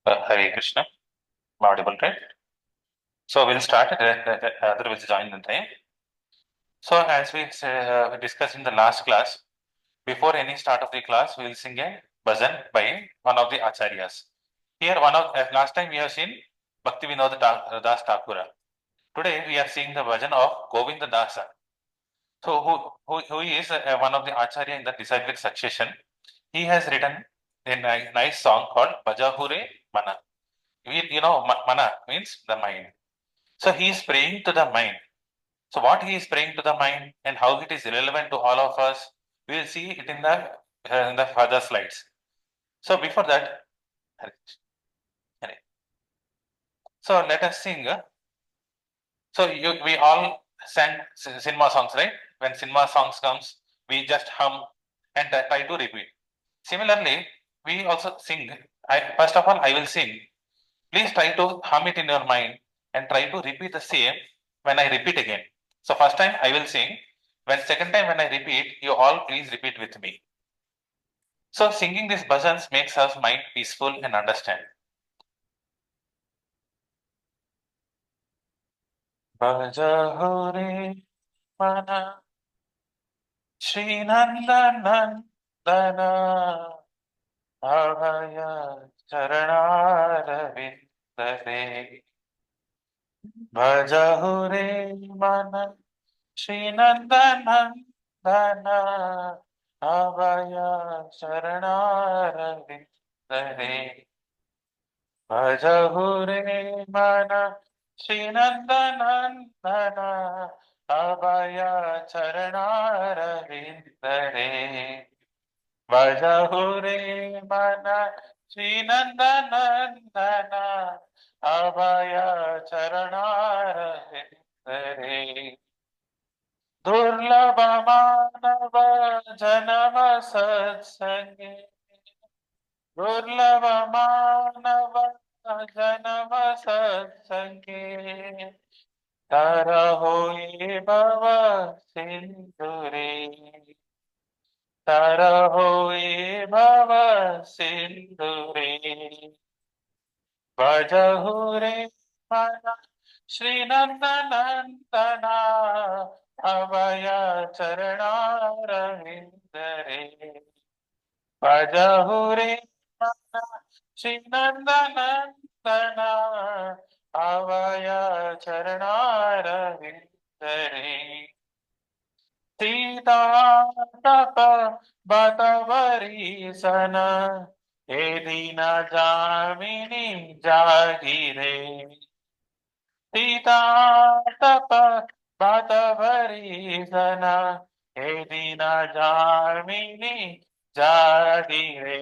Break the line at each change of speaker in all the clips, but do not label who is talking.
Hare Krishna, audible, right? So we'll start. Other will join the time. So as we discussed in the last class, before any start of the class, we will sing a bhajan by one of the acharyas. Here, one of last time we have seen Bhakti Vinod Das Thakura. Today we are seeing the bhajan of Govinda Dasa. So who is one of the acharya in the disciplic succession? He has written a nice song called Bhajahure Mana. Mana means the mind. So he is praying to the mind. So what he is praying to the mind and how it is relevant to all of us, we will see it in the further slides. So before that, so let us sing. So we all sang cinema songs, right? When cinema songs comes, we just hum and try to repeat. Similarly, we also sing. First of all, I will sing. Please try to hum it in your mind and try to repeat the same when I repeat again. So first time I will sing. When second time when I repeat, you all please repeat with me. So singing these bhajans makes us mind peaceful and understand. Bhaja Hare Mana Shri Nandanandana Abhaya Charanarvindare Bhaja Hare Mana Shri Nandanandana Abhaya Charanarvindare Bhajahure Mana Srinandanandana Abhaya Charanarvindare Bhajahure Mana Srinandanandana Abhaya Charanarvindare Durlabhamanava Janama Satsange दुर्लभमानव जनम सत्संगे तरहोई भव सिंधुरे तरहोई भव सिंधुरे भजहुरे मन श्रीनंदनंदना अभय चरणारविंदरे भजहुरे मन श्रीनंदनंदना अभय चरणारविंदरे सीतातप बतवरीसन हे दीना जामिनी जागीरे सीतातप बतवरीसन हे दीना जामिनी जागीरे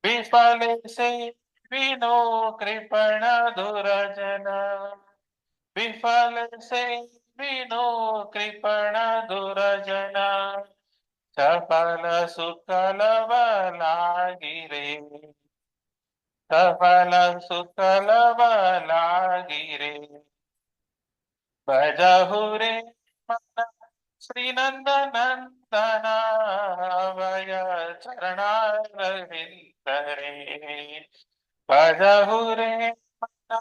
विफल से विनो कृपण दुरजन विफल से विनो कृपण दुरजन सफल सुकल बलागिरे सफल सुकल बलागिरे भजहुरे मन श्रीनंदनंदना अभय चरणारविंदरे भजहुरे मन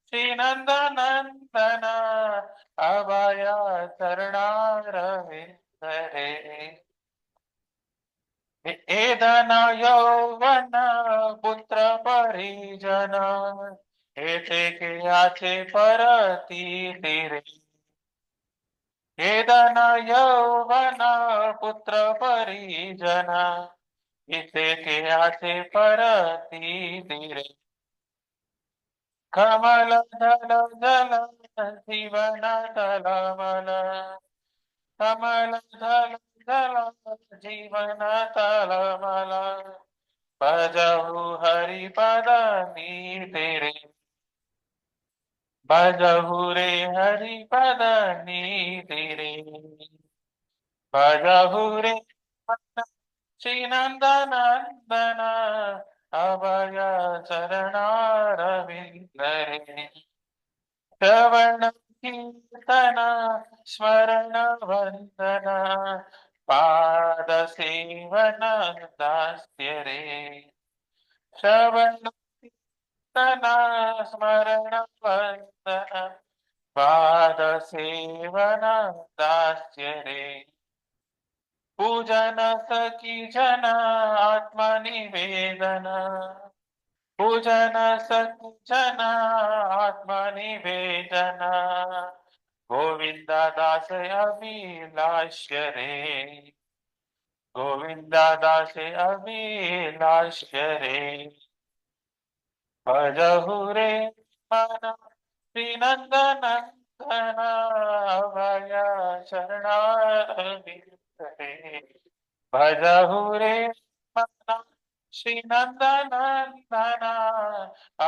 श्रीनंदनंदना अभय चरणारविंदरे एदन यौवन पुत्र परिजन एते के आचे परती तेरे एदन यौवन पुत्र परिजन इते के आचे परती तेरे कमल दल जल जीवन तलमल कमल दल जल जीवन तलमल भजहु हरि पद तेरे भजहु रे हरि पद तेरे भजहु रे श्रीनंदनंदन अभय चरणारविंदरे श्रवण कीर्तन स्मरण वंदन पाद सेवन दास्य रे श्रवण कीर्तना स्मरण वंदन पाद सेवन दास्य रे पूजन सखी जन आत्मनिवेदन पूजन सखी जन आत्मनिवेदन गोविंद दास अभिलाष्य रे गोविंद दास अभिलाष्य रे भजहु रे मन श्रीनंदनंदन अभय शरणारविंद रे भजहु रे मन श्रीनंदनंदन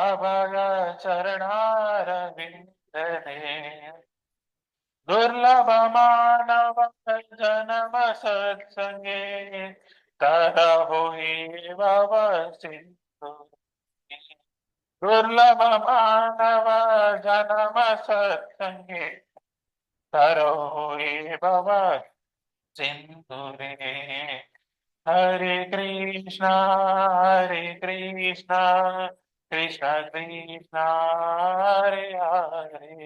अभय चरणारविंद रे दुर्लभ मानव जन्म सत्संगे तरहु भव सिंधु दुर्लभ मानव जन्म सत्संगे तरहु भव सिंधु रे हरे कृष्णा कृष्ण कृष्ण हरे हरे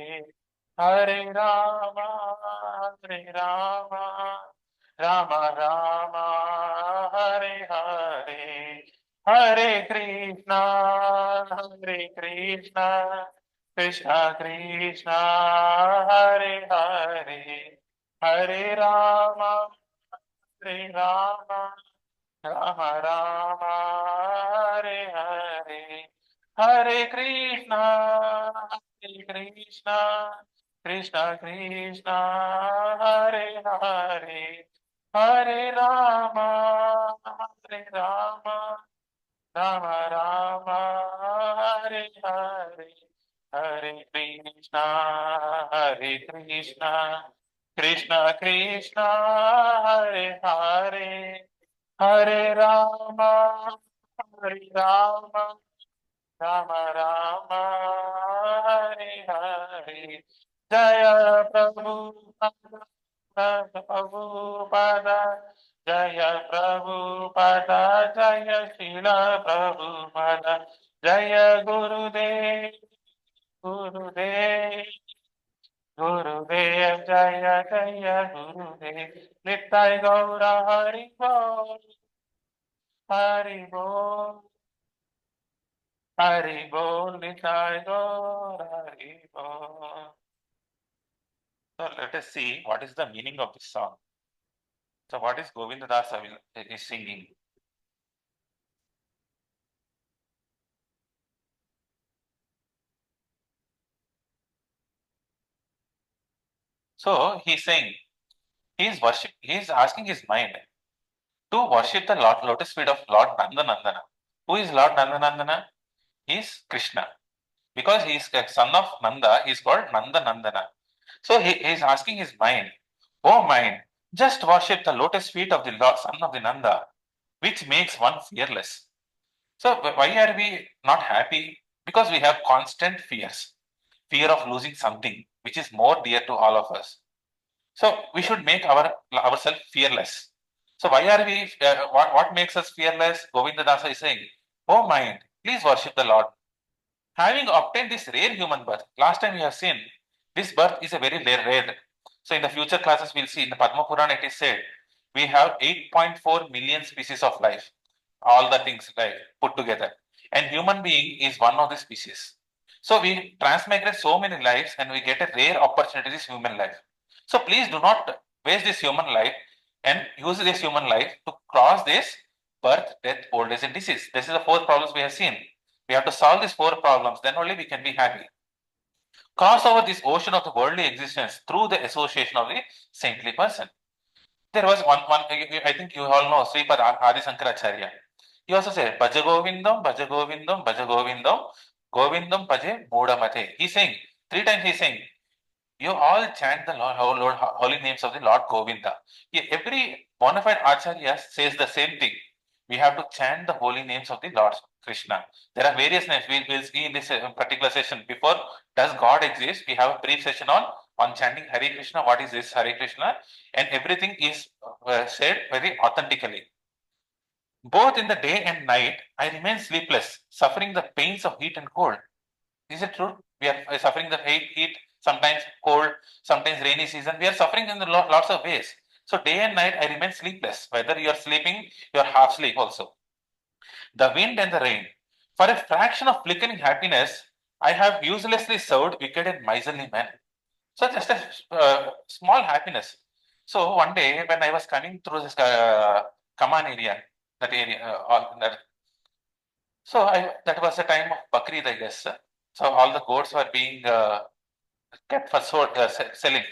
हरे राम राम राम हरे हरे हरे कृष्णा कृष्ण कृष्ण हरे हरे हरे राम राम राम हरे हरे हरे कृष्णा कृष्ण हरे हरे हरे राम राम राम हरे हरे हरे कृष्णा कृष्ण कृष्ण हरे हरे हरे राम राम राम हरे हरे जय प्रभुपद जय प्रभुपद जय श्रील प्रभुपद जय गुरुदेव गुरुदेव गुरुदेव जय जय गुरुदेव नित्य गौर हरि बोल हरि बोल हरि बोल नित्य गौर हरि बोल. So let us see what is the meaning of this song. So what is Govinda Das is singing? So he's saying he is asking his mind to worship the lotus feet of Lord Nandanandana. Who is Lord Nandanandana? He is Krishna. Because he is the son of Nanda, he is called Nandanandana. So he is asking his mind, oh mind, just worship the lotus feet of the Lord, son of the Nanda, which makes one fearless. So why are we not happy? Because we have constant fears. Fear of losing something which is more dear to all of us. So we should make ourselves fearless. So why are we? What makes us fearless? Govinda Dasa is saying, "Oh mind, please worship the Lord. Having obtained this rare human birth, last time we have seen this birth is a very rare. So in the future classes we'll see in the Padma Purana it is said we have 8.4 million species of life, all the things like put together, and human being is one of the species. So we transmigrate so many lives and we get a rare opportunity this human life. So please do not waste this human life and use this human life to cross this birth, death, old age and disease. This is the four problems we have seen. We have to solve these four problems, then only we can be happy. Cross over this ocean of the worldly existence through the association of the saintly person. There was one I think you all know Sripad Adi Sankaracharya. He also said, Bhaja Govindam, Bhaja Govindam, Bhaja Govindam, Govindam Bhaje Mudamate. He's saying, three times he's saying, you all chant the holy names of the Lord Govinda. Every bona fide Acharya says the same thing. We have to chant the holy names of the Lord Krishna. There are various names. We'll see in this particular session. Before does God exist? We have a brief session on chanting Hare Krishna. What is this Hare Krishna? And everything is said very authentically. Both in the day and night, I remain sleepless, suffering the pains of heat and cold. Is it true? We are suffering the heat, sometimes cold, sometimes rainy season. We are suffering in lots of ways. So day and night, I remain sleepless. Whether you are sleeping, you are half sleep also. The wind and the rain. For a fraction of flickering happiness, I have uselessly served wicked and miserly men. So just a small happiness. So one day when I was coming through this Kaman area, that area, so that was the time of Bakrid, I guess. So all the goats were being kept for selling.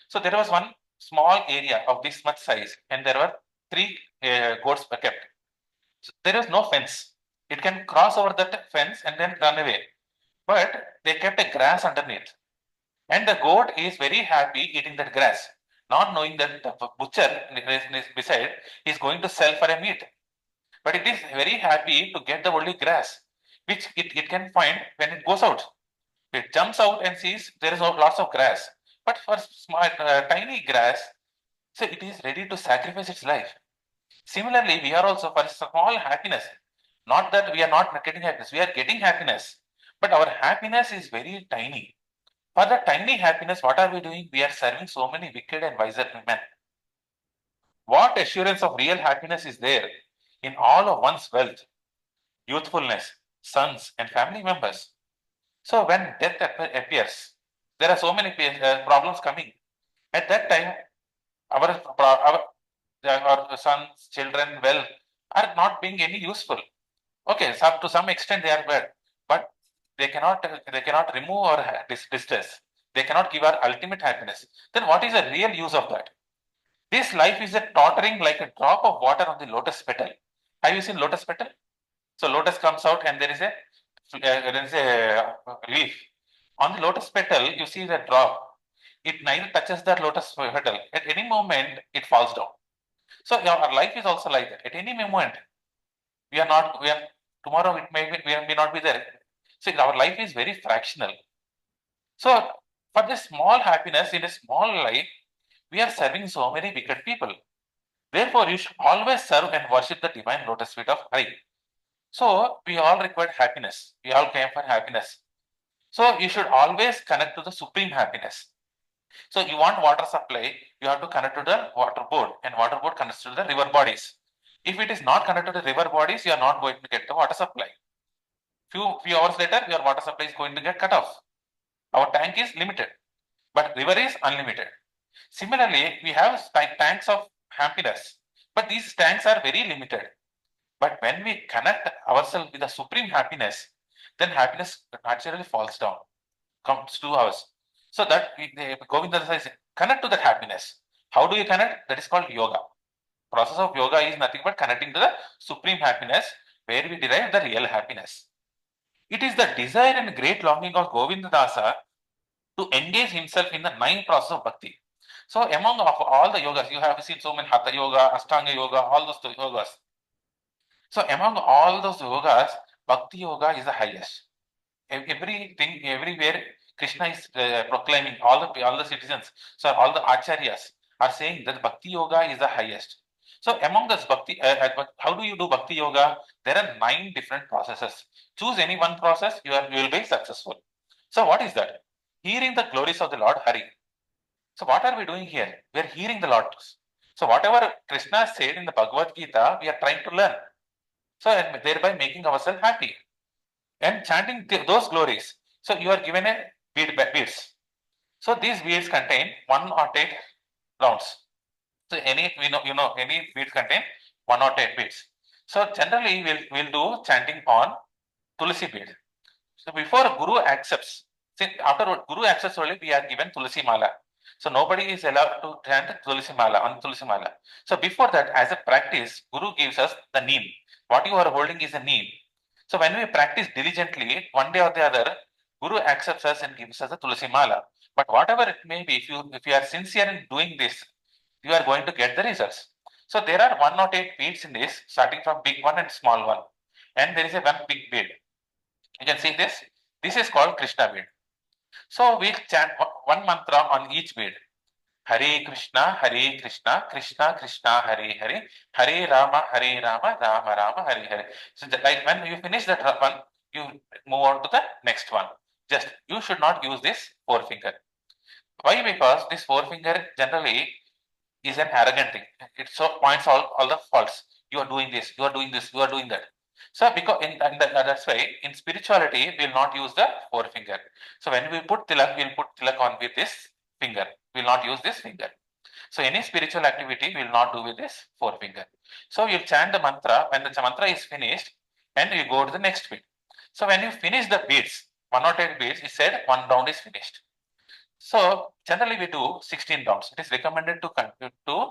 So there was one small area of this much size, and there were three goats were kept. So there was no fence. It can cross over that fence and then run away. But they kept a grass underneath. And the goat is very happy eating that grass, not knowing that the butcher is beside is going to sell for a meat. But it is very happy to get the only grass, which it can find when it goes out. It jumps out and sees there is lots of grass. But for small, tiny grass, so it is ready to sacrifice its life. Similarly, we are also for small happiness. Not that we are not getting happiness, we are getting happiness. But our happiness is very tiny. For the tiny happiness, what are we doing? We are serving so many wicked and wiser men. What assurance of real happiness is there in all of one's wealth, youthfulness, sons, and family members? So when death appears, there are so many problems coming. At that time, our sons, children, wealth are not being any useful. Okay, to some extent they are bad, but they cannot remove our distress. They cannot give our ultimate happiness. Then what is the real use of that? This life is a tottering like a drop of water on the lotus petal. Have you seen lotus petal? So lotus comes out and there is a leaf. On the lotus petal, you see the drop. It neither touches the lotus petal. At any moment, it falls down. So our life is also like that. At any moment, we are tomorrow it may not be there. So our life is very fractional. So for this small happiness in a small life, we are serving so many wicked people. Therefore, you should always serve and worship the divine lotus feet of Hare. So we all require happiness. We all came for happiness. So you should always connect to the supreme happiness. So you want water supply, you have to connect to the water board, and water board connects to the river bodies. If it is not connected to the river bodies, you are not going to get the water supply. Few hours later, your water supply is going to get cut off. Our tank is limited, but river is unlimited. Similarly, we have tanks of happiness, but these tanks are very limited. But when we connect ourselves with the supreme happiness, then happiness naturally falls down, comes to us. So that Govinda says, connect to that happiness. How do you connect? That is called yoga. Process of yoga is nothing but connecting to the supreme happiness, where we derive the real happiness. It is the desire and great longing of Govinda Dasa to engage himself in the nine process of bhakti. So among of all the yogas, you have seen so many Hatha yoga, Ashtanga yoga, all those yogas. So among all those yogas, bhakti yoga is the highest. Everything, everywhere, Krishna is proclaiming, all the citizens, so all the acharyas are saying that bhakti yoga is the highest. So among this bhakti, how do you do bhakti yoga? There are 9 different processes. Choose any one process, you will be successful. So what is that? Hearing the glories of the Lord Hari. So what are we doing here? We are hearing the Lord. So whatever Krishna said in the Bhagavad Gita, we are trying to learn. So and thereby making ourselves happy and chanting those glories. So you are given a beads. So these beads contain 108 rounds. So any any beads contain 108 beads. So generally we'll do chanting on Tulsi bead. So before Guru accepts, see, after Guru accepts only we are given Tulsi Mala. So nobody is allowed to chant Tulsi Mala on Tulsi Mala. So before that, as a practice, Guru gives us the neem. What you are holding is a neem. So when we practice diligently, one day or the other, Guru accepts us and gives us a Tulsi Mala. But whatever it may be, if you are sincere in doing this, you are going to get the results. So there are 108 beads in this, starting from big one and small one. And there is a one big bead. You can see this. This is called Krishna bead. So we chant one mantra on each bead. Hare Krishna, Krishna Krishna, Hare Hare, Hare Rama, Rama Rama, Hare Hare. So like when you finish that one, you move on to the next one. Just you should not use this forefinger. Why? Because this forefinger generally is an arrogant thing. It so points all the faults. You are doing this, you are doing this, you are doing that. So because that's why in spirituality we will not use the forefinger. So when we put tilak, we will put tilak on with this finger. We will not use this finger. So any spiritual activity we will not do with this forefinger. So you chant the mantra. When the mantra is finished, and you go to the next beat. So when you finish the beats, 108 beats, it said one round is finished. So generally we do 16 rounds. It is recommended to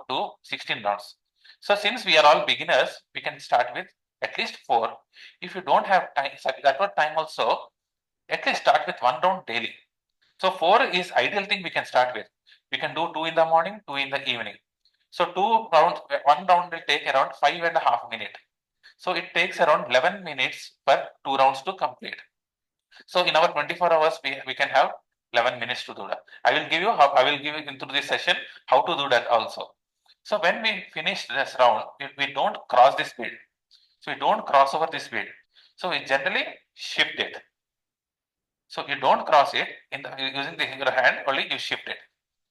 do 16 rounds. So since we are all beginners, we can start with at least 4. If you don't have time, that what time also, at least start with 1 round daily. So 4 is ideal thing we can start with. We can do 2 in the morning, 2 in the evening. So 2 rounds, 1 round will take around 5.5 minutes. So it takes around 11 minutes per 2 rounds to complete. So in our 24 hours, we can have 11 minutes to do that. I will give you into this session how to do that also. So when we finish this round, we don't cross this speed. So we don't cross over this speed. So we generally shift it. So you don't cross it using your hand, only you shift it.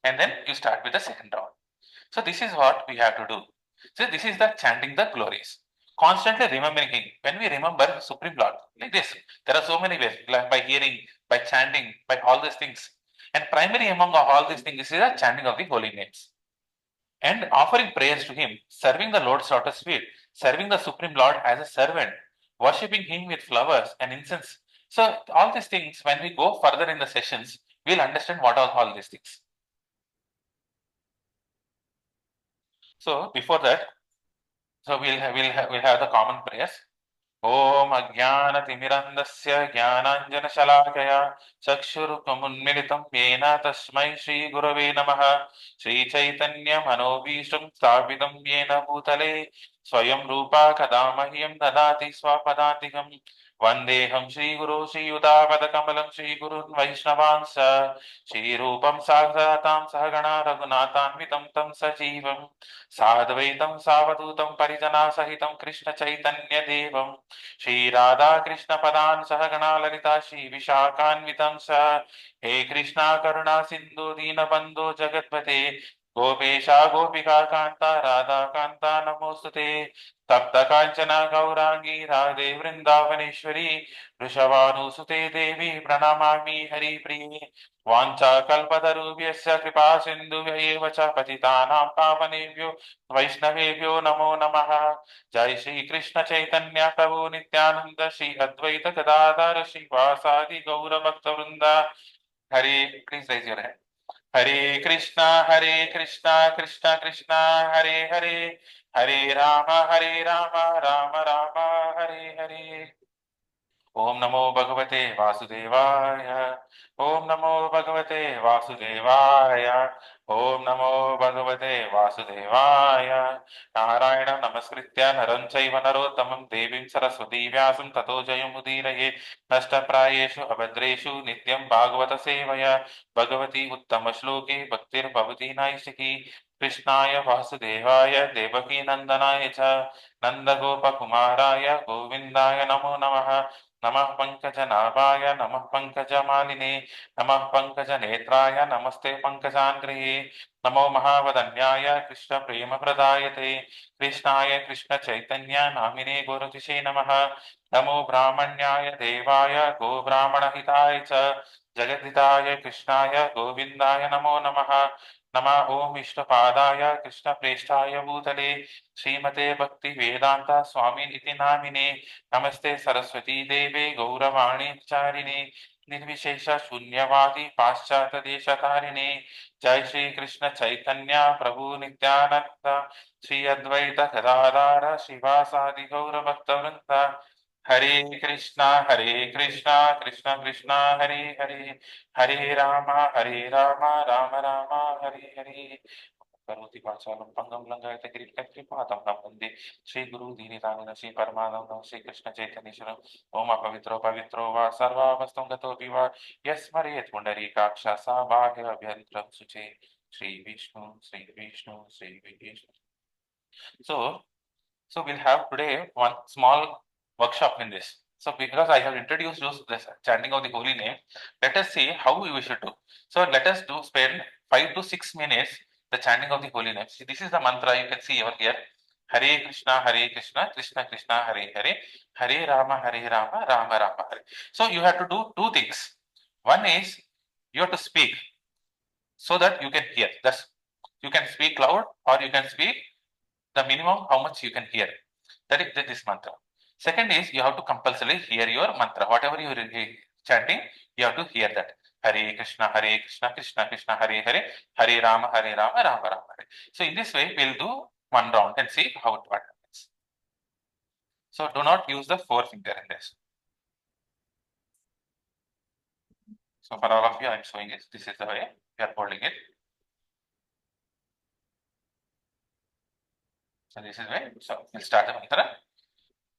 And then you start with the second round. So this is what we have to do. So this is the chanting the glories. Constantly remembering Him. When we remember Supreme Lord, like this, there are so many ways, like by hearing, by chanting, by all these things. And primary among all these things is the chanting of the holy names. And offering prayers to Him, serving the Lord's lotus feet, serving the Supreme Lord as a servant, worshipping Him with flowers and incense. So all these things, when we go further in the sessions, we'll understand what are all these things. So before that, so we'll have the common prayers. Om अज्ञानतिमिरन्दस्य ज्ञानाञ्जनशलाकया चक्षुरुन्मिलितं येन तस्मै श्रीगुरवे नमः श्रीचैतन्यमनोभीष्टं स्थापितं येन भूतले स्वयं रूपा कदा मह्यं ददाति स्वपदान्तिकं वन्देऽहं श्रीगुरो श्रीयुतापदकमलं श्रीगुरुन् वैष्णवांश्च श्रीरूपं साग्रजातां सहगणा रघुनाथान्वितं तं सजीवं साद्वैतं सावधूतं परिजनासहितं कृष्णचैतन्यदेवं श्री राधा कृष्ण पदान सहगणा ललिता श्री विशाखान्वितं स हे कृष्णा करुणा सिंधु दीन बंधु जगतपते गोपेशा गोपिका कांता राधा कांता नमोस्तुते तप्त कांचना गौरांगी राधे वृंदावनेश्वरी वृषभानुसुते देवी प्रणमामि हरिप्रिये वाञ्छाकल्पतरुभ्यश्च कृपा सिन्धुभ्यैव च पतितानां पावनेभ्यो वैष्णवेभ्यो नमो नमः जय श्री कृष्ण चैतन्य प्रभु नित्यानंद श्री अद्वैत गदाधर श्रीवासादि गौर भक्त वृंदा हरे प्लीज रेज योर हैंड हरे कृष्णा कृष्णा कृष्णा हरे हरे हरे राम राम राम हरे हरे ओम नमो भगवते वासुदेवाय ओम नमो भगवते वासुदेवाय ओम नमो भगवते वासुदेवाय नारायण नमस्कृत्य नरं चैव नरोत्तमं देवीं सरस्वती व्यासं ततो जयमुदीरये नष्टप्रायेषु अभद्रेषु नित्यं भागवत सेवया भगवती उत्तमश्लोके भक्तिर्भवती नैष्टिकी कृष्णाय वासुदेवाय देवकी नंदनाय च नन्दगोपकुमाराय गोविन्दाय नमो नमः नमः पंकजनाभाय नमः पंकजमालिने नमः पंकजनेत्राय नमस्ते पंकजाङ्घ्रिये नमो महावदन्याय कृष्ण प्रेम प्रदायते कृष्णाय कृष्ण चैतन्य नामिने गुरुतिशे नमः नमो ब्राह्मण्याय देवाय गो ब्राह्मणहिताय च जगद्धिताय कृष्णाय गोविन्दाय नमो नमः नमः ओम इष्टपादाय कृष्ण प्रेष्ठाय भूतले श्रीमते भक्ति वेदांता स्वामी इति नामिने नमस्ते सरस्वती देवे गौरवाणी चारिणे निर्विशेष शून्यवादी पाश्चात देश तारिणे जय श्री कृष्ण चैतन्य प्रभु नित्यानंद श्री अद्वैत गदाधार श्रीवासादि गौर भक्त वृंद हरे कृष्णा कृष्ण कृष्णा हरे हरे हरे राम राम राम हरे हरे करोति वाचालं पंगं लंघयते गिरिकट्रिपादं वन्दे श्री गुरु दीनिदानिन श्री परमानन्दं श्री कृष्ण चैतन्येश्वरम् ओम अपवित्रो पवित्रो वा सर्वावस्थं गतोऽपि वा यस्मरेत् पुण्डरीकाक्ष सा बाह्य अभ्यन्तरं शुचे Sri Vishnu, Sri Vishnu, Sri Vishnu. So we'll have today one small workshop in this. So because I have introduced this chanting of the holy name, let us see how we should do. So let us spend 5 to 6 minutes the chanting of the holy name. See, this is the mantra you can see over here. Hare Krishna, Krishna Krishna, Hare Hare, Hare Rama, Rama Rama, Hare. So you have to do two things. One is you have to speak so that you can hear. That's you can speak loud or you can speak the minimum how much you can hear. That is this mantra. Second is you have to compulsorily hear your mantra. Whatever you are chanting, you have to hear that. Hare Krishna, Krishna Krishna, Hare Hare, Hare Rama, Rama Rama, Hare. So in this way, we'll do one round and see how it happens. So do not use the forefinger in this. So for all of you, I'm showing it. This is the way we are holding it. So this is way. So we'll start the mantra.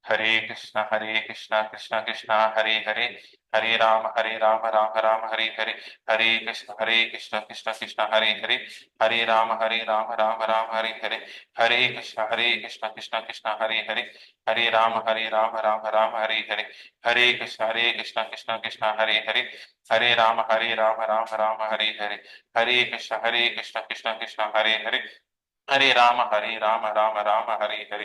Hare Krishna, Krishna Krishna, Hare Hare, Hare Rama, Rama Rama, Hare Hare, Hare Krishna, Krishna Krishna, Hare Hare, Hare Rama, Rama Rama, Hare Hare, Hare Krishna, Krishna Krishna, Hare Hare, Hare Rama, Rama Rama, Hare Hare, Hare Krishna, Krishna Krishna, Hare Hare, Hare Rama, Rama Hare Hare, Hare Krishna, Krishna Krishna, Hare Hare, Hare Rama, Rama Hare Hare, Hare Krishna, Krishna Hare Hare, Hare Rama, Rama Hare Hare.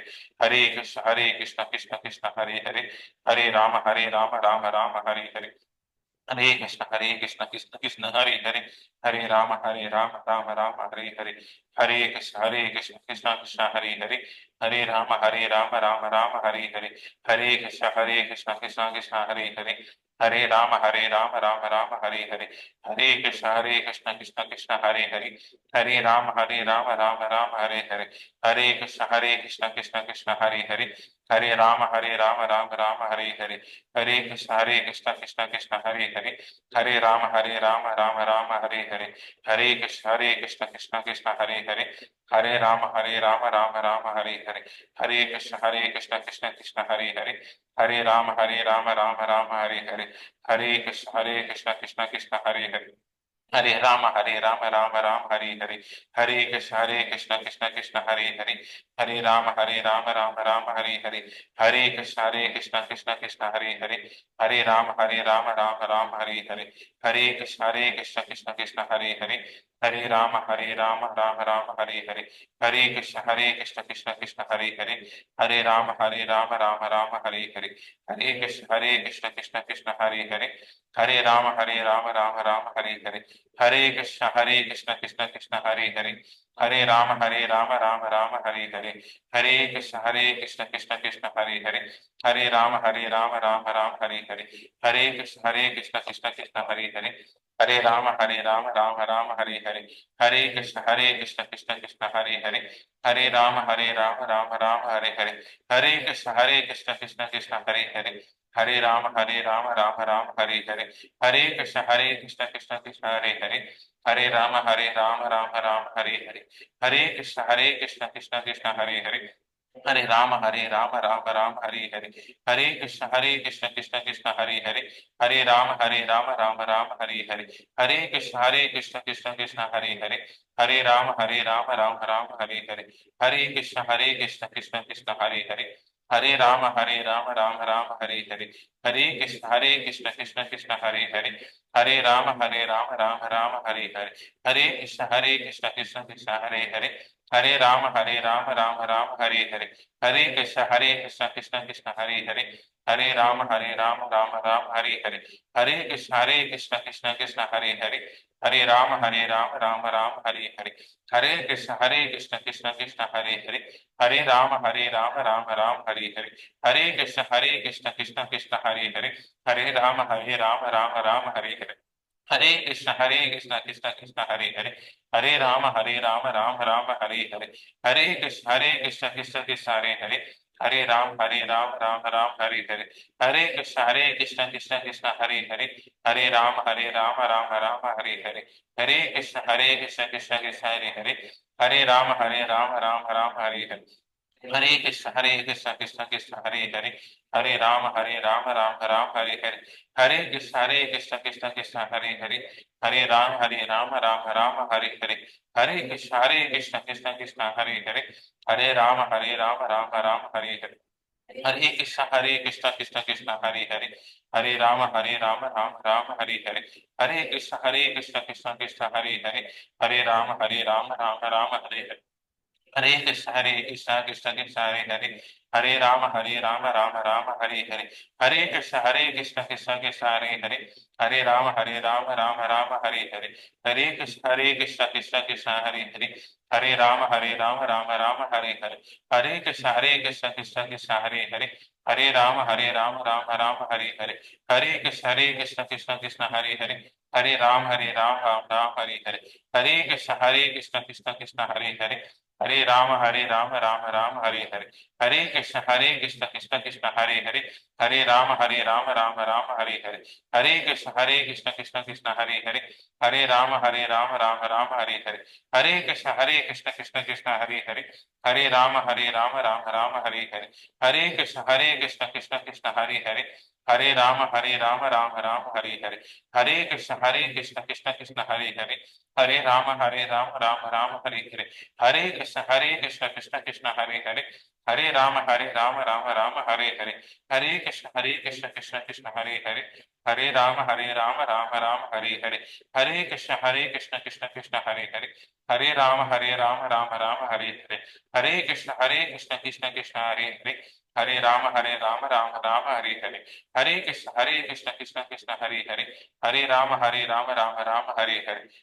Hare Krishna, Krishna Krishna, Hare Hare, Hare Rama, Rama Hare Hare, Hare Krishna, Krishna Krishna, Hare Hare, Hare Rama, Rama Hare Hare, Hare Krishna, Krishna Krishna, Hare Hare, Hare Rama, Rama Hare Hare, Hare Krishna, Krishna Krishna, Hare Hare, Hare Rama, Rama Hare Hare, Hare Krishna, Krishna Krishna, Hare Hare, Hare Rama, Rama Hare Hare, Hare Krishna, Krishna Hare Hare, Hare Rama, Rama Hare Hare, Hare Krishna, Krishna Krishna, Hare Hare, Hare Rama, Rama Hare Hare, Hare Krishna, Krishna Krishna, Hare Hare, Hare Rama, Rama Hare Hare, Hare Krishna, Krishna Krishna, Hare Hare. Hare Rama, Rama Hare Hare, Hare Krishna, Krishna Hare Hare, Hare Rama, Rama Hare Hare, Hare Krishna, Krishna Krishna, Hare Hare, Hare Rama, Rama Hare Hare, Hare Krishna, Krishna Krishna, Hare Hare, Hare Rama, Rama Hare Hare, Hare Krishna, Krishna Krishna, Hare Hare, Hare Rama, Rama Hare Hare, Hare Krishna, Krishna Hare Hare, Hare Rama, Rama Hare Hare, Hare Krishna, Krishna Krishna, Hare Hare, Hare Rama, Rama Hare Hare, Hare Krishna, Krishna Krishna, Hare Hare, Hare Rama, Rama Hare Hare, Hare Krishna, Krishna Krishna, Hare Hare, Hare Rama, Rama Hare Hare, Hare Krishna, Krishna Hare Hare, Hare Rama, Rama Hare Hare, Hare Krishna, Krishna Krishna, Hare Hare, Hare Rama, Rama Hare Hare, Hare Krishna, Krishna Krishna, Hare Hare, Hare Rama, Rama Hare Hare, Hare Krishna, Krishna Krishna, Hare Hare, Hare Rama, Rama Hare Hare, Hare Krishna, Krishna Krishna, Hare Hare, Hare Rama, Rama Hare Hare, Hare Krishna, Krishna Krishna, Hare Hare, Hare Rama, Rama Hare Hare, Hare Krishna, Krishna Krishna, Hare Hare, Hare Rama, Rama Hare Hare, Hare Krishna, Krishna Hare Hare, Hare Rama, Rama Hare Hare, Hare Krishna, Krishna Krishna, Hare Hare, Hare Rama, Rama Hare Hare, Hare Krishna, Krishna Krishna, Hare Hare, Hare Rama, Rama Hare Hare, Hare Krishna, Krishna Krishna, Hare Hare, Hare Rama, Rama Hare Hare, Hare Krishna, Krishna Krishna, Hare Hare, Hare Rama, Rama Hare Hare, Hare Krishna, Krishna Krishna, Hare Hare, Hare Rama, Rama Hare Hare. Hare Krishna, Krishna Krishna, Hare Hare, Hare Rama, Rama Hare Hare, Hare Krishna, Krishna Krishna, Hare Hare, Hare Ram, Ram Hare Hare, Hare Krishna, Krishna Krishna, Hare Hare, Hare Rama, Rama Hare Hare, Hare Krishna, Krishna Krishna, Hare Hare, Hare Rama, Rama Hare Hare, Hare Krishna Krishna Krishna Hare Hare, Hare Ram Ram Ram Hare Hare, Hare Krishna Krishna Krishna Hare Hare, Hare Ram Ram Hare Hare, Hare Krishna Krishna Krishna Hare Hare, Hare Ram Ram Hare Hare, Hare Krishna Krishna Krishna Hare Hare, Hare Ram Ram Hare Hare, Hare Krishna Krishna Krishna Hare Hare, Hare Ram Ram Hare Hare, Hare Krishna Krishna Krishna Hare Hare, Ram Ram Hare Hare, Hare Krishna Krishna Krishna Hare Hare, Hare Ram Ram Hare Hare, Hare Krishna Krishna Krishna Hare Hare, Ram Ram Hare Hare, Hare Krishna Krishna Krishna Hare Hare, Hare Ram Hare Hare, Hare Krishna Krishna Krishna Hare Hare, Ram Ram Hare Hare, Hare Krishna Krishna Krishna Hare Hare, Ram Ram Hare Hare, Hare Krishna Krishna Krishna Hare Hare, Ram Ram Hare Hare, Hare Krishna Krishna Krishna Hare Hare, Ram Ram Hare Hare, Hare Krishna Krishna Krishna Hare Hare, Ram Ram Hare Hare, Hare Krishna Krishna Krishna Hare Hare, Ram Ram Hare Hare, Hare Krishna Krishna Krishna Hare Hare, Ram Ram Hare Hare, Hare Krishna Krishna Krishna Hare Hare, Ram Hare Hare, Hare Krishna Krishna Krishna Hare Hare, Ram Ram Hare Hare, Hare Krishna Krishna Krishna Hare Hare, Ram Ram Hare Hare, Hare Krishna Krishna Krishna Hare Hare, Ram Ram Hare Hare, Hare Krishna Krishna Krishna Hare Hare, Ram Hare Hare, Hare Krishna Krishna Krishna Hare Hare, Ram Hare Hare, Hare Krishna Krishna Krishna Hare Hare, Ram Hare Hare, Hare Krishna Krishna Krishna Hare Hare, Ram Ram Hare Hare, Hare Krishna Krishna Krishna Hare Hare, Ram Hare Hare,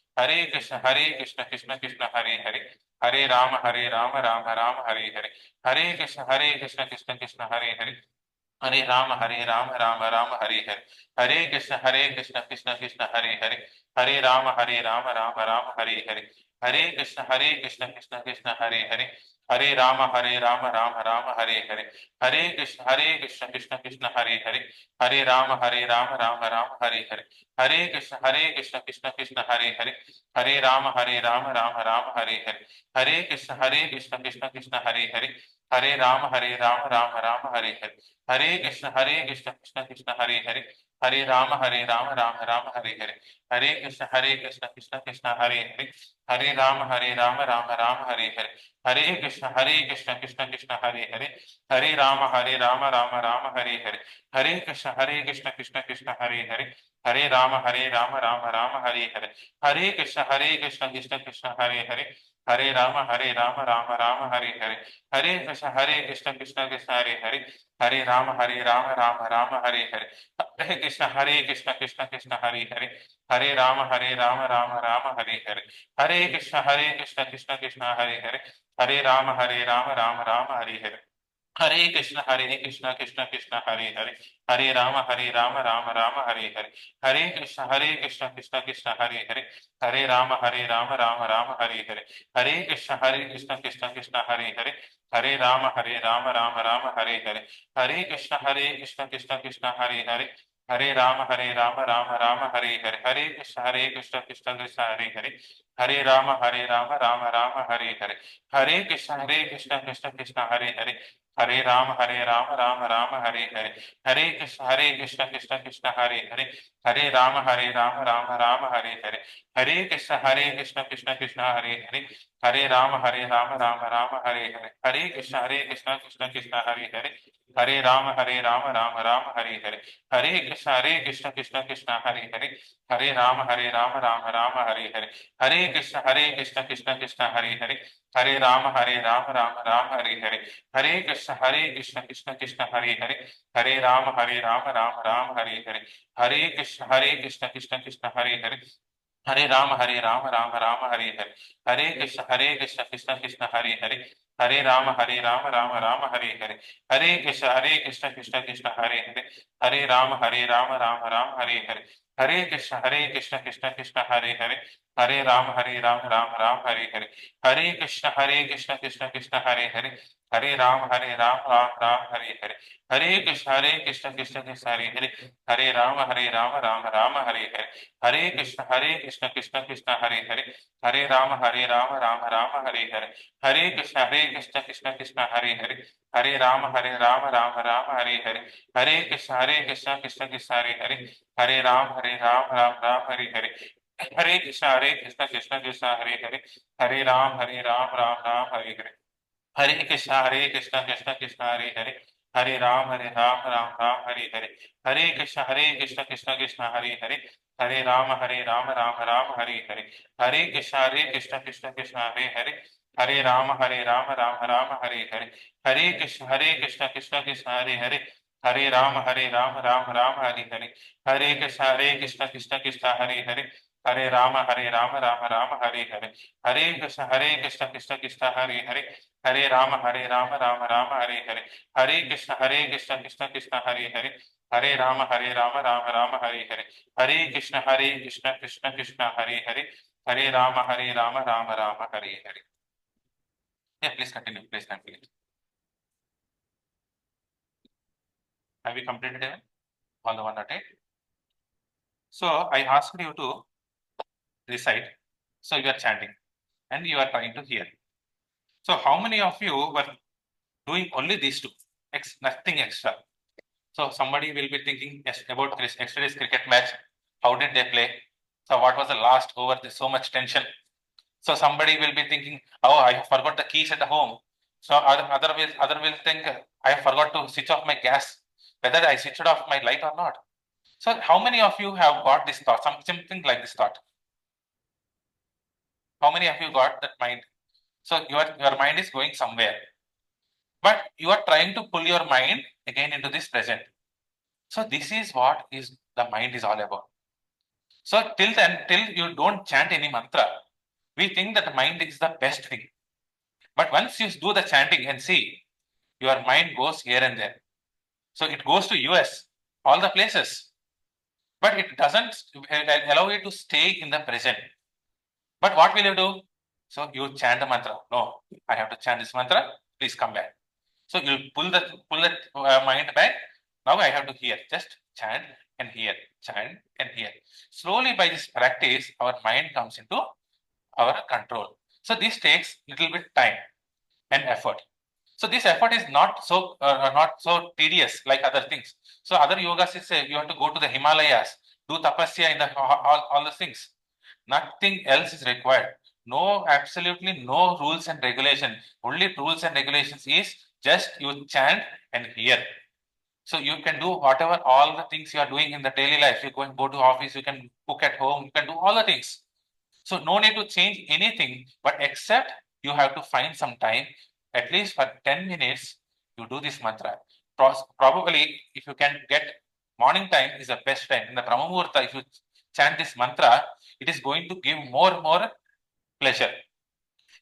Hare Krishna Krishna Krishna Hare Hare, Ram Hare Hare, Hare Krishna Krishna Krishna Hare Hare, Ram Hare Hare, Hare Krishna Krishna Krishna Hare Hare, Ram Hare Hare, Hare Krishna Krishna Krishna Hare Hare, Ram Hare Hare, Hare Krishna Krishna Krishna Hare Hare, Ram Hare Hare, Hare Krishna Krishna Krishna Hare Hare, Ram Hare Hare, Hare Krishna Krishna Krishna Hare Hare, Ram Hare Hare, Hare Krishna Krishna Krishna Hare Hare, Ram Hare Hare, Hare Krishna Krishna Krishna Hare Hare, Ram Hare Hare, Hare Krishna Krishna Krishna Hare Hare, Ram Hare Hare, Hare Krishna Krishna Krishna Hare Hare, Ram Hare Hare, Hare Krishna Krishna Krishna Hare Hare, Ram Hare Hare, Hare Krishna Krishna Krishna Hare Hare, Ram Hare Hare, Hare Krishna Krishna Krishna Hare Hare, Ram Hare Hare, Hare Krishna Krishna Krishna Hare Hare, Ram Hare Hare, Hare Krishna Krishna Krishna Hare Hare, Ram Hare Hare, Hare Krishna Krishna Krishna Hare Hare, Ram Hare Hare, Hare Krishna Krishna Krishna Hare Hare, Ram Hare Hare, Hare Krishna Krishna Krishna Hare Hare, Ram Hare Hare, Hare Krishna Krishna Krishna Hare Hare, Ram Hare Hare, Hare Krishna Krishna Krishna Hare Hare, Ram Hare Hare, Hare Krishna Krishna Krishna Hare Hare, Ram Hare Hare, Hare Krishna Krishna Krishna Hare Hare, Ram Hare Hare, Hare Krishna Krishna Krishna Hare Hare, Ram Hare Hare, Hare Krishna Krishna Krishna Hare Hare, Ram Hare Hare, Hare Krishna Krishna Krishna Hare Hare, Ram Hare Hare, Hare Krishna Krishna Krishna Hare Hare, Ram Hare Hare, Hare Krishna Krishna Krishna Hare Hare, Ram Hare Hare, Hare Krishna, Krishna Krishna, Hare Hare, Hare Ram, Ram, Hare Hare. Hare Krishna, Krishna Krishna, Hare Hare, Hare Ram, Hare Hare. Hare Krishna, Krishna Krishna, Hare Hare, Hare Ram, Hare Hare. Hare Krishna, Krishna Krishna, Hare Hare, Hare Ram, Hare Hare. Hare Krishna, Krishna Krishna, Hare Hare, Hare Ram, Hare Hare. Hare Krishna, Krishna Krishna, Hare Hare, Hare Ram, Hare Hare. Hare Krishna, Krishna, Hare Hare, Hare Ram, Hare Hare. Hare Krishna, Krishna, Hare Hare, Hare Ram, Hare Hare. Hare Krishna, Krishna, Hare Hare, Hare Ram, Hare Hare. Hare Krishna, Krishna, Hare Hare, Hare Ram, Hare Hare. Hare Krishna, Krishna, Hare Hare, Hare Ram, Hare Hare. Hare Krishna, Krishna, Hare Hare, Hare Ram, Hare Hare. Hare Krishna, Krishna, Hare Hare, Hare Rama, Hare Hare. Hare Krishna, Krishna, Hare Hare, Hare Rama, Rama, Hare Hare. Hare Krishna, Krishna, Hare Hare, Hare Rama, Hare Hare. Yeah, please continue. Please continue. Have you completed it? All the 108? So I asked you to recite. So you are chanting and you are trying to hear. So how many of you were doing only these two? Nothing extra. So somebody will be thinking about yesterday's cricket match. How did they play? So what was the last over? There's so much tension. So somebody will be thinking, oh, I forgot the keys at the home. So other will think, I forgot to switch off my gas, whether I switched off my light or not. So how many of you have got this thought, something like this thought? How many of you got that mind? So your mind is going somewhere, but you are trying to pull your mind again into this present. So this is what is the mind is all about. So till you don't chant any mantra, we think that the mind is the best thing. But once you do the chanting and see, your mind goes here and there. So it goes to US, all the places, but it doesn't allow you to stay in the present. But what will you do? So you chant the mantra. No, I have to chant this mantra. Please come back. So you'll pull the mind back. Now I have to hear. Just chant and hear, chant and hear. Slowly by this practice, our mind comes into our control. So this takes little bit time and effort. So this effort is not so tedious like other things. So other yogas is you have to go to the Himalayas, do tapasya in the all the things. Nothing else is required. No, absolutely no rules and regulation. Only rules and regulations is just you chant and hear. So you can do whatever all the things you are doing in the daily life. You go to office, you can cook at home, you can do all the things. So no need to change anything, but except you have to find some time, at least for 10 minutes, you do this mantra. Probably if you can get morning time is the best time. In the Brahma Muhurta, if you chant this mantra, it is going to give more pleasure.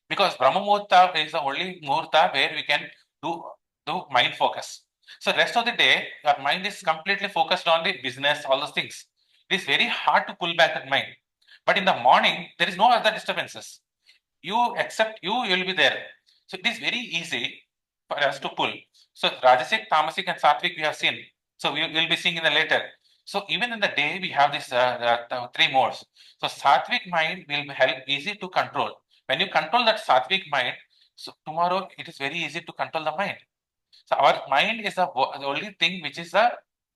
Because Brahma Muhurta is the only Muhurta where we can do mind focus. So rest of the day, your mind is completely focused on the business, all those things. It is very hard to pull back that mind. But in the morning, there is no other disturbances. You will be there. So it is very easy for us to pull. So Rajasic, Tamasic, and Sattvic we have seen. So we will be seeing in the later. So even in the day, we have this three modes. So Sattvic mind will help easy to control. When you control that Sattvic mind, so tomorrow it is very easy to control the mind. So our mind is the only thing which is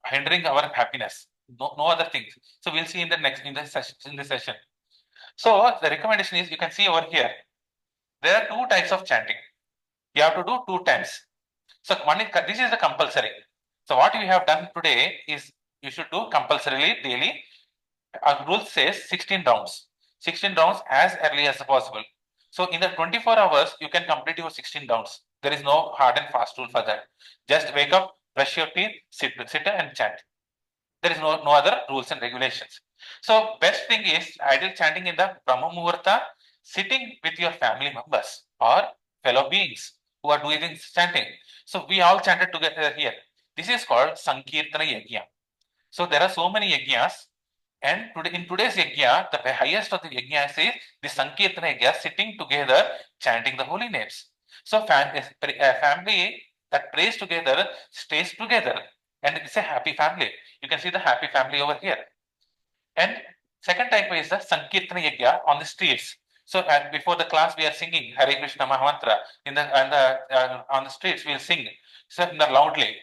hindering our happiness. No other things. So we'll see in the next in this session. So the recommendation is you can see over here. There are two types of chanting. You have to do 2 times. So this is the compulsory. So what we have done today is you should do compulsorily daily. Our rule says 16 rounds. 16 rounds as early as possible. So in the 24 hours, you can complete your 16 rounds. There is no hard and fast rule for that. Just wake up, brush your teeth, sit and chant. There is no other rules and regulations. So best thing is idle chanting in the Brahma Muhurta, sitting with your family members or fellow beings who are doing chanting. So we all chanted together here. This is called Sankirtana Yajna. So there are so many yajnas. And today, in today's yajna, the highest of the yajna is the Sankirtana yajna, sitting together, chanting the holy names. So family that prays together stays together, and it's a happy family. You can see the happy family over here. And second type is the Sankirtana yajna on the streets. So before the class, we are singing Hare Krishna Mahamantra on the streets. We'll sing so loudly.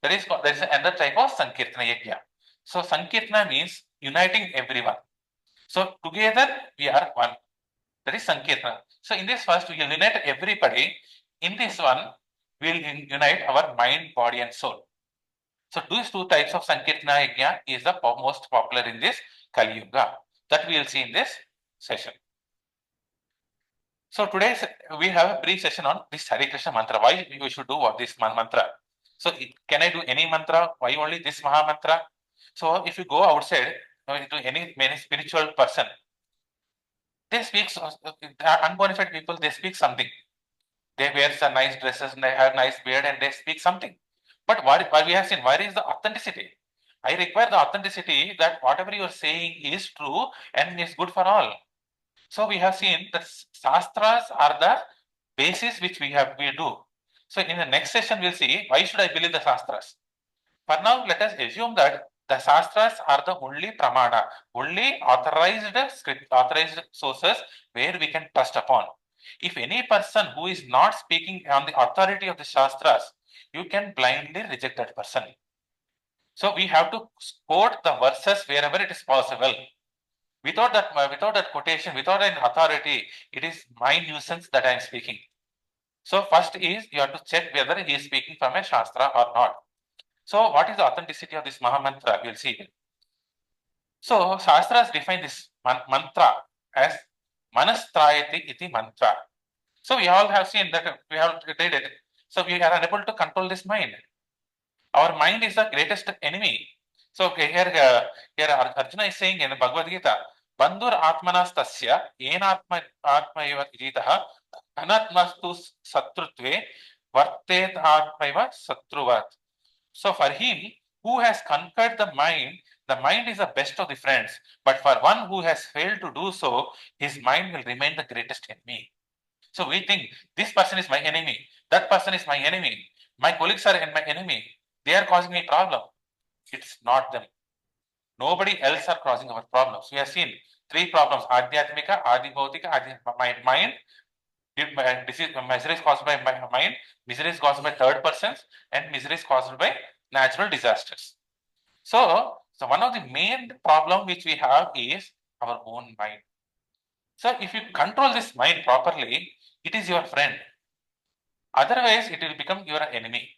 There is another type of Sankirtana yajna. So Sankirtana means uniting everyone. So together we are one. That is Sankirtana. So in this first, we will unite everybody. In this one, we will unite our mind, body, and soul. So these two types of Sankirtana yajna is the most popular in this Kali Yuga. That we will see in this session. So today we have a brief session on this Hare Krishna mantra. Why we should do this mantra? So can I do any mantra? Why only this Maha mantra? So if you go outside to any spiritual person, they speak unqualified people. They speak something. They wear some nice dresses and they have nice beard and they speak something. But what we have seen, where is the authenticity? I require the authenticity that whatever you are saying is true and is good for all. So we have seen that shastras are the basis which we do. So in the next session, we'll see why should I believe the shastras. For now, let us assume that the shastras are the only pramana, only authorized sources where we can trust upon. If any person who is not speaking on the authority of the shastras, you can blindly reject that person. So we have to quote the verses wherever it is possible. Without that quotation, without an authority, it is my nuisance that I am speaking. So first is you have to check whether he is speaking from a shastra or not. So what is the authenticity of this Mahamantra? We'll see. So shastras define this mantra as manastrayati iti mantra. So we all have seen that we have read it. So we are unable to control this mind. Our mind is the greatest enemy. So here Arjuna is saying in the Bhagavad Gita, Bandhur Atmanastasya Atmaiva Jitaha Anatmastu Satrutve Vartet Atmaiva Satruvat. So for him who has conquered the mind is the best of the friends. But for one who has failed to do so, his mind will remain the greatest enemy. So we think this person is my enemy, that person is my enemy, my colleagues are my enemy, they are causing me problem. It's not them. Nobody else are causing our problems. We have seen three problems: Adhyatmika, Adibhautika, mind. Misery is caused by mind, misery is caused by third persons, and misery is caused by natural disasters. So one of the main problem which we have is our own mind. So if you control this mind properly, it is your friend. Otherwise, it will become your enemy.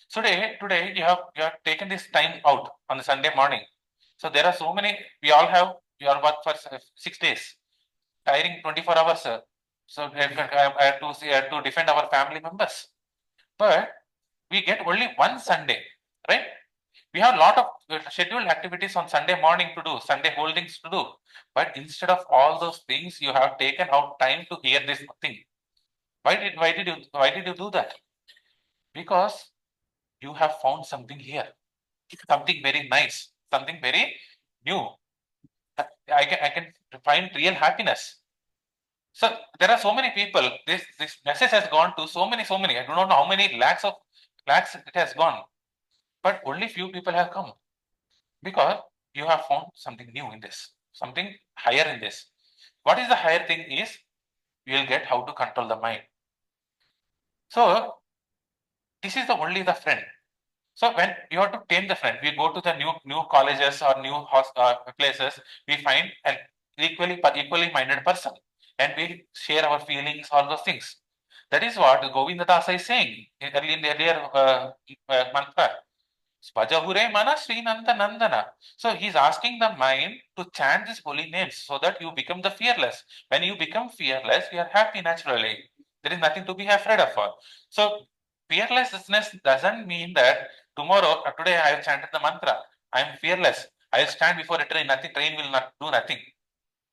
So today you have taken this time out on the Sunday morning. So there are so many. We all have your work for 6 days, tiring 24 hours. So I have to defend our family members. But we get only one Sunday, right? We have a lot of scheduled activities on Sunday morning to do, Sunday holdings to do. But instead of all those things, you have taken out time to hear this thing. Why did you do that? Because you have found something here, something very nice, something very new. I can find real happiness. So there are so many people. This message has gone to so many. I do not know how many lakhs it has gone, but only few people have come because you have found something new in this, something higher in this. What is the higher thing is you will get how to control the mind. So this is only the friend. So when you have to tame the friend, we go to the new colleges or new places, we find an equally minded person, and we share our feelings, all those things. That is what Govinda Dasa is saying in the earlier mantra. Spajahure mana Sri Nanda Nandana. So he's asking the mind to chant these holy names so that you become the fearless. When you become fearless, you are happy naturally. There is nothing to be afraid of. So fearlessness doesn't mean that today I have chanted the mantra. I am fearless. I will stand before a train. Train will not do nothing.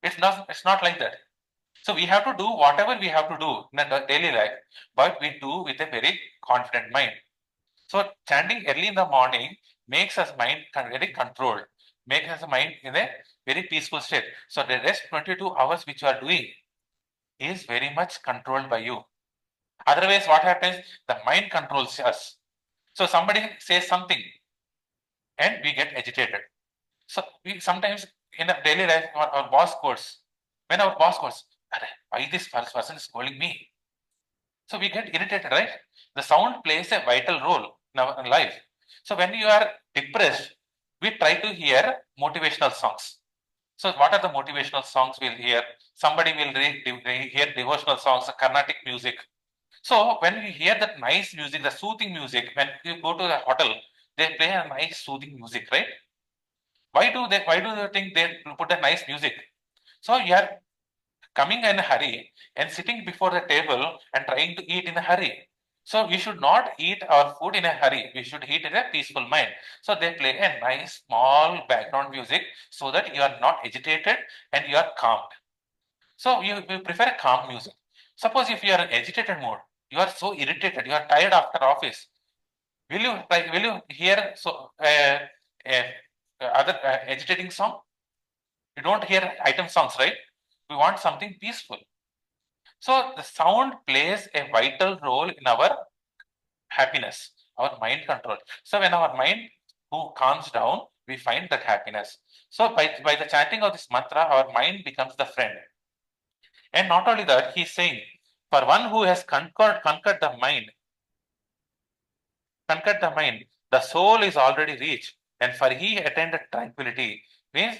It's not like that. So we have to do whatever we have to do in the daily life, but we do with a very confident mind. So chanting early in the morning makes us mind very controlled, make us mind in a very peaceful state. So the rest 22 hours which you are doing is very much controlled by you. Otherwise, what happens? The mind controls us. So somebody says something and we get agitated. So we sometimes in a daily life, our boss quotes. When our boss quotes, why this person is scolding me? So we get irritated, right? The sound plays a vital role in our life. So when you are depressed, we try to hear motivational songs. So what are the motivational songs we'll hear? Somebody will hear devotional songs, Carnatic music. So when you hear that nice music, the soothing music, when you go to the hotel, they play a nice soothing music, right? Why do you think they put a nice music? So you are coming in a hurry and sitting before the table and trying to eat in a hurry. So we should not eat our food in a hurry. We should eat in a peaceful mind. So they play a nice small background music so that you are not agitated and you are calmed. So you prefer calm music. Suppose if you are in agitated mode, you are so irritated, you are tired after office. Will you hear uh, other agitating song? You don't hear item songs, right? We want something peaceful. So the sound plays a vital role in our happiness, our mind control. So when our mind who calms down, we find that happiness. So by the chanting of this mantra, our mind becomes the friend. And not only that, he's saying, for one who has conquered the mind, the soul is already reached, and for he attained tranquility. Means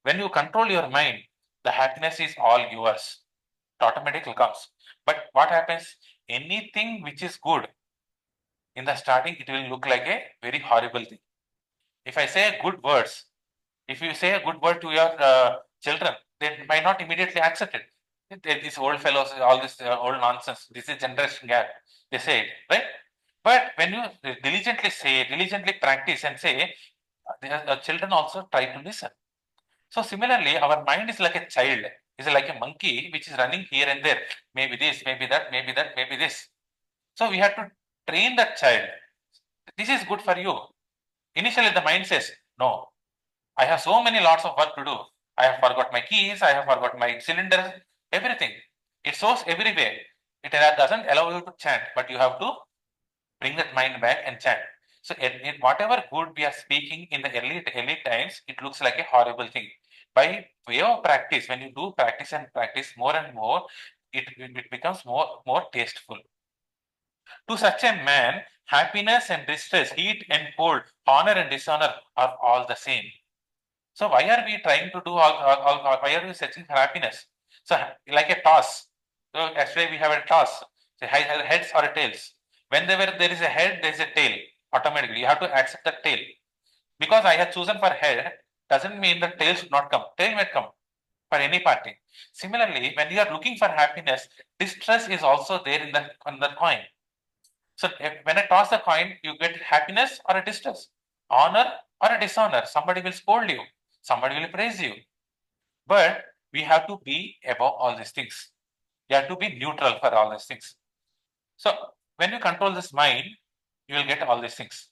when you control your mind, the happiness is all yours. It automatically comes. But what happens? Anything which is good in the starting, it will look like a very horrible thing. If I say good words, if you say a good word to your children, they might not immediately accept it. These old fellows, all this old nonsense, this is generation gap. They say it, right? But when you diligently practice and say, the children also try to listen. So similarly, our mind is like a child, is like a monkey which is running here and there. Maybe this, maybe that, maybe that, maybe this. So we have to train that child. This is good for you. Initially, the mind says, no, I have so many lots of work to do. I have forgot my keys, I have forgot my cylinders, everything. It shows everywhere. It doesn't allow you to chant, but you have to bring that mind back and chant. So in whatever good we are speaking in the early times, it looks like a horrible thing. By way of practice, when you do practice and practice more and more, it becomes more tasteful. To such a man, happiness and distress, heat and cold, honor and dishonor are all the same. So why are we trying to do why are we searching for happiness? So like a toss. So actually we have a toss. So heads or tails. Whenever there is a head, there is a tail. Automatically, you have to accept the tail. Because I have chosen for head, doesn't mean the tail should not come. Tail may come for any party. Similarly, when you are looking for happiness, distress is also there in the coin. So when I toss the coin, you get happiness or a distress, honor or a dishonor. Somebody will scold you, somebody will praise you. But we have to be above all these things. You have to be neutral for all these things. So when you control this mind, you will get all these things.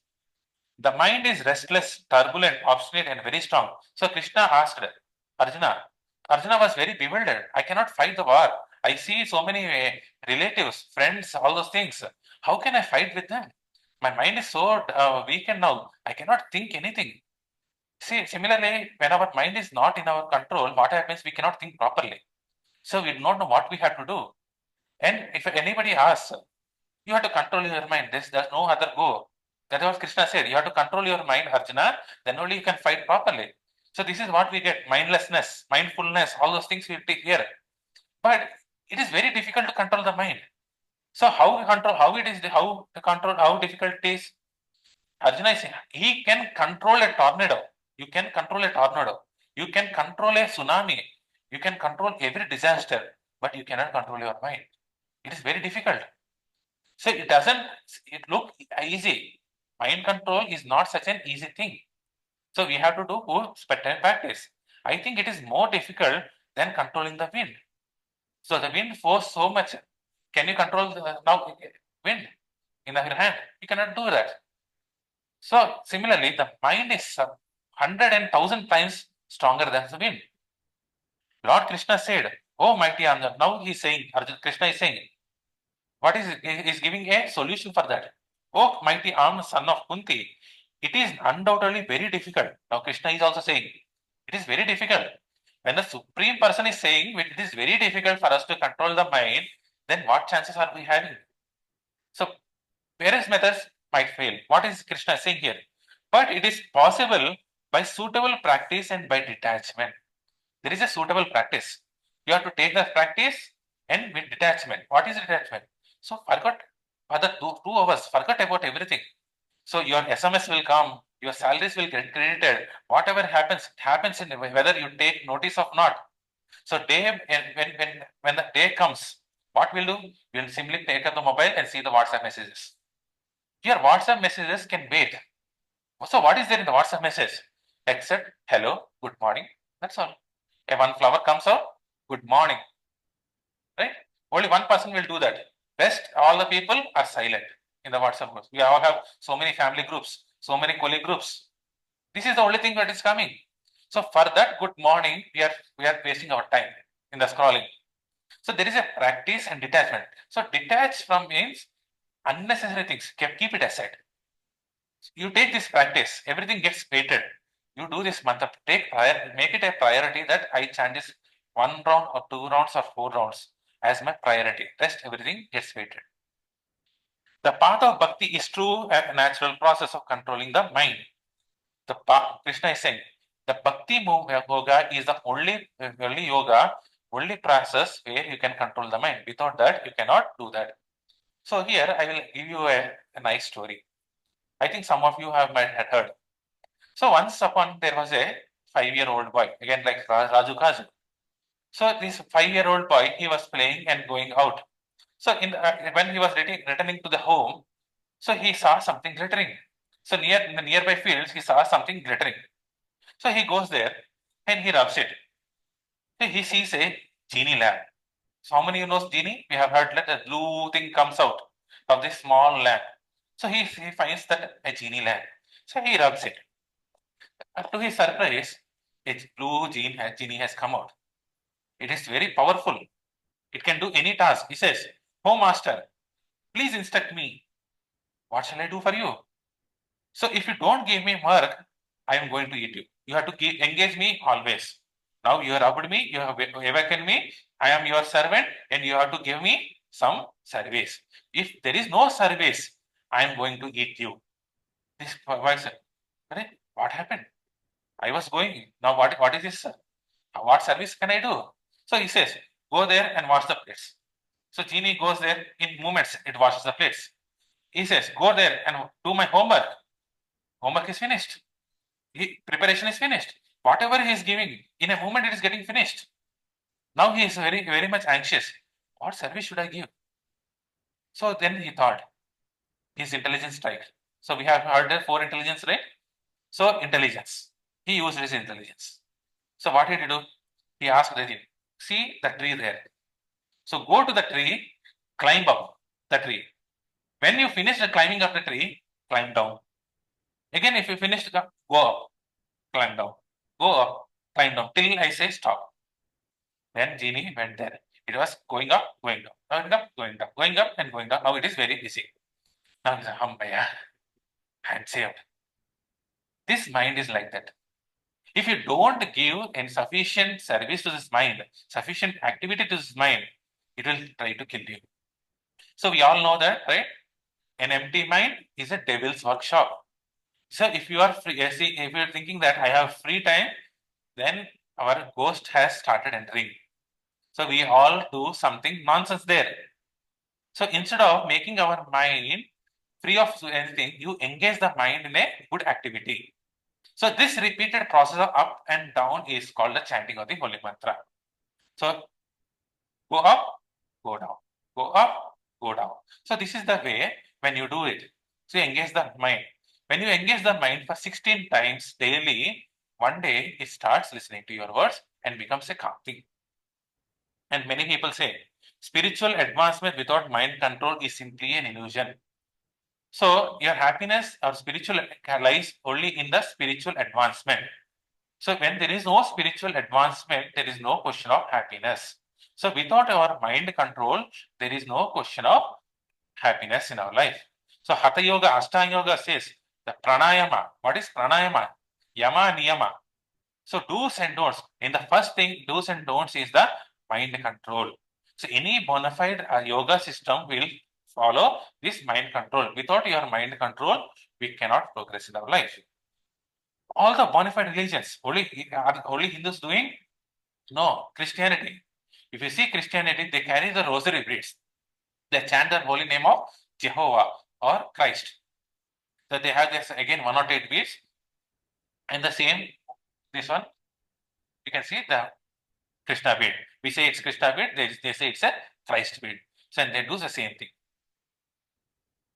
The mind is restless, turbulent, obstinate, and very strong. So Krishna asked Arjuna. Arjuna was very bewildered. I cannot fight the war. I see so many relatives, friends, all those things. How can I fight with them? My mind is so weakened now. I cannot think anything. See, similarly, when our mind is not in our control, what happens? We cannot think properly. So we don't know what we have to do. And if anybody asks, you have to control your mind. There's no other go. That's what Krishna said. You have to control your mind, Arjuna, then only you can fight properly. So this is what we get: mindlessness, mindfulness, all those things we take here. But it is very difficult to control the mind. So how to control, how difficult it is? Arjuna is saying he can control a tornado. You can control a tornado. You can control a tsunami. You can control every disaster, but you cannot control your mind. It is very difficult. So it look easy. Mind control is not such an easy thing. So we have to do certain practice. I think it is more difficult than controlling the wind. So the wind force so much. Can you control now wind in your hand? You cannot do that. So similarly, the mind is 100 and 1,000 times stronger than the wind. Lord Krishna said, "Oh mighty Arjuna." Now he is saying, Krishna is saying, what is it? He is giving a solution for that. Oh mighty armed son of Kunti, it is undoubtedly very difficult. Now Krishna is also saying, it is very difficult. When the Supreme Person is saying it is very difficult for us to control the mind, then what chances are we having? So various methods might fail. What is Krishna saying here? But it is possible by suitable practice and by detachment. There is a suitable practice. You have to take the practice and with detachment. What is detachment? So forget for the 2 hours, forget about everything. So your SMS will come, your salaries will get credited. Whatever happens, it happens in whether you take notice or not. So when the day comes, what we'll do? We'll simply take up the mobile and see the WhatsApp messages. Your WhatsApp messages can wait. So what is there in the WhatsApp message? Except hello, good morning. That's all. If one flower comes out, good morning. Right? Only one person will do that. Rest, all the people are silent in the WhatsApp groups. We all have so many family groups, so many colleague groups. This is the only thing that is coming. So for that good morning, we are wasting our time in the scrolling. So there is a practice and detachment. So detach from means unnecessary things. Keep it aside. You take this practice, everything gets weighted. You do this mantra, make it a priority that I chant this 1 round or 2 rounds or 4 rounds as my priority. Rest everything gets weighted. The path of bhakti is true and natural process of controlling the mind. The Krishna is saying the bhakti yoga is the only yoga, only process where you can control the mind. Without that, you cannot do that. So here I will give you a nice story. I think some of you might have heard. So once upon there was a 5-year-old boy, again like Raju Kaju. So this 5-year-old boy, he was playing and going out. So when he was returning to the home, so he saw something glittering. So in the nearby fields, he saw something glittering. So he goes there and he rubs it. So he sees a genie lamp. So how many of you knows genie? We have heard that a blue thing comes out of this small lamp. So he finds that a genie lamp. So he rubs it. To his surprise, a blue genie has come out. It is very powerful. It can do any task. He says, "Oh master, please instruct me. What shall I do for you? So if you don't give me work, I am going to eat you. You have to engage me always. Now you have rubbed me, you have awakened me. I am your servant and you have to give me some service. If there is no service, I am going to eat you." This boy said, "What happened? I was going. Now what is this? What service can I do?" So he says, "Go there and wash the plates." So genie goes there in moments, it washes the plates. He says, "Go there and do my homework." Homework is finished. Preparation is finished. Whatever he is giving, in a moment it is getting finished. Now he is very, very much anxious. What service should I give? So then he thought, his intelligence strike. So we have heard the 4 intelligence, right? So intelligence. He used his intelligence. So what did he do? He asked the genie, "See the tree there. So go to the tree, climb up the tree. When you finish the climbing of the tree, climb down. Again, if you finish, go up, climb down, go up, climb down, till I say stop." Then genie went there. It was going up, going down, going up, going down, going up and going down. Now it is very busy. Now he's like, "Humbaya, I'm saved." This mind is like that. If you don't give sufficient service to this mind, sufficient activity to this mind, it will try to kill you. So we all know that, right? An empty mind is a devil's workshop. So if you are free, if you are thinking that I have free time, then our ghost has started entering. So we all do something nonsense there. So instead of making our mind free of anything, you engage the mind in a good activity. So this repeated process of up and down is called the chanting of the holy mantra. So go up, go down, go up, go down. So this is the way when you do it. So you engage the mind. When you engage the mind for 16 times daily, one day it starts listening to your words and becomes a calm thing. And many people say spiritual advancement without mind control is simply an illusion. So your happiness or spiritual lies only in the spiritual advancement. So when there is no spiritual advancement, there is no question of happiness. So without our mind control, there is no question of happiness in our life. So Hatha Yoga, Ashtanga Yoga says the pranayama. What is pranayama? Yama, niyama. So do's and don'ts. In the first thing, do's and don'ts is the mind control. So any bona fide yoga system will follow this mind control. Without your mind control, we cannot progress in our life. All the bona fide religions, are only Hindus doing? No, Christianity. If you see Christianity, they carry the rosary beads. They chant the holy name of Jehovah or Christ. So they have this again 108 beads, and the same this one you can see the Krishna bead. We say it's Krishna bead, they say it's a Christ bead. So and they do the same thing.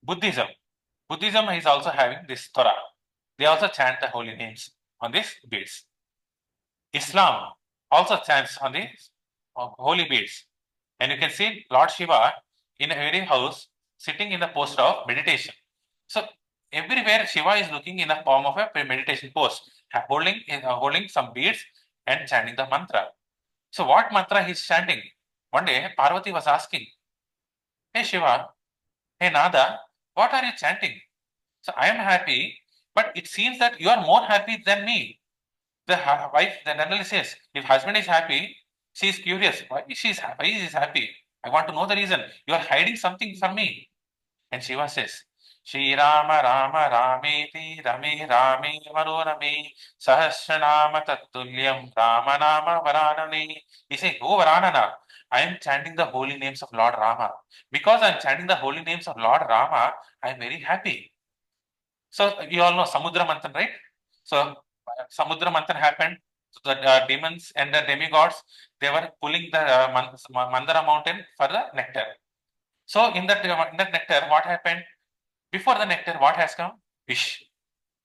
Buddhism. Buddhism is also having this Torah. They also chant the holy names on these beads. Islam also chants on the holy beads. And you can see Lord Shiva in every house sitting in the posture of meditation. So everywhere Shiva is looking in the form of a meditation pose, holding some beads and chanting the mantra. So what mantra he is chanting? One day Parvati was asking, "Hey Shiva, hey Nada, what are you chanting?" So I am happy, but it seems that you are more happy than me. The wife then generally says, if husband is happy, she is curious. Why is she happy? I want to know the reason. You are hiding something from me. And Shiva says, Shri Rama Rama Rameti Rame Rame Manorame Sahasranama Tatulyam Rama Nama Varanane. He says, Oh Varanana, I am chanting the holy names of Lord Rama. Because I am chanting the holy names of Lord Rama, I am very happy. So you all know Samudra Manthan, right? So Samudra Manthan happened. So the demons and the demigods, they were pulling the Mandara mountain for the nectar. So in that nectar, what happened? Before the nectar, what has come? Fish,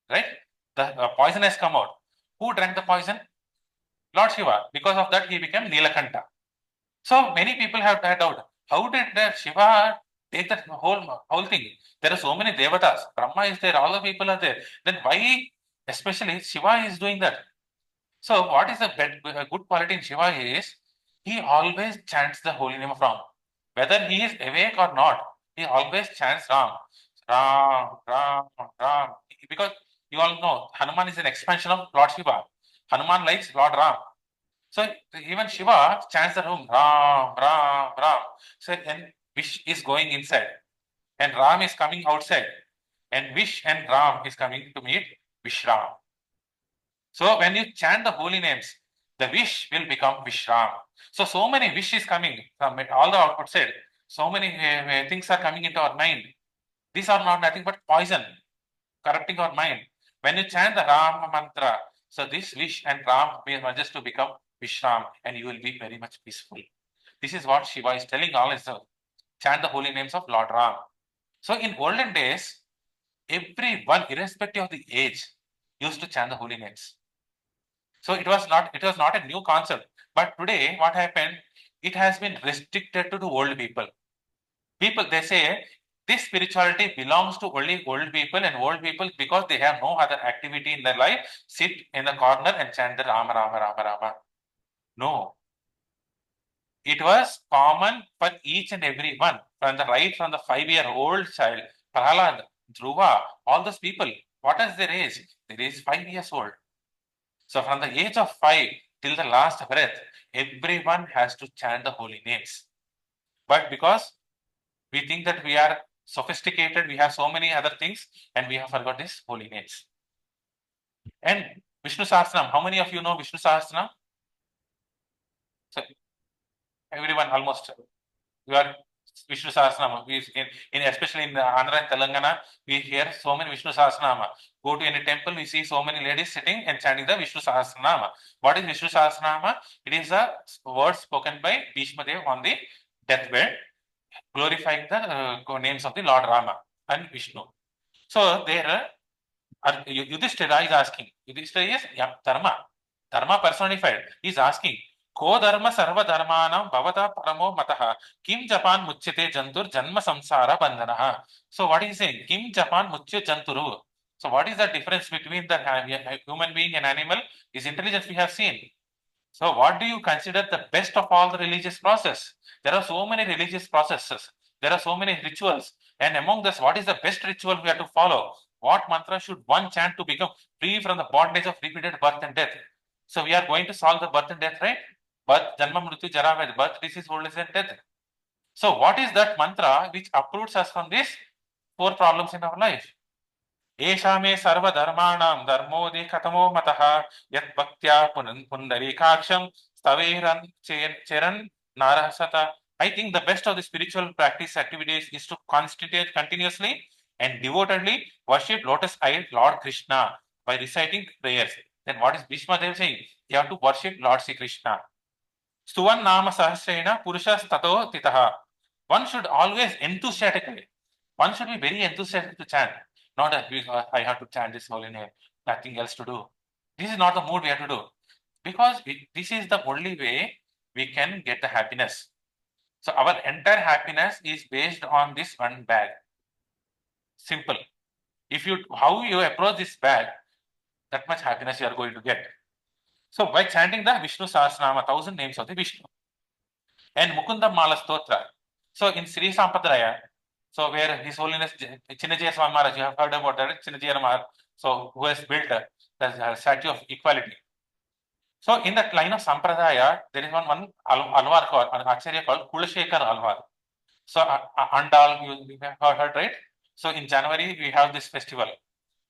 right? The poison has come out. Who drank the poison? Lord Shiva. Because of that, he became Nilakanta. So many people have had doubt. How did Shiva take that whole thing? There are so many devatas. Brahma is there. All the people are there. Then why, especially Shiva, is doing that? So what is a good quality in Shiva is he always chants the holy name of Ram. Whether he is awake or not, he always chants Ram. Ram, Ram, Ram. Because you all know Hanuman is an expansion of Lord Shiva. Hanuman likes Lord Ram. So even Shiva chants the room Ram, Ram, Ram. So and Vish is going inside, and Ram is coming outside, and Vish and Ram is coming to meet Vishram. So when you chant the holy names, the wish will become Vishram. So many wishes coming from all the outside. So many things are coming into our mind. These are not nothing but poison, corrupting our mind. When you chant the Ram mantra, so this wish and Ram will just to become Vishram, and you will be very much peaceful. This is what Shiva is telling all is chant the holy names of Lord Ram. So in olden days, everyone, irrespective of the age, used to chant the holy names. So it was not a new concept. But today, what happened? It has been restricted to the old people. People, they say this spirituality belongs to only old people, and old people, because they have no other activity in their life, sit in the corner and chant the Rama Rama Rama Rama. No. It was common for each and every one, from the 5-year-old child, Prahlad, Dhruva, all those people. What is their age? Their age is 5 years old. So from the age of 5 till the last breath, everyone has to chant the holy names. But because we think that we are sophisticated, we have so many other things, and we have forgot these holy names. And Vishnu Sahasranam, how many of you know Vishnu Sahasranam? So everyone almost. You are Vishnu Sahasranama. Especially in Andhra and Telangana, we hear so many Vishnu Sahasranama. Go to any temple, we see so many ladies sitting and chanting the Vishnu Sahasranama. What is Vishnu Sahasranama? It is a word spoken by Bhishma Dev on the deathbed, glorifying the names of the Lord Rama and Vishnu. So there, Yudhishthira is asking. Yudhishthira is Dharma personified. He is asking, Ko dharma sarva dharmanam bhavata paramo mataha. Kim Japan muchyate jantur janma samsara bandhanaha. So what is saying? Kim Japan muchyate janturu. So what is the difference between the human being and animal? Is intelligence we have seen. So what do you consider the best of all the religious process? There are so many religious processes. There are so many rituals. And among this, what is the best ritual we have to follow? What mantra should one chant to become free from the bondage of repeated birth and death? So we are going to solve the birth and death, right? Birth, janma, mrityu, jara, ved, birth, disease, old age, and death. So what is that mantra which uproots us from these four problems in our life? एषा मे सर्वधर्माणां धर्मोदि कथमो मतः यद्भक्त्या पुण्डरीकाक्षं स्तवेरन् चरन् नारसत. I think the best of the spiritual practice activities is to constitute continuously and devotedly worship lotus-eyed Lord Krishna by reciting prayers. Then what is Bhishma Dev saying? You have to worship Lord Sri Krishna. Stuvan nama sahasrena purushas tato titaha. One should always enthusiastically, one should be very enthusiastic to chant. Not that I have to chant this holy name, nothing else to do. This is not the mood we have to do. Because this is the only way we can get the happiness. So our entire happiness is based on this one bag. Simple. If you, how you approach this bag, that much happiness you are going to get. So by chanting the Vishnu Sahasranama, 1,000 names of the Vishnu. And Mukunda Mala Stotra. So in Sri Sampradaraya, so where His Holiness Chinnajaya Swami Maharaj, you have heard about that, Chinnajaya Maharaj, so who has built the statue of equality. So in that line of Sampradaya, there is one Alvar called, an Acharya called Kulashekar Alvar. So Andal, you have heard, right? So in January, we have this festival.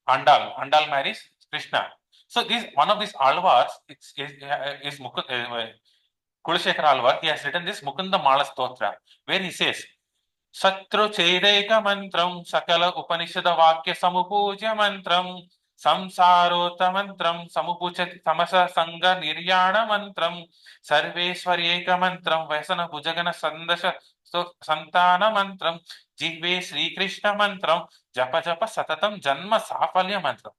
Andal marries Krishna. So this one of these Alvars is Kulashekar Alvar. He has written this Mukunda Mala Stotra, where he says, Satru Chedeka Mantram Sakala Upanishada Vakya Samupuja Mantram Samsarota Mantram Samupuchat Tamasa Sangha Niryana Mantram Sarveswaryeka Mantram Vasana Bhujagana Sandasha Santana Mantram Jihve Sri Krishna Mantram Japa Japa Satatam Janma Safalya Mantram.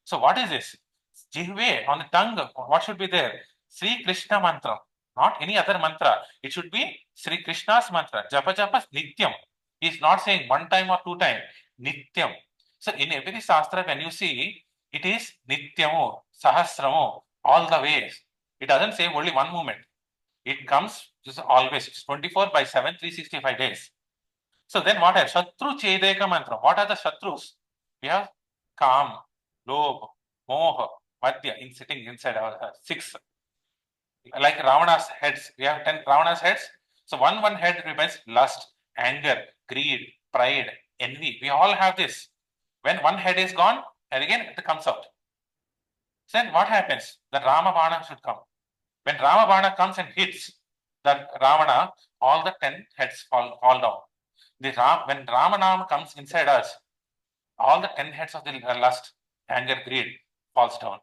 So what is this? Jihve, on the tongue, what should be there? Sri Krishna Mantra, not any other mantra. It should be Sri Krishna's mantra. Japa Japa Nityam. He is not saying one time or two time. Nityam. So in every Shastra, when you see, it is Nityamo, Sahasramo, all the ways. It doesn't say only one moment. It comes just always. It's 24/7, 365 days. So then what are Shatru Chedeka Mantra? What are the Shatrus? We have Kam, Lobh, Moha, Madhya, in sitting inside our six. Like Ravana's heads, we have 10 Ravana's heads. So one head represents lust, anger, greed, pride, envy. We all have this. When one head is gone, and again it comes out. Then what happens? The Rama Bana should come. When Rama Bana comes and hits the Ravana, all the 10 heads fall down. When Ramanam comes inside us, all the 10 heads of the lust, anger, greed falls down.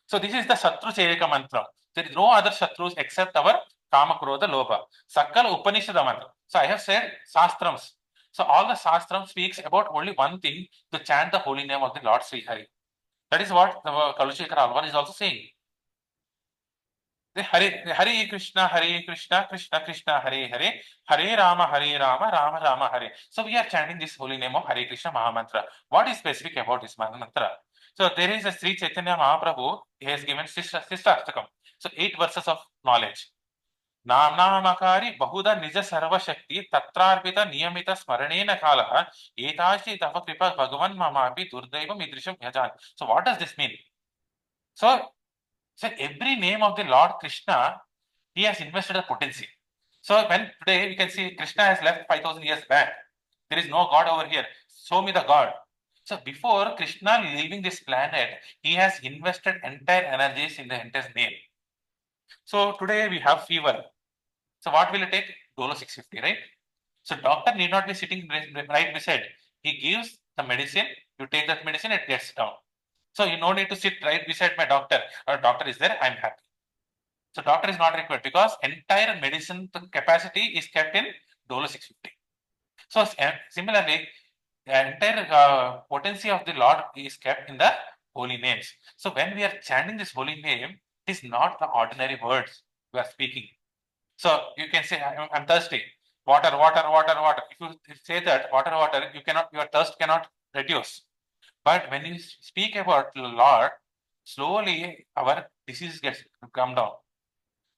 So this is the Satru Chedeka Mantra. There is no other Shatrus except our Kama, Krodha, Lobha. Sakal Upanishad Mantra. So I have said Sastrams. So all the Sastrams speaks about only one thing, to chant the holy name of the Lord Sri Hari. That is what the Kalashekara Alvar is also saying. Hare Krishna, Krishna Krishna, Hare Hare, Hare Rama, Rama Rama, Hare. So we are chanting this holy name of Hare Krishna Mahamantra. What is specific about this mantra? So there is a Sri Chaitanya Mahaprabhu. He has given Sishtastakam. So 8 verses of knowledge. Namnamakari Bahuda Nija Sarva Shakti Tatrarpita Niyamita Smaranena Kalaha Etashi Tava Kripa Bhagavan Mamapi Durdaivam Idrisham Yajan. So what does this mean? So every name of the Lord Krishna, he has invested a potency. So when today we can see Krishna has left 5,000 years back. There is no God over here. Show me the God. So before Krishna leaving this planet, he has invested entire energies in the entire name. So today we have fever. So what will it take? Dolo 650, right? So doctor need not be sitting right beside. He gives the medicine. You take that medicine, it gets down. So you no need to sit right beside my doctor. Or doctor is there, I'm happy. So doctor is not required because entire medicine capacity is kept in Dolo 650. So similarly, the entire potency of the Lord is kept in the holy names. So when we are chanting this holy name, it is not the ordinary words. you are speaking. So you can say, I'm thirsty. Water, water, water, water. If you say that water, water, your thirst cannot reduce. But when you speak about the Lord, slowly our disease gets come down.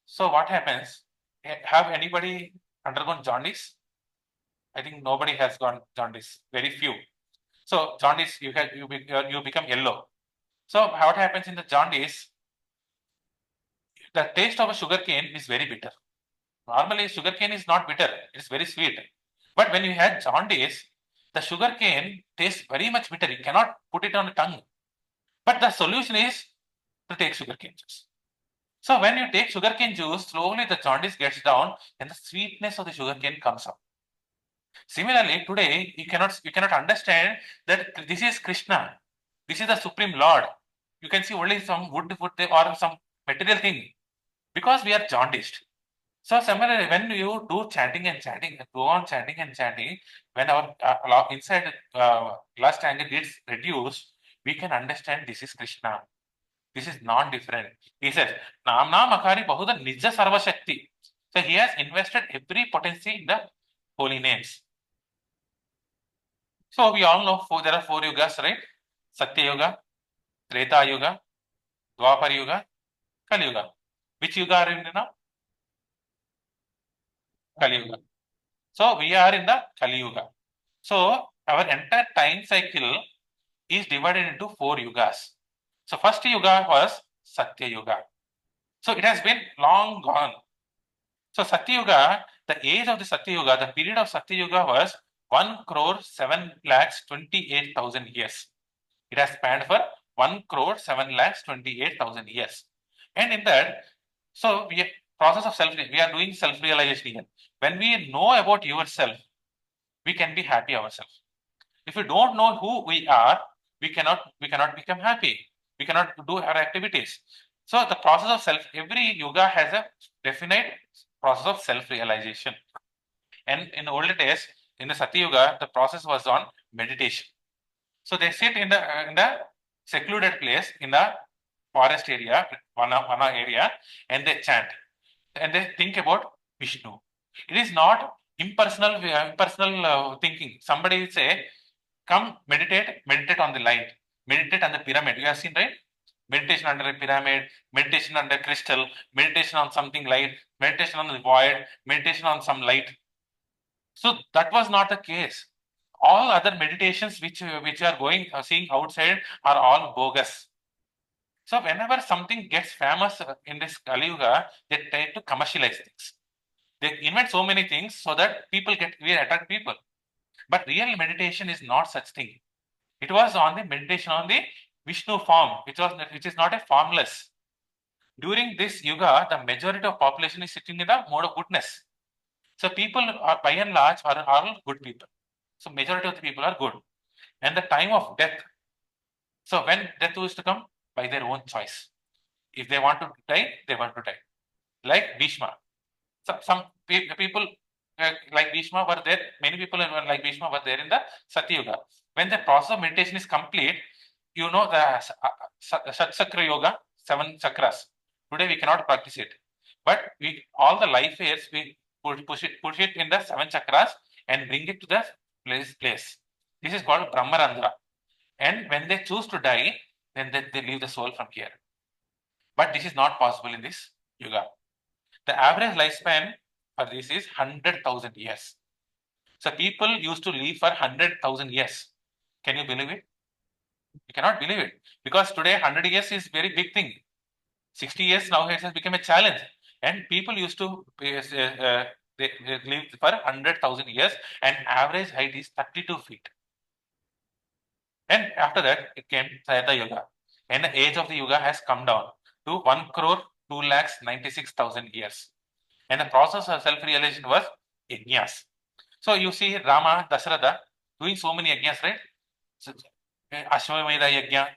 So what happens? Have anybody undergone jaundice? I think nobody has gone jaundice. Very few. So jaundice, you become yellow. So what happens in the jaundice? The taste of a sugar cane is very bitter. Normally, sugar cane is not bitter; it's very sweet. But when you had jaundice, the sugar cane tastes very much bitter. You cannot put it on the tongue. But the solution is to take sugarcane juice. So when you take sugarcane juice, slowly the jaundice gets down and the sweetness of the sugarcane comes up. Similarly, today you cannot understand that this is Krishna. This is the Supreme Lord. You can see only some wood or some material thing because we are jaundiced. So similarly, when you do chanting and chanting, go on chanting and chanting, when our inside glass tangle gets reduced, we can understand this is Krishna. This is non-different. He says, Namna Makari Bahuda Nija Sarva Shakti. So he has invested every potency in the holy names. So we all know there are 4 yugas, right? Satya Yuga, Treta Yuga, Dwapar Yuga, Kali Yuga. Which yuga are in now? Kali Yuga. So we are in the Kali Yuga. So our entire time cycle is divided into 4 yugas. So first yuga was Satya Yuga. So it has been long gone. So Satya Yuga, the age of the Satya Yuga, the period of Satya Yuga was 1 crore 7 lakhs 28,000 years. It has spanned for 1 crore 7 lakhs 28,000 years. And in that, so we are doing self-realization here. When we know about yourself, we can be happy ourselves. If we don't know who we are, we cannot become happy. We cannot do our activities. So the process of every yoga has a definite process of self-realization. And in the older days, in the Satya Yuga, the process was on meditation. So they sit in the secluded place in the forest area, Vana area, and they chant and they think about Vishnu. It is not impersonal thinking. Somebody will say, come meditate on the light, meditate on the pyramid. You have seen, right? Meditation under a pyramid, meditation under crystal, meditation on something light, meditation on the void, meditation on some light. So that was not the case. All other meditations which are going seeing outside are all bogus. So whenever something gets famous in this Kali Yuga, they try to commercialize things. They invent so many things so that we attract people. But real meditation is not such thing. It was on the meditation on the Vishnu form, which is not a formless. During this yuga, the majority of population is sitting in the mode of goodness. So people are by and large are all good people. So majority of the people are good. And the time of death. So when death was to come, by their own choice. If they want to die, they want to die. Like Bhishma. So some people like Bhishma were there. Many people like Bhishma were there in the Satya Yuga. When the process of meditation is complete, you know the Sat Chakra Yoga, 7 chakras. Today we cannot practice it, but all the life years we push it in the 7 chakras and bring it to the place. This is called Brahmarandha. And when they choose to die, then they leave the soul from here. But this is not possible in this yuga. The average lifespan for this is 100,000 years. So people used to live for 100,000 years. Can you believe it? You cannot believe it because today 100 years is very big thing. 60 years now it has become a challenge, and people used to they live for 100,000 years, and average height is 32 feet. And after that, it came Sayata Yuga, and the age of the Yuga has come down to 1 crore 2 lakhs 96,000 years. And the process of self-realization was yajnas. So you see Rama, Dasharatha doing so many yajnas, right? So, Ashwamedha yajna.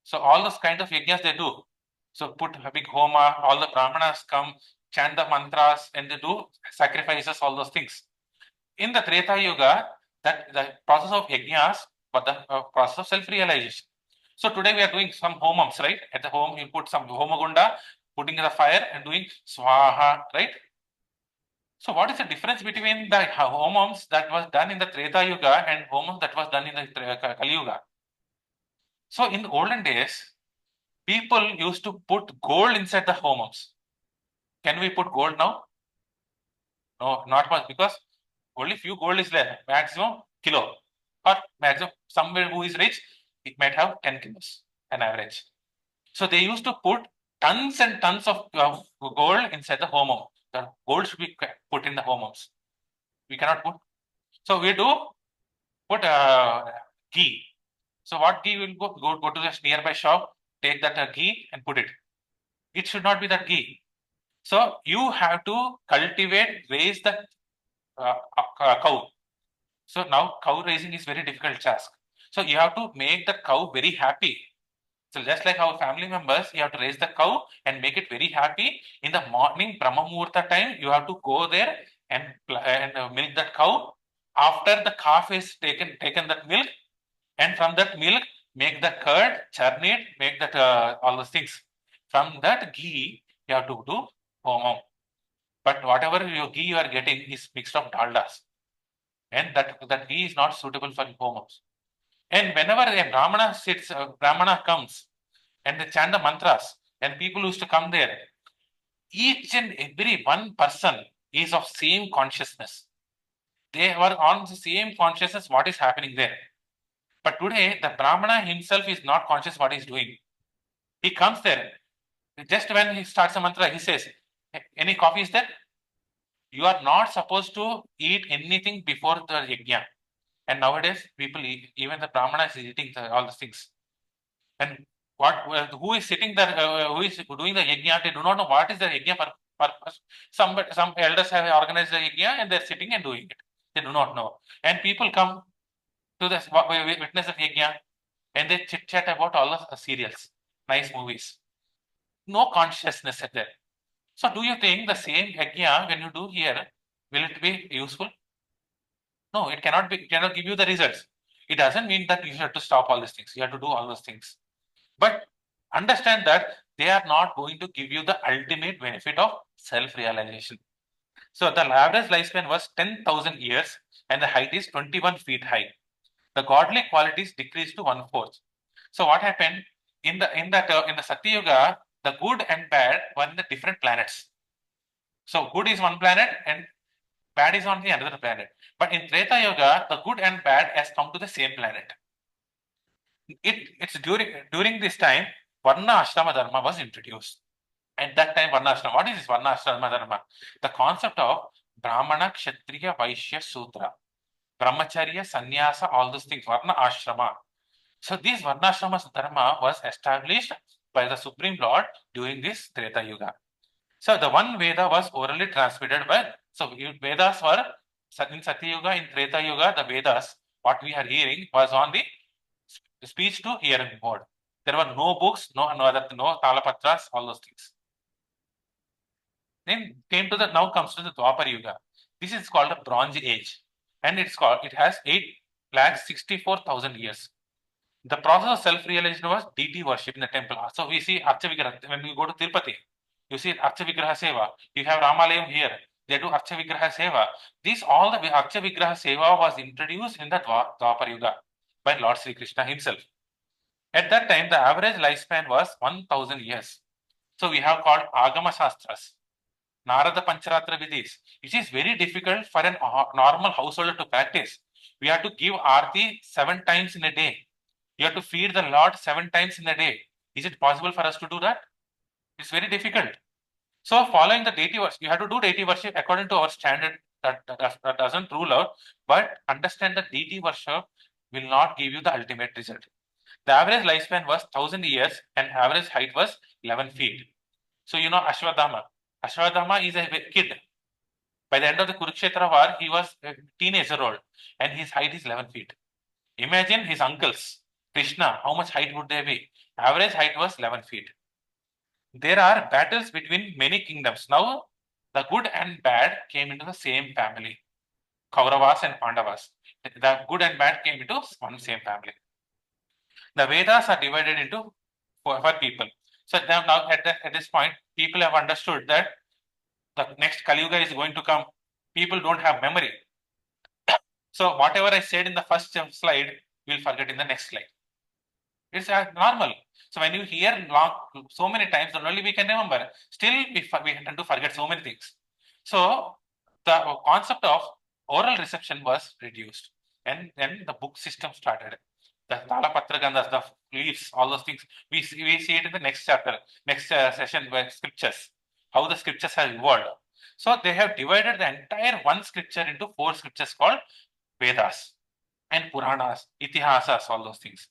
So all those kind of yajnas they do. So put a big homa, all the brahmanas come, chant the mantras, and they do sacrifices, all those things. In the Treta Yuga, that the process of yajnas, but the process of self-realization. So today we are doing some homams, right? At the home, you put some homagunda, putting in the fire and doing swaha, right? So what is the difference between the homums that was done in the Treta Yuga and homums that was done in the Kali Yuga? So in the olden days, people used to put gold inside the homums. Can we put gold now? No, not much, because only few gold is there, maximum kilo, or maximum somewhere who is rich, it might have 10 kilos, an average. So they used to put tons and tons of gold inside the homum. The gold should be put in the homums. We cannot put. So we do put ghee. So what ghee will go to this nearby shop, take that ghee and put it. It should not be that ghee. So you have to cultivate, raise the cow. So now cow raising is very difficult task. So you have to make the cow very happy. So just like our family members, you have to raise the cow and make it very happy. In the morning, Brahma Muhurta time, you have to go there and milk that cow. After the calf is taken that milk, and from that milk, make the curd, churn it, make that all those things. From that ghee, you have to do homam. But whatever your ghee you are getting is mixed of daldas, and that ghee is not suitable for homams. And whenever a Brahmana sits, Brahmana comes and they chant the mantras, and people used to come there, each and every one person is of same consciousness. They were on the same consciousness what is happening there. But today, the Brahmana himself is not conscious what he's doing. He comes there. Just when he starts a mantra, he says, any coffee is there? You are not supposed to eat anything before the yajna. And nowadays, people eat, even the Brahmana is eating all these things. And who is sitting there, who is doing the yajna, they do not know what is the yajna purpose. Some elders have organized the yajna and they're sitting and doing it. They do not know. And people come to this witness the yajna and they chit chat about all the serials, nice movies. No consciousness there. So do you think the same yajna when you do here, will it be useful? No, it cannot be, it cannot give you the results. It doesn't mean that you have to stop all these things. You have to do all those things. But understand that they are not going to give you the ultimate benefit of self-realization. So the average lifespan was 10,000 years and the height is 21 feet high. The godly qualities decreased to 1/4. So what happened in the Satya Yuga, the good and bad were in the different planets. So good is one planet and bad is on the another planet. But in Treta Yuga, the good and bad has come to the same planet. It's during this time, Varna Ashrama Dharma was introduced. At that time, Varna Ashrama. What is this Varna Ashrama Dharma? The concept of Brahmana, Kshatriya, Vaishya, Sudra, Brahmacharya, Sannyasa, all those things, Varna Ashrama. So this Varna Ashrama Dharma was established by the Supreme Lord during this Treta Yuga. So the one Veda was orally transmitted by, so Vedas were, in Satya Yuga, in Treta Yuga, the Vedas, what we are hearing was on the speech to hearing mode. There were no books, no talapatras, all those things. Then now comes to the Dwapar Yuga. This is called a Bronze Age, and it has 8,64,000 years. The process of self-realization was deity worship in the temple. So we see Archa Vigraha. When we go to Tirupati, you see Archa Vigraha Seva. You have Ramalayam here. They do Archa Vigraha Seva. All the Archa Vigraha Seva was introduced in the Dwapar Yuga by Lord Sri Krishna himself. At that time, the average lifespan was 1,000 years. So we have called Agama Shastras, Narada Pancharatra Vidhis. It is very difficult for a normal householder to practice. We have to give Aarti 7 times in a day. You have to feed the Lord 7 times in a day. Is it possible for us to do that? It's very difficult. So following the deity worship, you have to do deity worship according to our standard. That doesn't rule out, but understand that deity worship will not give you the ultimate result. The average lifespan was 1,000 years and average height was 11 feet. So you know Ashwadhama. Ashwadhama is a kid. By the end of the Kurukshetra war, he was a teenager old and his height is 11 feet. Imagine his uncles, Krishna, how much height would they be? Average height was 11 feet. There are battles between many kingdoms. Now, the good and bad came into the same family. Kauravas and Pandavas. The good and bad came into one same family. The Vedas are divided into for people. So now at this point, people have understood that the next Kali Yuga is going to come. People don't have memory. So whatever I said in the first slide, we'll forget in the next slide. It's normal. So when you hear so many times, then only we can remember. Still, we tend to forget so many things. So the concept of oral reception was reduced, and then the book system started. The Talapatragandas, the leaves, all those things. We see it in the next chapter, next session where scriptures, how the scriptures have evolved. So they have divided the entire one scripture into 4 scriptures called Vedas and Puranas, Itihasas, all those things.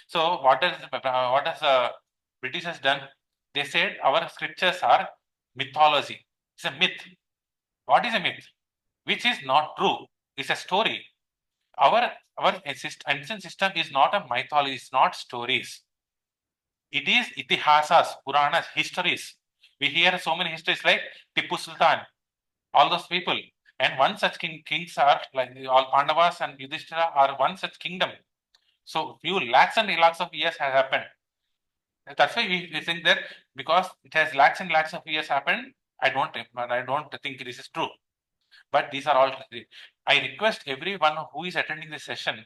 So what has the British has done? They said our scriptures are mythology. It's a myth. What is a myth? Which is not true. It's a story. Our ancient system is not a mythology. It's not stories. It is itihasas, Puranas, histories. We hear so many histories like Tipu Sultan, all those people. And one such kings are like all Pandavas and Yudhishthira are one such kingdom. So few lakhs and lakhs of years has happened. That's why we think that because it has lakhs and lakhs of years happened, I don't think this is true. But these are all. I request everyone who is attending this session,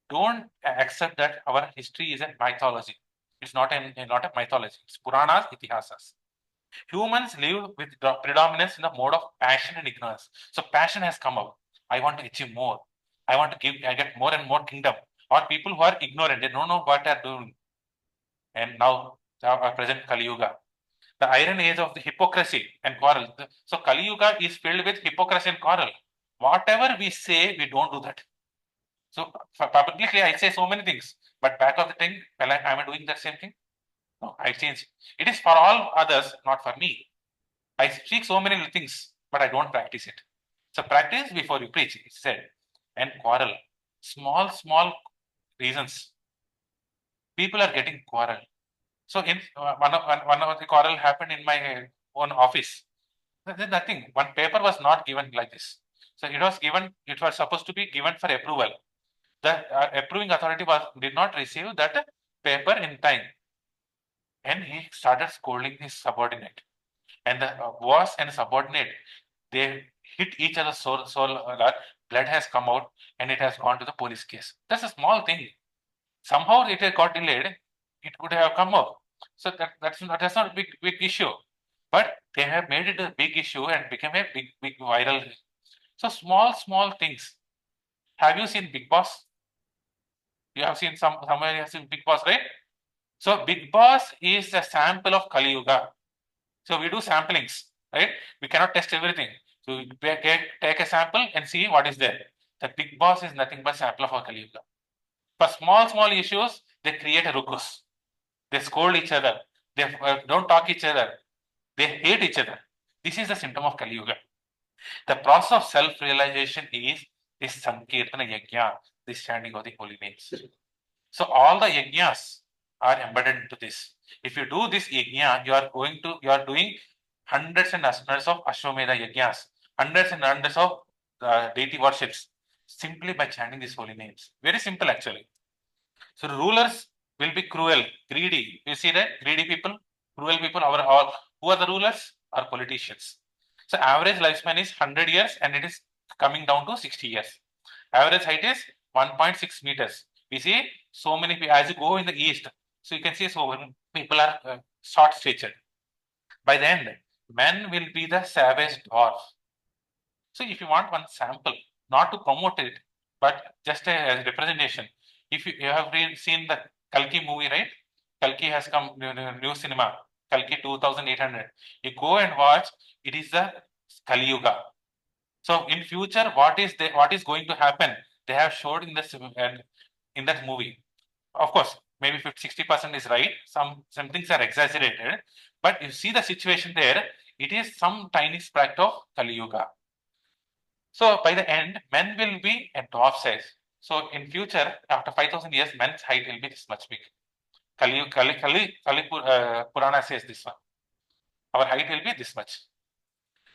don't accept that our history is a mythology. It's not a mythology. It's Puranas, Itihasas. Humans live with predominance in the mode of passion and ignorance. So passion has come up. I want to achieve more. I get more and more kingdom. Or people who are ignorant, they don't know what they're doing. And now, our present Kali Yuga, the iron age of the hypocrisy and quarrel. So Kali Yuga is filled with hypocrisy and quarrel. Whatever we say, we don't do that. So publicly, I say so many things, but back of the thing, am I doing that same thing? No, I change. It is for all others, not for me. I speak so many things, but I don't practice it. So practice before you preach, it said. And quarrel. Small reasons. People are getting quarrel. So in one of the quarrel happened in my own office. There's nothing. One paper was not given like this. So it was given. It was supposed to be given for approval. The approving authority did not receive that paper in time, and he started scolding his subordinate. And the boss and subordinate, they hit each other so blood has come out, and it has gone to the police case. That's a small thing. Somehow it got delayed. It could have come up. So that's not a big issue. But they have made it a big issue and became a big viral. So small things. Have you seen Big Boss? You have seen somewhere you have seen Big Boss, right? So Big Boss is a sample of Kali Yuga. So we do samplings, right? We cannot test everything. So we take a sample and see what is there. The Big Boss is nothing but sample of Kali Yuga. For small issues, they create a ruckus. They scold each other. They don't talk each other. They hate each other. This is the symptom of Kali Yuga. The process of self-realization is this Sankirtana Yajna, this chanting of the holy names. So all the yajnas are embedded into this. If you do this yajna, you are doing hundreds and hundreds of Ashwamedha yajnas, hundreds and hundreds of deity worships, simply by chanting these holy names. Very simple actually. So rulers will be cruel, greedy. You see that? Greedy people, cruel people, who are the rulers? Are politicians. So average lifespan is 100 years and it is coming down to 60 years. Average height is 1.6 meters. We see so many people as you go in the east. So you can see so many people are short statured. By the end, men will be the savage dwarf. So if you want one sample, not to promote it, but just a representation. If you have seen the Kalki movie, right? Kalki has come new cinema, Kalki 2800. You go and watch. It is the Kali Yuga. So in future, what is going to happen? They have showed in that movie. Of course, maybe 50-60% is right. Some things are exaggerated, but you see the situation there. It is some tiny speck of Kali Yuga. So by the end, men will be a dwarf size. So in future, after 5,000 years, men's height will be this much big. Purana says this one. Our height will be this much.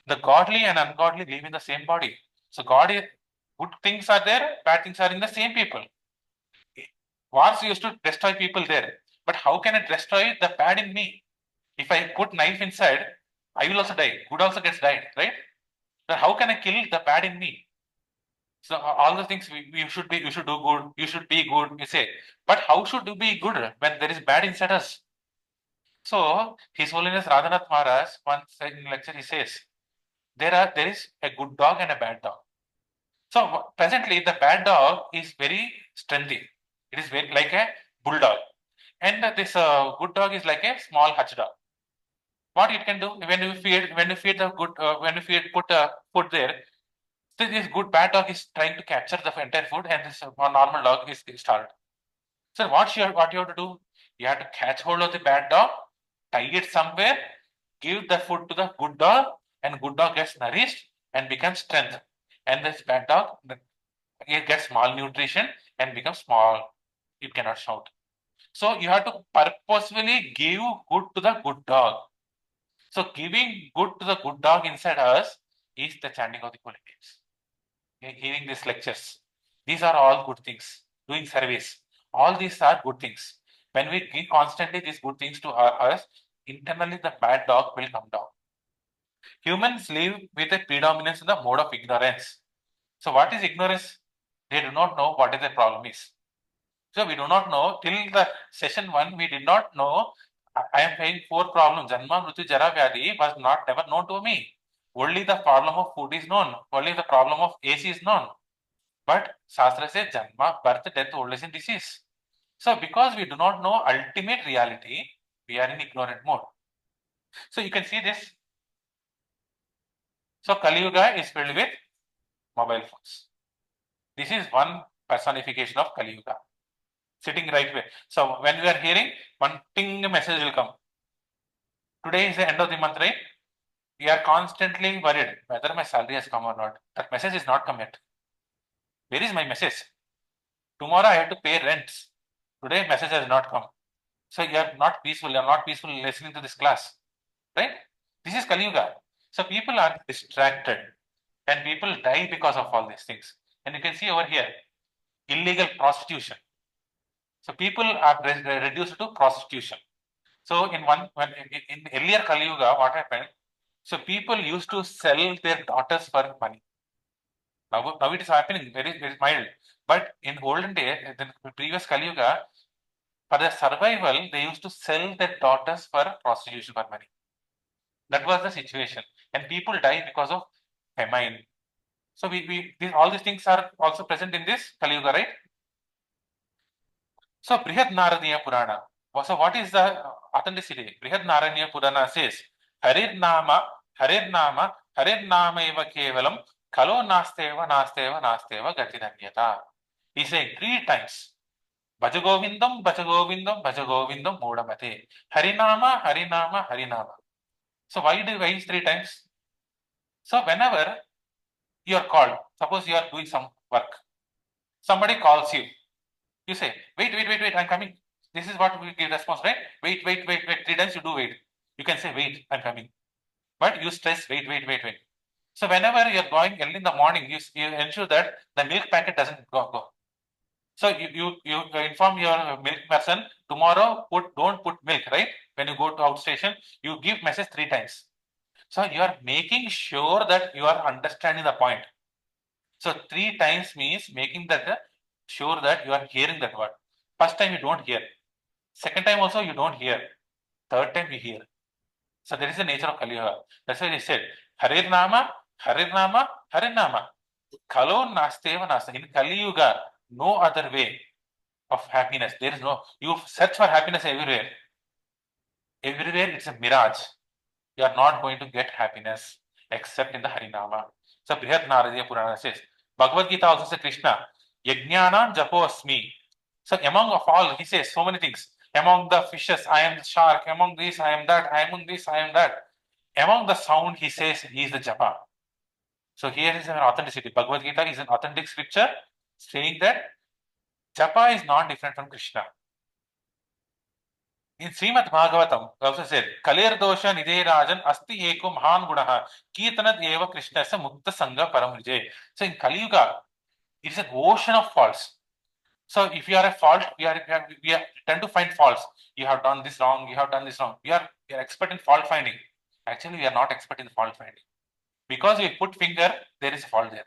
The godly and ungodly live in the same body. So good things are there, bad things are in the same people. Wars used to destroy people there. But how can I destroy the bad in me? If I put knife inside, I will also die. Good also gets died, right? So how can I kill the bad in me? So all the things you should be, you should do good, you should be good, you say. But how should you be good when there is bad inside us? So His Holiness Radhanath Maharaj once in lecture he says, there is a good dog and a bad dog. So presently the bad dog is very strengthy. It is very like a bulldog, and this good dog is like a small hutch dog. What it can do when you feed the good when you feed put food there, this good bad dog is trying to capture the entire food, and this normal dog is starved. So what you have to do? You have to catch hold of the bad dog, tie it somewhere, give the food to the good dog, and good dog gets nourished and becomes strength. And this bad dog it gets malnutrition and becomes small. It cannot shout. So you have to purposefully give good to the good dog. So giving good to the good dog inside us is the chanting of the holy names. Hearing these lectures. These are all good things. Doing service. All these are good things. When we give constantly these good things to us, internally the bad dog will come down. Humans live with a predominance in the mode of ignorance. So what is ignorance? They do not know what is the problem is. So we do not know till the session 1 we did not know I am having 4 problems. Janma, Mrityu, Jara, Vyadi was not never known to me. Only the problem of food is known. Only the problem of AC is known. But Shastra says Janma, birth, death, old age and disease. So because we do not know ultimate reality, we are in ignorant mode. So you can see this. So Kali Yuga is filled with mobile phones. This is one personification of Kali Yuga. Sitting right way. So when we are hearing, one ting message will come. Today is the end of the month, right? We are constantly worried whether my salary has come or not. That message is not come yet. Where is my message? Tomorrow I have to pay rents. Today message has not come. So you are not peaceful. You are not peaceful listening to this class, right? This is Kali Yuga. So people are distracted, and people die because of all these things. And you can see over here, illegal prostitution. So people are reduced to prostitution. So in earlier Kali Yuga, what happened? So people used to sell their daughters for money. Now it is happening very mild. But in olden days, the previous Kali Yuga, for their survival, they used to sell their daughters for prostitution for money. That was the situation, and people die because of famine. So all these things are also present in this Kali Yuga, right? So Brihad Naradiya Purana. So what is the authenticity? Brihad Naradiya Purana says, Harir Nama, Harir Nama, Harir Nama eva kevalam, Kalo nasteva, nasteva, nasteva, Gatidanyata. He's saying 3 times. Bhajagovindam, Bhajagovindam, Bhajagovindam, Mudamate. Harinama, Harinama, Harinama. So why is 3 times? So whenever you are called, suppose you are doing some work, somebody calls you. You say, wait, I'm coming. This is what we give response, right? Wait. 3 times you do wait. You can say, wait, I'm coming. But you stress, wait. So whenever you're going early in the morning, you ensure that the milk packet doesn't go. So you inform your milk person, tomorrow don't put milk, right? When you go to outstation, you give message 3 times. So you are making sure that you are understanding the point. So 3 times means making that sure that you are hearing that word. First time you don't hear. Second time also you don't hear. Third time you hear. So there is the nature of Kali Yuga. That's why they said, Harir Nama, Harir Nama, Harir Nama. Kalo Nasteva Nasta. In Kali Yuga, no other way of happiness. There is no, you search for happiness everywhere. Everywhere it's a mirage. You are not going to get happiness except in the Harinama. So Brihat Naradiya Purana says, Bhagavad Gita also says Krishna, Yajnana Japo Asmi. So among of all, he says so many things. Among the fishes, I am the shark. Among this, I am that. Among this, I am that. Among the sound, he says he is the japa. So here is an authenticity. Bhagavad Gita is an authentic scripture saying that japa is not different from Krishna. In Srimad Bhagavatam, also said, Kalir dosha nidhe rajan asti eko mahan gunaha kirtanad eva Krishna sa mukta sangha param vijay. So in Kali Yuga, it is an ocean of faults. So if you are a fault, we tend to find faults. You have done this wrong, you have done this wrong. We are expert in fault finding. Actually, we are not expert in fault finding. Because we put finger, there is a fault there.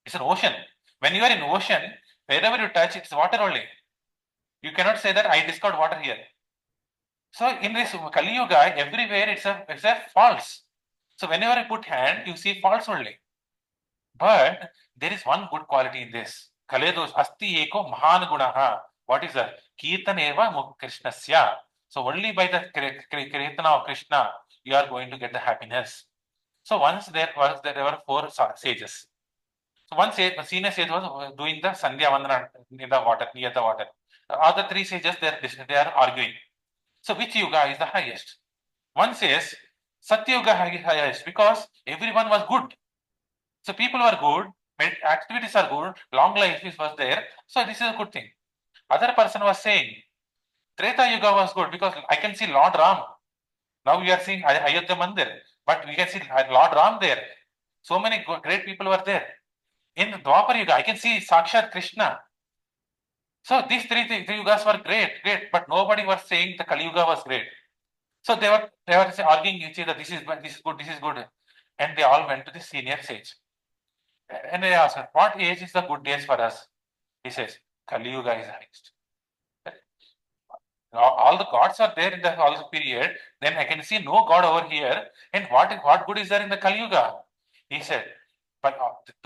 It's an ocean. When you are in ocean, wherever you touch, it's water only. You cannot say that I discovered water here. So in this Kali Yuga, everywhere it's a false. So whenever you put hand, you see false only. But there is one good quality in this. Kaledos asti eko mahan gunaha. What is that? Kirtaneva Krishnasya. So only by the Kirtana of Krishna, you are going to get the happiness. So once there were four sages. So one senior sage was doing the Sandhya Vandana in the water, near the water. The other three sages, they are arguing. So which yuga is the highest? One says Satyuga is highest because everyone was good. So people were good, activities are good, long life was there. So this is a good thing. Other person was saying Treta Yuga was good because I can see Lord Ram. Now we are seeing Ayodhya Mandir, but we can see Lord Ram there. So many great people were there. In Dwapar Yuga, I can see Sakshat Krishna. So these three yugas were great, but nobody was saying the Kali Yuga was great. So they were arguing each other, this is good, and they all went to the senior sage. And they asked, what age is the good days for us? He says, Kali Yuga is highest. All the gods are there in the all period. Then I can see no god over here. And what good is there in the Kali Yuga? He said, but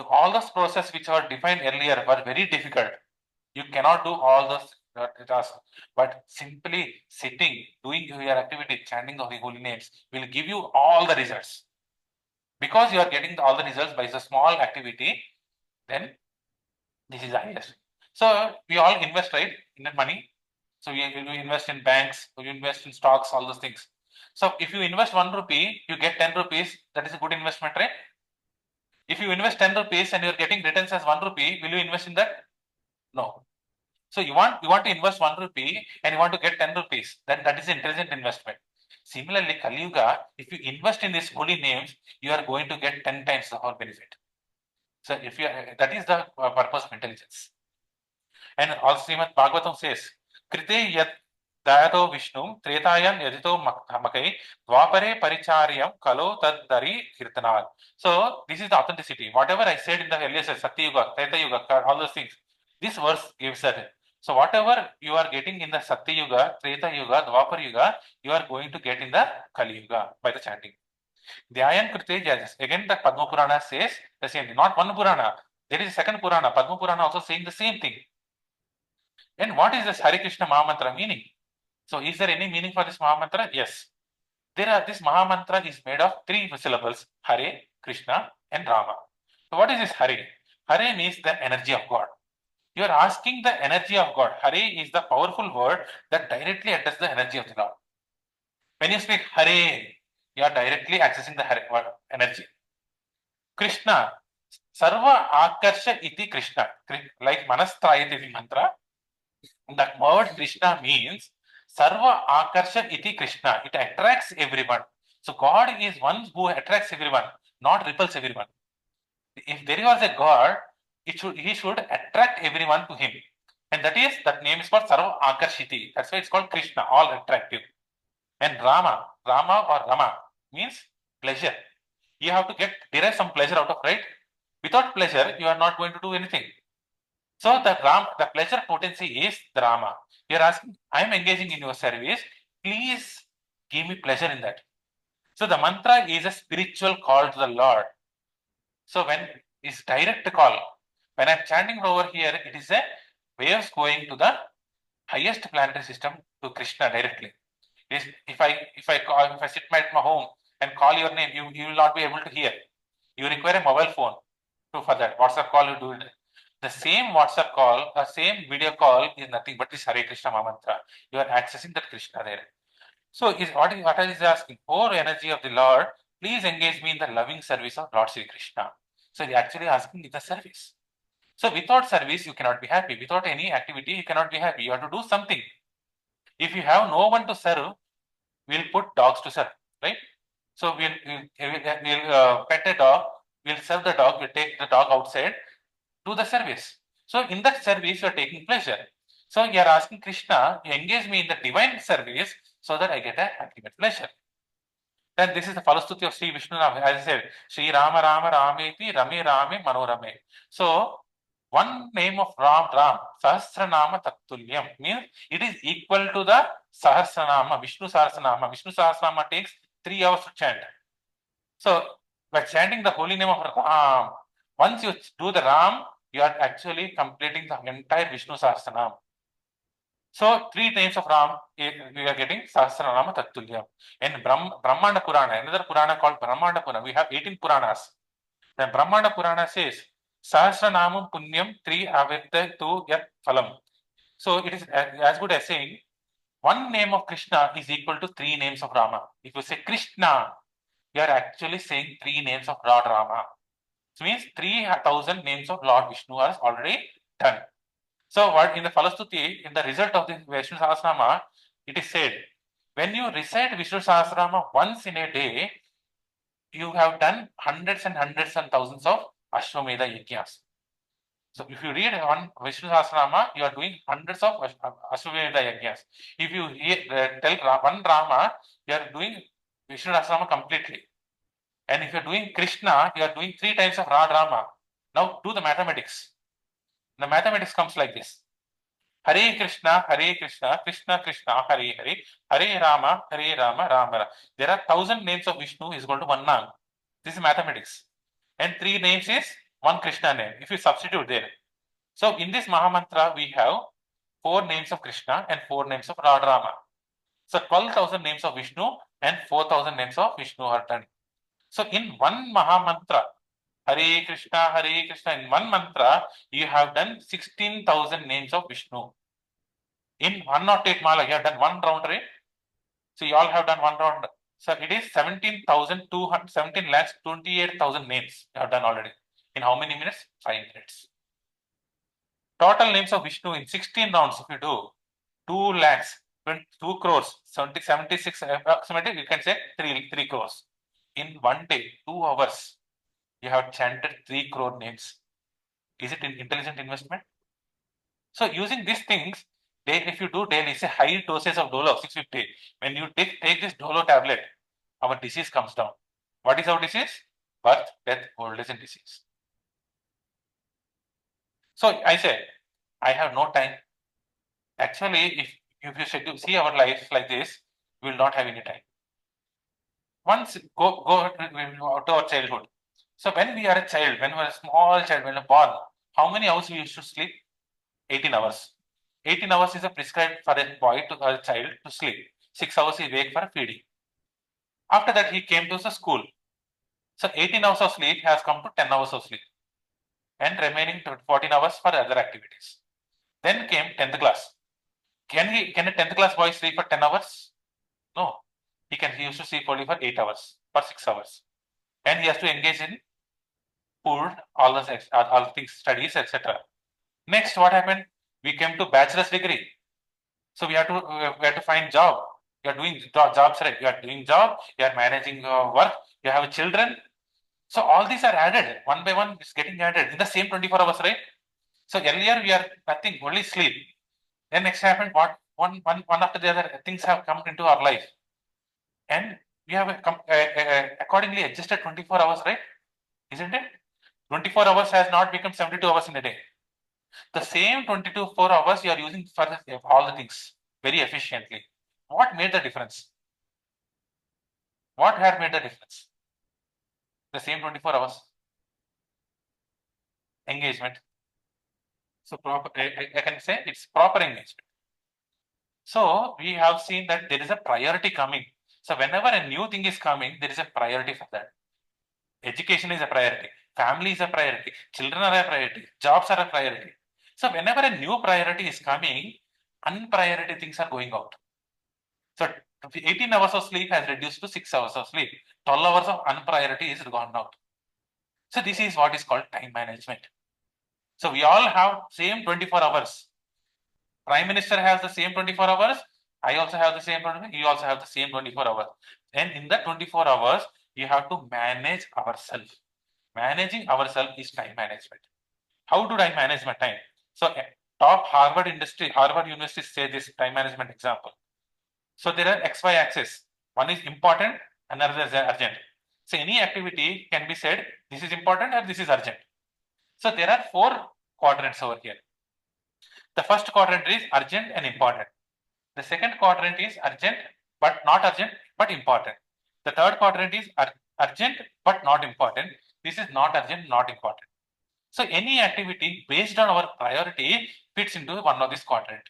all those processes which were defined earlier were very difficult. You cannot do all those tasks. But simply sitting, doing your activity, chanting the holy names will give you all the results. Because you are getting all the results by the small activity, then this is the highest. So we all invest, right, in that money. So we invest in banks, we invest in stocks, all those things. So if you invest 1 rupee, you get 10 rupees. That is a good investment, right? If you invest 10 rupees and you're getting returns as 1 rupee, will you invest in that? No. So you want to invest 1 rupee and you want to get 10 rupees. That is intelligent investment. Similarly, Kali Yuga, if you invest in these holy names, you are going to get 10 times the whole benefit. So if you that is the purpose of intelligence. And also Srimad Bhagavatam says, Krite yat Dayato Vishnu, Tretayan Yadito Makai, Dwapare Paricharyam, Kalo Tad Dari Kirtanal. So this is the authenticity. Whatever I said in the earlier Satya Yuga, Treta Yuga, all those things, this verse gives that. So whatever you are getting in the Satya Yuga, Treta Yuga, Dwapar Yuga, you are going to get in the Kali Yuga by the chanting. Dhyayan Krite Jajas. Again, the Padma Purana says the same thing. Not one Purana. There is a second Purana, Padma Purana, also saying the same thing. And what is this Hare Krishna Mahamantra meaning? So is there any meaning for this Mahamantra? Yes. This Mahamantra is made of 3 syllables, Hare, Krishna and Rama. So what is this Hare? Hare means the energy of God. You are asking the energy of God. Hare is the powerful word that directly addresses the energy of the Lord. When you speak Hare, you are directly accessing the Hare energy. Krishna, Sarva Akarsha iti Krishna. Like Manastrayati mantra, the word Krishna means Sarva Akarsha iti Krishna. It attracts everyone. So God is one who attracts everyone, not repels everyone. If there was a God, he should attract everyone to him. And that name is called Sarva Akarshiti. That's why it's called Krishna, all attractive. And Rama or Rama means pleasure. You have to derive some pleasure out of, right? Without pleasure, you are not going to do anything. So the pleasure potency is the Rama. You are asking, I am engaging in your service. Please give me pleasure in that. So the mantra is a spiritual call to the Lord. So when it's direct call, when I'm chanting over here, it is a waves going to the highest planetary system to Krishna directly. If I sit at my home and call your name, you will not be able to hear. You require a mobile phone for that. WhatsApp call, you do it. The same WhatsApp call, the same video call is nothing but this Hare Krishna Mantra. You are accessing that Krishna there. So what is asking? Oh, energy of the Lord, please engage me in the loving service of Lord Sri Krishna. So he actually asking is the service. So without service, you cannot be happy. Without any activity, you cannot be happy. You have to do something. If you have no one to serve, we'll put dogs to serve, right? So we'll pet a dog, we'll serve the dog, we'll take the dog outside, do the service. So in that service, you are taking pleasure. So you are asking Krishna, you engage me in the divine service so that I get a ultimate pleasure. Then this is the Falastuti of Sri Vishnu, as I said, Sri Rama Rama Rameti Rame Rame Manorame. So one name of Ram, Sahasranama Tattulyam, means it is equal to the Sahasranama, Vishnu Sahasranama. Vishnu Sahasranama takes 3 hours to chant. So by chanting the holy name of Ram, once you do the Ram, you are actually completing the entire Vishnu Sahasranam. So 3 names of Ram, we are getting Sahasranama Tattulyam. In Brahmanda Purana, another Purana called Brahmanda Purana, we have 18 Puranas. Then Brahmanda Purana says, Sahasranamam Punyam Tri Avirta Tu Yat Phalam. So it is as good as saying, one name of Krishna is equal to 3 names of Rama. If you say Krishna, you are actually saying 3 names of Lord Rama. It means 3,000 names of Lord Vishnu are already done. So what in the Falastuti, in the result of the Vishnu Sahasranama, it is said, when you recite Vishnu Sahasranama once in a day, you have done hundreds and hundreds and thousands of Ashwamedha Yajnas. So if you read one Vishnu Sahasranama, you are doing hundreds of Ashwamedha Yajnas. If you tell one Rama, you are doing Vishnu Sahasranama completely. And if you are doing Krishna, you are doing 3 times of Rama. Now do the mathematics. The mathematics comes like this. Hare Krishna, Krishna Krishna, Hare Hare, Hare Rama, Rama Rama. There are 1,000 names of Vishnu is equal to one name. This is mathematics. And 3 names is one Krishna name. If you substitute there. So in this Mahamantra, we have 4 names of Krishna and 4 names of Lord Rama. So 12,000 names of Vishnu and 4,000 names of Vishnu are done. So in one Mahamantra, Hare Krishna, in one mantra, you have done 16,000 names of Vishnu. In 108 Mala, you have done one round, right? So you all have done one round. So it is 17 lakhs 28,000 names you have done already. In how many minutes? 5 minutes. Total names of Vishnu in 16 rounds, if you do, 2 lakhs, 2 crores, 76, approximately, you can say 3 crores. In one day, 2 hours, you have chanted 3 crore names. Is it an intelligent investment? So using these things, if you do daily, say high doses of Dolo, 650, when you take this Dolo tablet, our disease comes down. What is our disease? Birth, death, old age and disease. So I say, I have no time. Actually, if you see our life like this, we will not have any time. Once go to our childhood. So when we are a child, when we are a small child, when we are born, how many hours we used to sleep? 18 hours. 18 hours is a prescribed for a boy to a child to sleep. 6 hours he wake for feeding. After that he came to the school. So 18 hours of sleep has come to 10 hours of sleep. And remaining 14 hours for other activities. Then came 10th class. Can a 10th class boy sleep for 10 hours? No. He used to sleep only for 8 hours, for 6 hours. And he has to engage in food, all the things, studies, etc. Next, what happened? We came to bachelor's degree. So we have to find job. You are doing jobs, right? You are doing job. You are managing work. You have children. So all these are added one by one. It's getting added in the same 24 hours, right? So earlier we are nothing, only sleep. Then next happened what one after the other things have come into our life, and we have accordingly adjusted 24 hours, right? Isn't it? 24 hours has not become 72 hours in a day. The same 4 hours you are using for all the things very efficiently. What made the difference? What had made the difference? The same 24 hours engagement. So proper, I can say it's proper engagement. So we have seen that there is a priority coming. So whenever a new thing is coming, there is a priority for that. Education is a priority. Family is a priority. Children are a priority. Jobs are a priority. So whenever a new priority is coming, unpriority things are going out. So 18 hours of sleep has reduced to 6 hours of sleep. 12 hours of unpriority is gone out. So this is what is called time management. So we all have same 24 hours. Prime Minister has the same 24 hours. I also have the same 24. You also have the same 24 hours. And in that 24 hours, you have to manage ourselves. Managing ourselves is time management. How do I manage my time? So top Harvard University say this time management example. So there are XY axis. One is important, another is urgent. So any activity can be said this is important or this is urgent. So there are 4 quadrants over here. The first quadrant is urgent and important. The second quadrant is urgent but not urgent but important. The third quadrant is urgent but not important. This is not urgent, not important. So any activity based on our priority fits into one of this quadrant.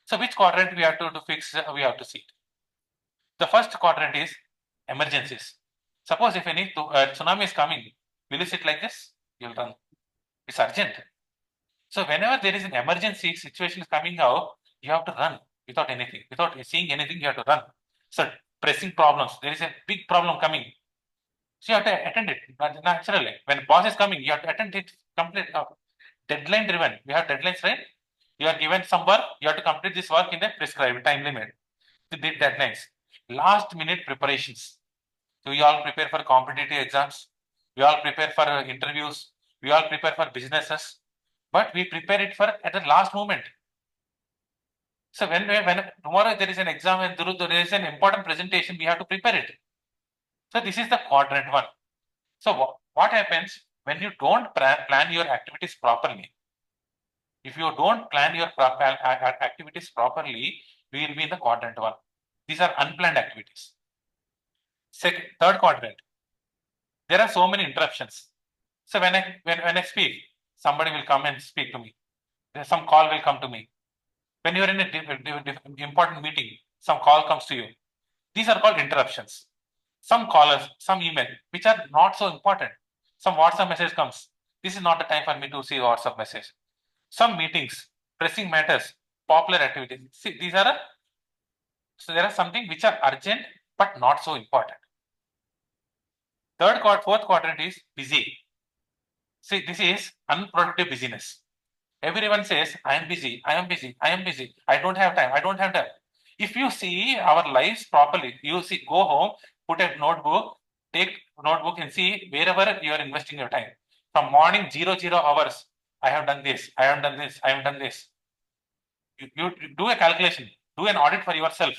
So which quadrant we have to fix, we have to see. The first quadrant is emergencies. Suppose if any tsunami is coming, will you sit like this? You'll run. It's urgent. So whenever there is an emergency situation is coming out, you have to run without anything, without seeing anything, you have to run. So pressing problems, there is a big problem coming. So you have to attend it naturally. When boss is coming, you have to attend it complete. Deadline driven. We have deadlines, right? You are given some work, you have to complete this work in the prescribed time limit. The deadlines. Last minute preparations. So we all prepare for competitive exams. We all prepare for interviews. We all prepare for businesses. But we prepare it for at the last moment. So when tomorrow there is an exam and there is an important presentation, we have to prepare it. So this is the quadrant 1. So what happens when you don't plan your activities properly? If you don't plan your activities properly, we will be in the quadrant 1. These are unplanned activities. Third quadrant, there are so many interruptions. So when I speak, somebody will come and speak to me. Some call will come to me. When you are in a important meeting, some call comes to you. These are called interruptions. Some callers, some email, which are not so important. Some WhatsApp message comes. This is not the time for me to see WhatsApp message. Some meetings, pressing matters, popular activities. See, these are so there are something which are urgent but not so important. Fourth quadrant is busy. See, this is unproductive busyness. Everyone says, I am busy, I am busy, I am busy, I don't have time, I don't have time. If you see our lives properly, you see, go home, put a notebook, take notebook and see wherever you are investing your time. From morning 00 hours, I have done this, I have done this, I have done this. You do a calculation, do an audit for yourself.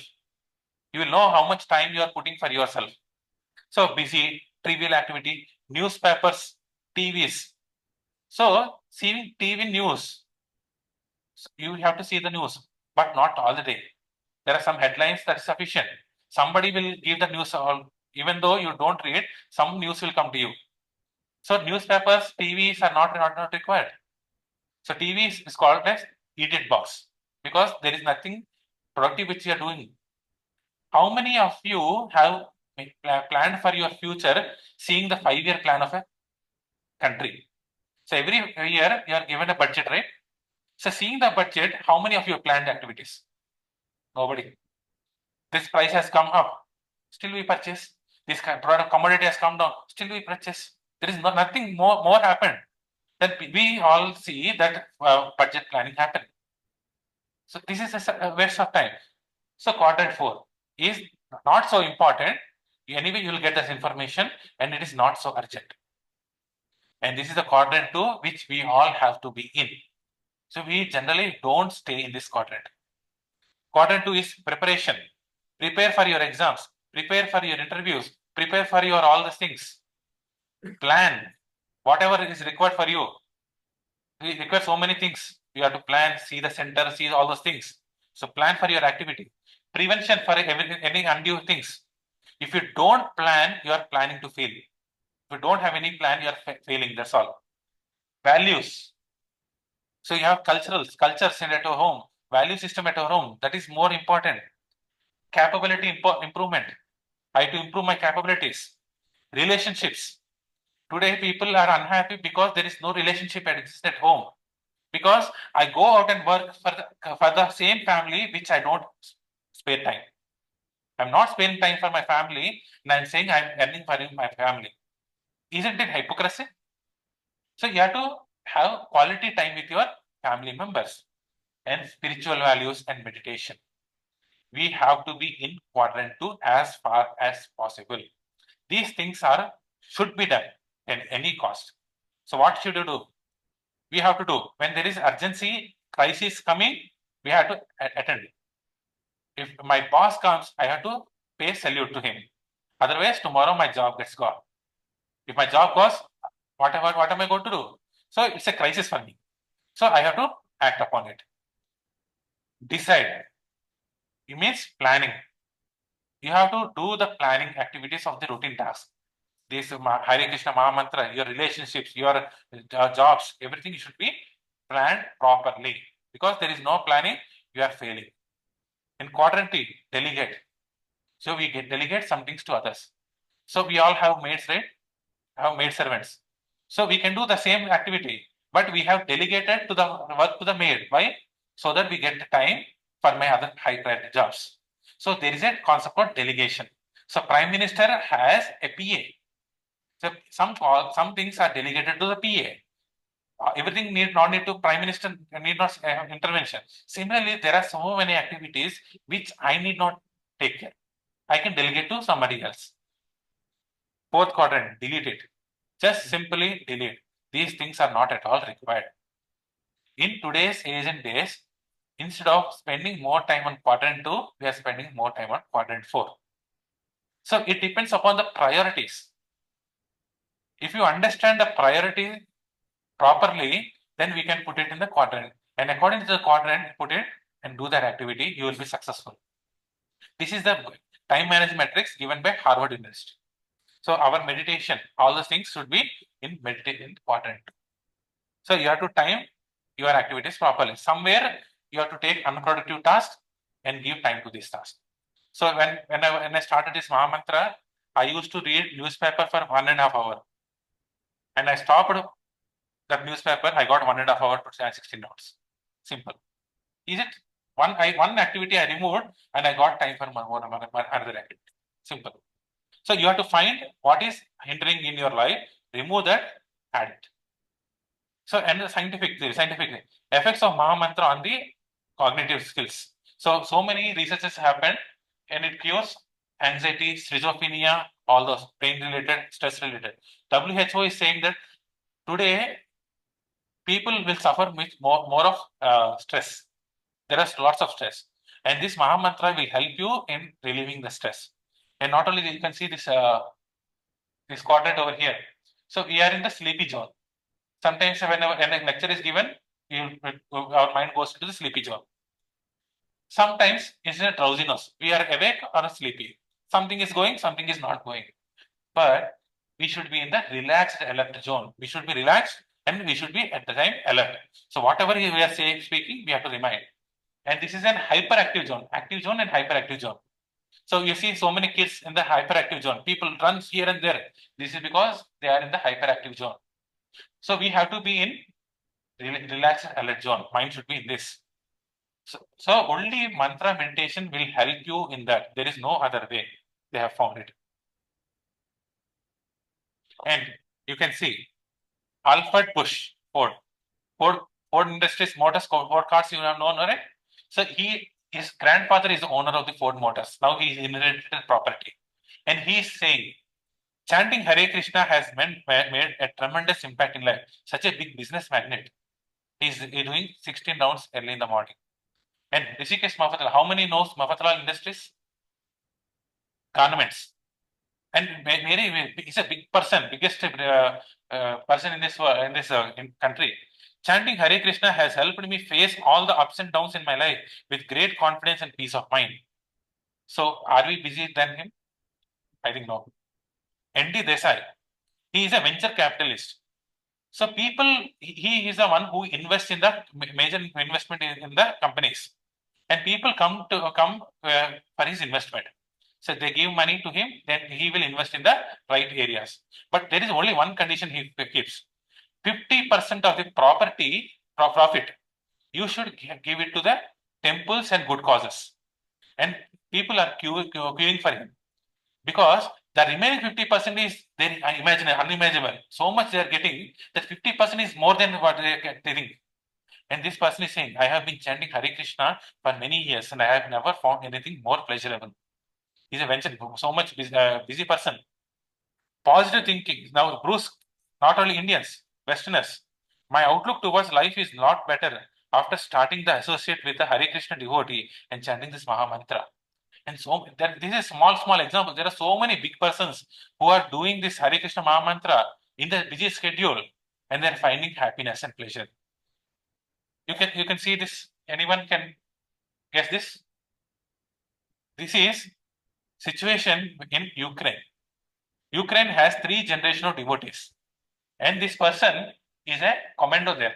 You will know how much time you are putting for yourself. So busy, trivial activity, newspapers, TVs. So seeing TV news, you have to see the news, but not all the day. There are some headlines that is sufficient. Somebody will give the news even though you don't read, some news will come to you. So newspapers, TVs are not required. So TV is called as idiot box because there is nothing productive which you are doing. How many of you have planned for your future seeing the 5-year plan of a country? So every year you are given a budget, right? So seeing the budget, how many of you have planned activities? Nobody. This price has come up, still we purchase. This product commodity has come down, still we purchase. There is nothing more happened. Then we all see that budget planning happened. So this is a waste of time. So quadrant 4 is not so important. Anyway, you will get this information and it is not so urgent. And this is the quadrant 2 which we all have to be in. So we generally don't stay in this quadrant. Quadrant 2 is preparation. Prepare for your exams, prepare for your interviews, prepare for your all the things. Plan whatever is required for you. We require so many things. You have to plan, see the center, see all those things. So plan for your activity. Prevention for any undue things. If you don't plan, you are planning to fail. If you don't have any plan, you are failing. That's all. Values. So you have cultures at your home, value system at your home. That is more important. Capability improvement. I have to improve my capabilities. Relationships. Today people are unhappy because there is no relationship that exists at home. Because I go out and work for the same family which I don't spare time. I'm not spending time for my family and I'm saying I'm earning for my family. Isn't it hypocrisy? So you have to have quality time with your family members and spiritual values and meditation. We have to be in quadrant 2 as far as possible. These things should be done at any cost. So what should you do? we have to do. When there is urgency, crisis coming, we have to attend. If my boss comes, I have to pay salute to him. Otherwise, tomorrow my job gets gone. If my job goes, what am I going to do? So it's a crisis for me. So I have to act upon it. Decide. It means planning. You have to do the planning activities of the routine tasks. This Hare Krishna Maha Mantra, your relationships, your jobs, everything should be planned properly. Because there is no planning, you are failing. In quadrant T, delegate. So we delegate some things to others. So we all have maids, right? Have maid servants. So we can do the same activity, but we have delegated to the work to the maid. Why? So that we get the time for my other high priority jobs. So there is a concept of delegation. So Prime Minister has a PA. So some things are delegated to the PA. Everything need to Prime Minister need not intervention. Similarly, there are so many activities which I need not take care. I can delegate to somebody else. Fourth quadrant, delete it. Just simply delete. These things are not at all required. In today's age and days, instead of spending more time on quadrant 2, we are spending more time on quadrant 4. So it depends upon the priorities. If you understand the priority properly, then we can put it in the quadrant. And according to the quadrant, put it and do that activity, you will be successful. This is the time management matrix given by Harvard University. So our meditation, all those things should be in meditation quadrant. So you have to time your activities properly. Somewhere you have to take unproductive tasks and give time to this task. So when I started this Maha Mantra, I used to read newspaper for 1.5 hours. And I stopped that newspaper, I got 1.5 hours to 16 notes. Simple. Is it? One activity I removed and I got time for another activity. Simple. So you have to find what is hindering in your life, remove that, add it. So, and the scientific effects of Maha Mantra on the cognitive skills. So many researches happened and it cures anxiety, schizophrenia, all those pain related, stress related. WHO is saying that today people will suffer with more of stress. There is lots of stress. And this Maha Mantra will help you in relieving the stress. And not only you can see this quadrant over here. So we are in the sleepy zone. Sometimes when a lecture is given, our mind goes into the sleepy zone. Sometimes it's a drowsiness. We are awake or sleepy. Something is going, something is not going. But we should be in the relaxed alert zone. We should be relaxed and we should be at the time alert. So whatever we are saying, speaking, we have to remind. And this is an hyperactive zone, active zone and hyperactive zone. So you see so many kids in the hyperactive zone. People run here and there. This is because they are in the hyperactive zone. So we have to be in relaxed alert zone. Mind should be in this. So only mantra meditation will help you in that. There is no other way. They have found it. And you can see Alfred Bush, Ford Industries Motors, Ford cars you have known, right? So his grandfather is the owner of the Ford Motors. Now he inherited property. And he is saying, chanting Hare Krishna has made a tremendous impact in life. Such a big business magnate. He's doing 16 rounds early in the morning. And Rishikesh Mahapatralal, how many knows Mahapatralal Industries? Garments. And he's a big person, biggest person in this country. Chanting Hare Krishna has helped me face all the ups and downs in my life with great confidence and peace of mind. So, are we busy than him? I think no. N.D. Desai, he is a venture capitalist. So, he is the one who invests in the major investment in the companies, and people come for his investment. So they give money to him, then he will invest in the right areas. But there is only one condition he keeps: 50% of the property profit you should give it to the temples and good causes. And people are queuing for him because the remaining 50% is unimaginable. So much they are getting that 50% is more than what they think. And this person is saying, I have been chanting Hare Krishna for many years and I have never found anything more pleasurable. He's a venture, so much busy person. Positive thinking. Now, Bruce, not only Indians, Westerners, My outlook towards life is not better after starting the associate with the Hare Krishna devotee and chanting this Maha Mantra. And so this is small example. There are so many big persons who are doing this Hare Krishna Maha Mantra in their busy schedule, and they're finding happiness and pleasure. You can see this. Anyone can guess this? This is situation in Ukraine. Ukraine has 3 generations of devotees, and this person is a commando there,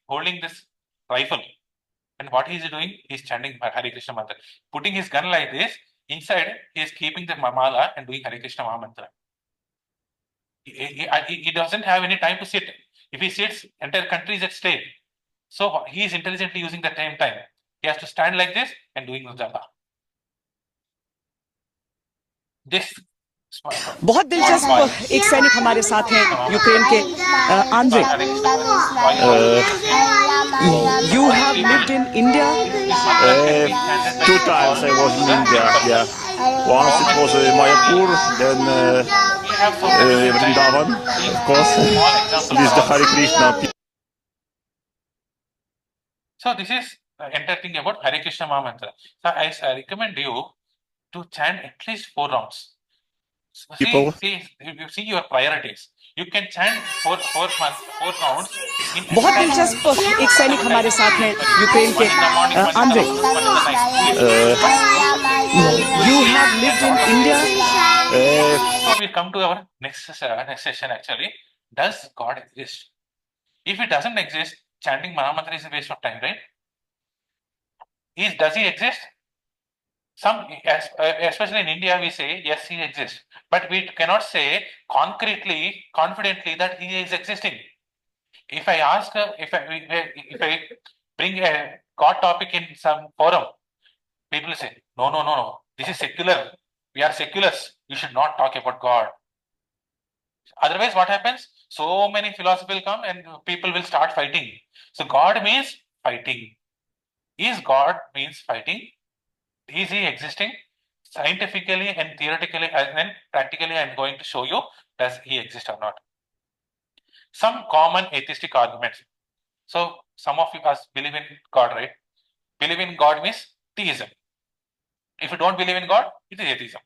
holding this rifle. And what he is doing? He's chanting Hare Krishna mantra, putting his gun like this. Inside, he is keeping the mala and doing Hare Krishna Maha mantra. He doesn't have any time to sit. If he sits, entire country is at stake. So he is intelligently using the time. He has to stand like this and doing the japa. This
बहुत दिलचस्प एक सैनिक हमारे साथ हैं Ukraine के Andre you have lived in India
2 times I was in India, yeah. Once it was Mayapur, then Vrindavan, of course. This is the Hare Krishna.
So this is entire thing about Hare Krishna Maha Mantra. So I recommend you to chant at least 4 rounds. See your priorities. You can chant 4 rounds.
बहुत दिलचस्प एक सैनिक हमारे साथ हैं Ukraine के Andre you have lived in India
So we come to our next session actually. Does God exist? If it doesn't exist, chanting Maha Mantra is a waste of time, right? Does he exist? Especially in India, we say yes, he exists, but we cannot say confidently that he is existing. If I ask, if I bring a God topic in some forum, people say, no, this is secular. We are seculars. You should not talk about God. Otherwise, what happens? So many philosophy will come and people will start fighting. So God means fighting. Is God means fighting? Is he existing? Scientifically and theoretically and then practically, I'm going to show you does he exist or not. Some common atheistic arguments. So some of you guys believe in God, right? Believe in God means theism. If you don't believe in God, it is atheism.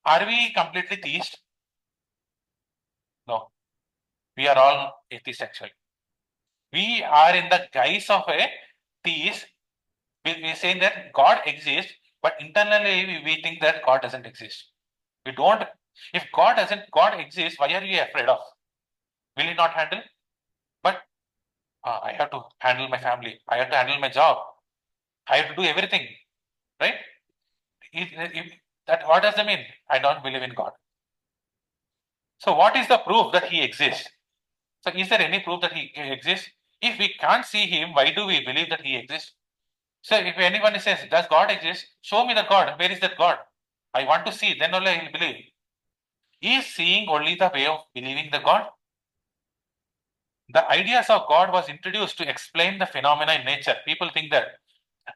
Are we completely theist? No. We are all atheists actually. We are in the guise of a theist. We saying that God exists, but internally we think that God doesn't exist. We don't. If God exists, why are you afraid of? Will he not handle? But I have to handle my family. I have to handle my job. I have to do everything, right? What does that mean? I don't believe in God. So what is the proof that he exists? So is there any proof that he exists? If we can't see him, why do we believe that he exists? So if anyone says, does God exist? Show me the God. Where is that God? I want to see, then only I will believe. Is seeing only the way of believing the God? The ideas of God was introduced to explain the phenomena in nature. People think that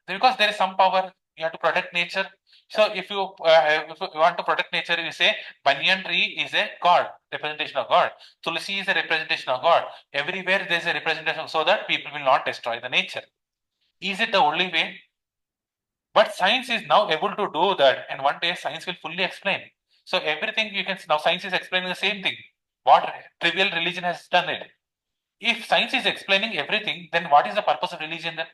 because there is some power, you have to protect nature. So if you want to protect nature, you say banyan tree is a God, representation of God. Tulsi is a representation of God. Everywhere there is a representation so that people will not destroy the nature. Is it the only way? But science is now able to do that, and one day science will fully explain. So everything you can now science is explaining the same thing. What trivial religion has done it. If science is explaining everything, then what is the purpose of religion then?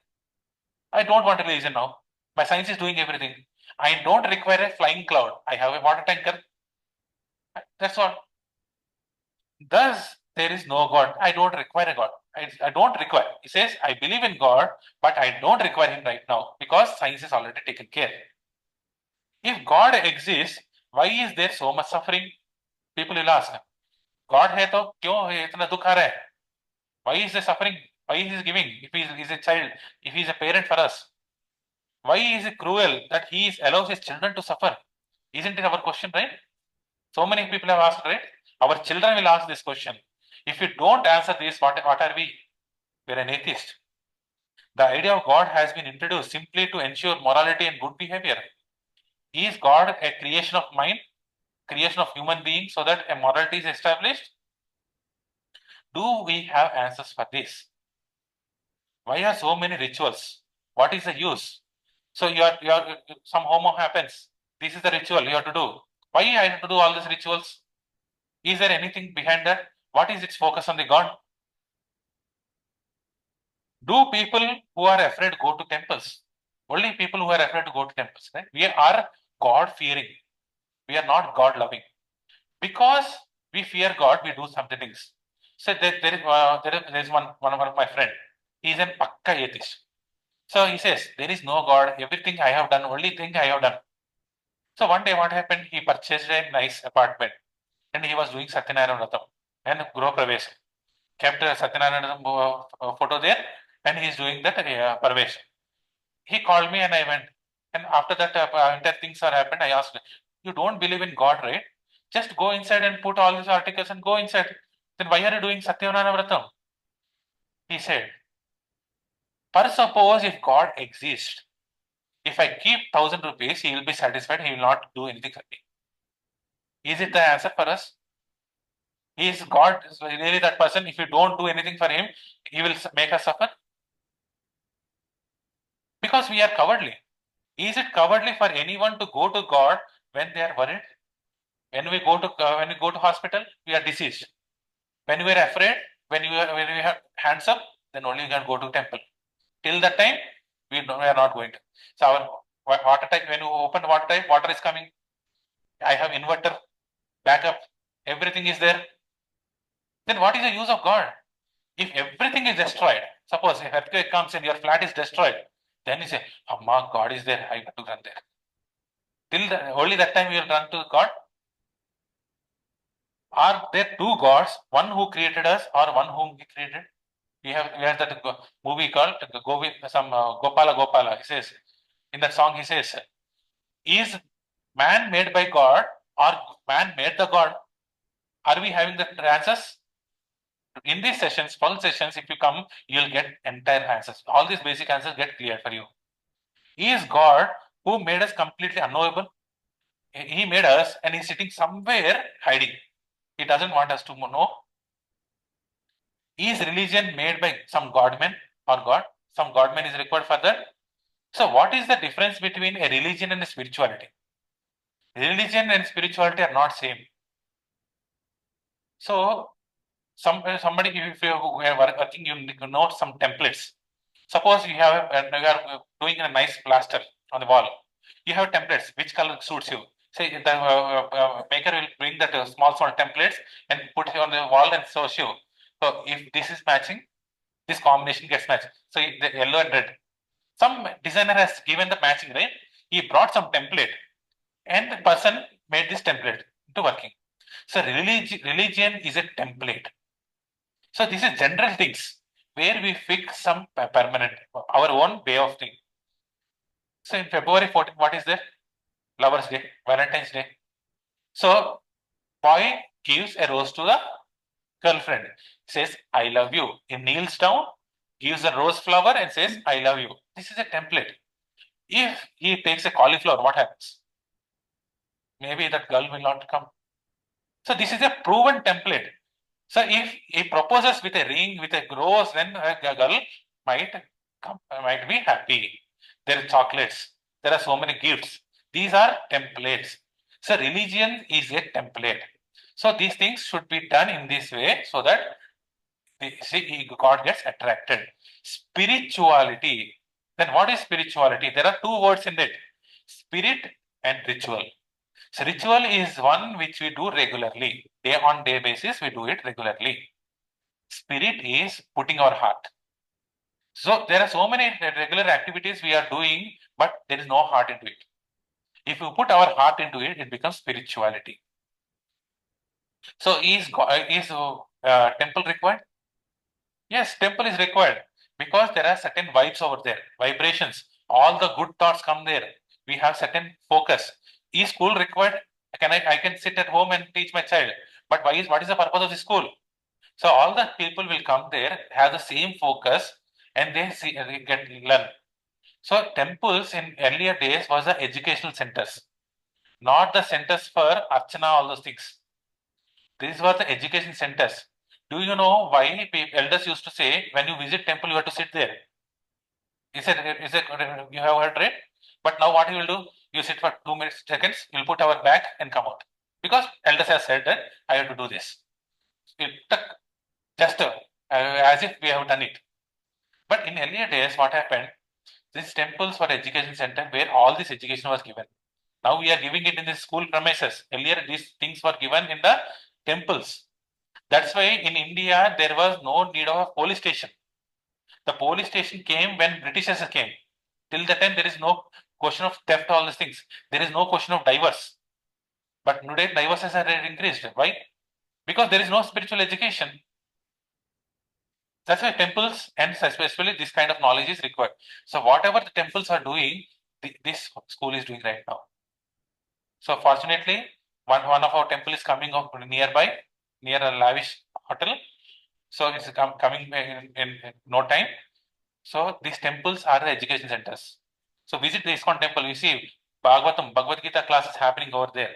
I don't want religion now. My science is doing everything. I don't require a flying cloud. I have a water tanker. That's all. Thus, there is no God. I don't require a God. I don't require. He says, I believe in God, but I don't require him right now because science is already taken care. If God exists, why is there so much suffering? People will ask, God है तो क्यों इतना दुख आ रहा है? Why is the suffering? Why is he giving? If he is a child, if he is a parent for us, why is it cruel that he allows his children to suffer? Isn't it our question, right? So many people have asked, right? Our children will ask this question. If you don't answer this, what are we? We're an atheist. The idea of God has been introduced simply to ensure morality and good behavior. Is God a creation of mind, creation of human beings so that a morality is established? Do we have answers for this? Why are so many rituals? What is the use? So you are some homo happens. This is the ritual you have to do. Why I have to do all these rituals? Is there anything behind that? What is its focus on the God? Do people who are afraid go to temples? Only people who are afraid to go to temples, right? We are God fearing. We are not God loving. Because we fear God, we do something things. So there is one of my friend. He is an pakka atheist. So he says, there is no God. Everything I have done, only thing I have done. So one day what happened? He purchased a nice apartment and he was doing Satyanarayana Vratam and Gro Pravesh. Kept Satyanarayana photo there and he is doing that Pravesh. He called me and I went. And after that entire things are happened, I asked, you don't believe in God, right? Just go inside and put all these articles and go inside. Then why are you doing Satyanarayana Vratam? He said, for suppose if God exists, if I keep 1,000 rupees, he will be satisfied. He will not do anything for me. Is it the answer for us? Is God really that person? If you don't do anything for him, he will make us suffer? Because we are cowardly. Is it cowardly for anyone to go to God when they are worried? When we go to hospital, we are diseased. When we are afraid, when we have hands up, then only we can go to temple. Till that time, we are not going to. So our water type, when you open water type, water is coming. I have inverter, backup, everything is there. Then what is the use of God? If everything is destroyed, suppose if earthquake comes and your flat is destroyed, then you say, Amma, God is there, I have to run there. Till only that time you will run to God. Are there two gods, one who created us or one whom we created? We have that movie called Gopala Gopala. He says, in that song he says, is man made by God or man made the God? Are we having the answers? In these sessions, 12 sessions, if you come, you'll get entire answers. All these basic answers get clear for you. He is God who made us completely unknowable. He made us and he's sitting somewhere hiding. He doesn't want us to know. Is religion made by some godman or God? Some godman is required for that. So what is the difference between a religion and a spirituality? Religion and spirituality are not same. So somebody, if you are working, you know some templates. Suppose you are doing a nice plaster on the wall. You have templates. Which color suits you? Say the maker will bring that small templates and put it on the wall and shows you. So if this is matching, this combination gets matched. So the yellow and red. Some designer has given the matching, right? He brought some template and the person made this template into working. So religion is a template. So this is general things where we fix some permanent, our own way of thing. So in February 14, what is there? Lovers Day, Valentine's Day. So boy gives a rose to the girlfriend, says, I love you. He kneels down, gives a rose flower and says, I love you. This is a template. If he takes a cauliflower, what happens? Maybe that girl will not come. So this is a proven template. So if he proposes with a ring, with a rose, then a girl might be happy. There are chocolates. There are so many gifts. These are templates. So religion is a template. So these things should be done in this way so that God gets attracted. Spirituality. Then what is spirituality? There are two words in it: spirit and ritual. So ritual is one which we do regularly. Day on day basis, we do it regularly. Spirit is putting our heart. So there are so many regular activities we are doing, but there is no heart into it. If you put our heart into it, it becomes spirituality. So is temple required? Yes, temple is required because there are certain vibes over there, vibrations. All the good thoughts come there. We have certain focus. Is school required? I can sit at home and teach my child. But what is the purpose of the school? So all the people will come there, have the same focus, and they get learn. So temples in earlier days was the educational centers, not the centers for archana, all those things. These were the education centers. Do you know why elders used to say when you visit temple you have to sit there? Is it you have heard, right? But now what you will do? You sit for 2 minutes, seconds. You'll put our back and come out because elders have said that I have to do this. It took just as if we have done it. But in earlier days, what happened? These temples were education center where all this education was given. Now we are giving it in the school premises. Earlier, these things were given in the temples. That's why in India there was no need of a police station. The police station came when Britishers came. Till the time there is no question of theft, all these things. There is no question of divorce. But today divorces are increased. Why? Because there is no spiritual education. That's why temples and especially this kind of knowledge is required. So whatever the temples are doing, this school is doing right now. So fortunately, one of our temple is coming up nearby, near a lavish hotel. So it's coming in no time. So these temples are the education centers. So visit the ISKCON temple. We see Bhagavatam, Bhagavad Gita classes happening over there.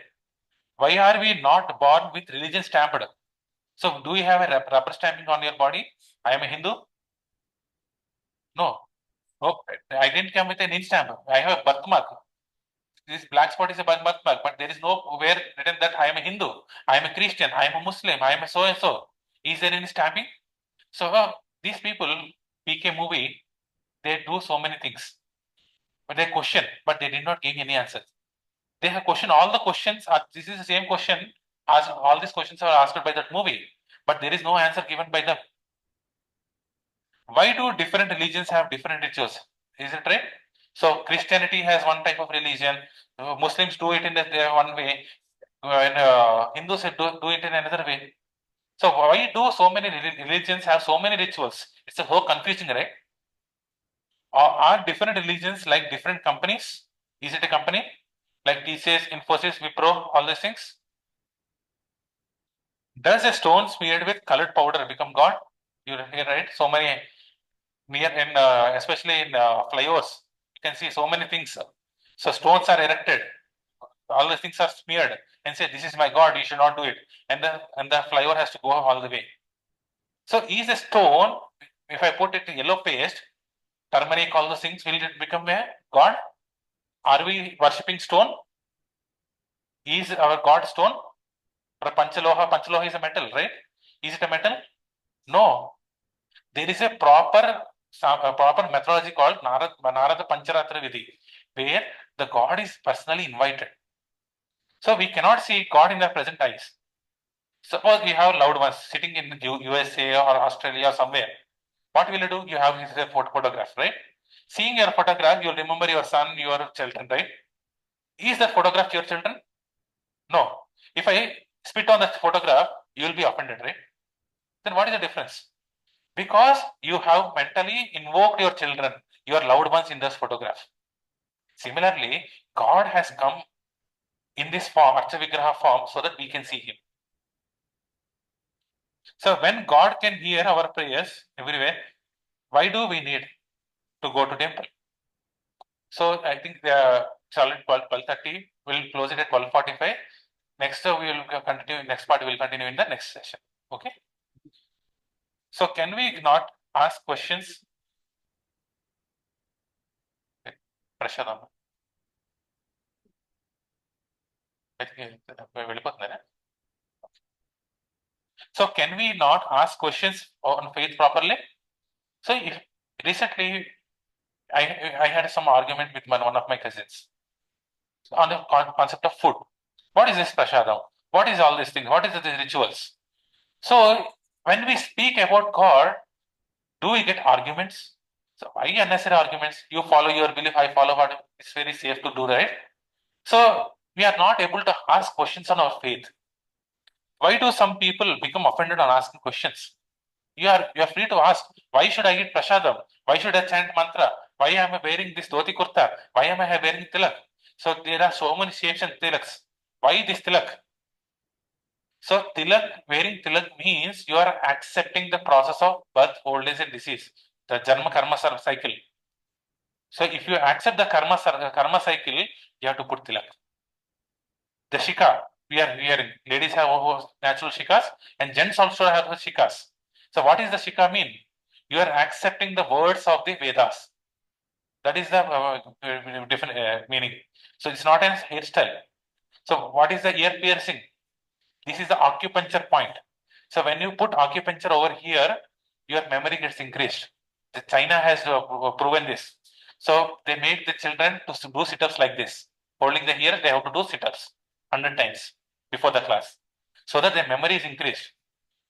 Why are we not born with religion stamped? So do you have a rubber stamping on your body? I am a Hindu. No. No, I didn't come with an in stamp. I have a birthmark. This black spot is a birthmark, but there is nowhere written that I am a Hindu, I am a Christian, I am a Muslim, I am a so and so. Is there any stamping? So these people, PK movie, they do so many things, but they question, but they did not give any answers. They have questioned all the questions. This is the same question. All these questions are asked by that movie, but there is no answer given by them. Why do different religions have different rituals? Is it right? So Christianity has one type of religion. Muslims do it in one way, and Hindus do it in another way. So why do so many religions have so many rituals? It's so confusing, right? Are different religions like different companies? Is it a company like TCS, Infosys, Wipro, all these things? Does a stone smeared with colored powder become God? You hear, right? So many near in especially in flyovers, you can see so many things. So stones are erected, all the things are smeared, and say, "This is my God, you should not do it." And the flyover has to go all the way. So is a stone, if I put it in yellow paste, turmeric, all those things, will it become a God? Are we worshipping stone? Is our God stone? Or Panchaloha? Panchaloha is a metal, right? Is it a metal? No. There is a proper methodology called Narada Pancharatra Vidhi, where the God is personally invited. So we cannot see God in the present eyes. Suppose we have loved ones sitting in USA or Australia or somewhere. What will you do? You have a photograph, right? Seeing your photograph, you'll remember your son, your children, right? Is that photograph your children? No. If I spit on that photograph, you will be offended, right? Then what is the difference? Because you have mentally invoked your children, your loved ones in this photograph. Similarly, God has come in this form, Archa Vigraha form, so that we can see Him. So when God can hear our prayers everywhere, why do we need to go to temple? So I think the solid 12:30. We'll close it at 12:45. Next we will continue. Next part we will continue in the next session. Okay. So can we not ask questions? Prashadam. వెళ్ళిపోతున్నారా? So can we not ask questions on faith properly? So if recently I had some argument with one of my cousins on the concept of food. What is this prashadam? What is all these things? What is the rituals? So when we speak about God, do we get arguments? So why unnecessary arguments? You follow your belief, I follow what is very safe to do, right? So we are not able to ask questions on our faith. Why do some people become offended on asking questions? You are free to ask, why should I eat prashadam? Why should I chant mantra? Why am I wearing this dhoti kurta? Why am I wearing tilak? So there are so many shapes and tilaks. Why this tilak? So wearing tilak means you are accepting the process of birth, old age, and disease, the janma karma cycle. So if you accept the karma cycle, you have to put tilak. The shika, we are hearing. Ladies have natural shikas and gents also have shikas. So what is the shika mean? You are accepting the words of the Vedas. That is the different meaning. So it's not a hairstyle. So what is the ear piercing? This is the acupuncture point. So when you put acupuncture over here, your memory gets increased. China has proven this. So they make the children to do sit-ups like this. Holding the ear, they have to do sit-ups 100 times before the class, so that their memory is increased.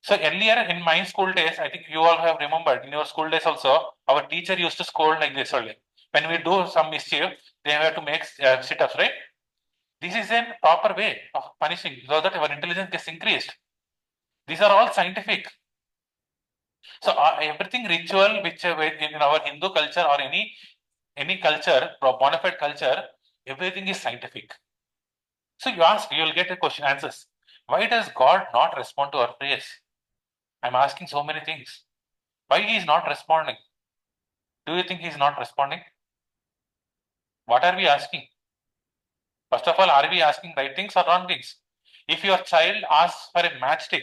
So earlier in my school days, I think you all have remembered in your school days also, our teacher used to scold like this only. When we do some mischief, they have to make sit-ups, right? This is a proper way of punishing so that our intelligence gets increased. These are all scientific. So everything ritual which in our Hindu culture or any culture, bona fide culture, everything is scientific. So you ask, you will get a question answers. Why does God not respond to our prayers? I'm asking so many things. Why he is not responding? Do you think he is not responding? What are we asking? First of all, are we asking right things or wrong things? If your child asks for a matchstick,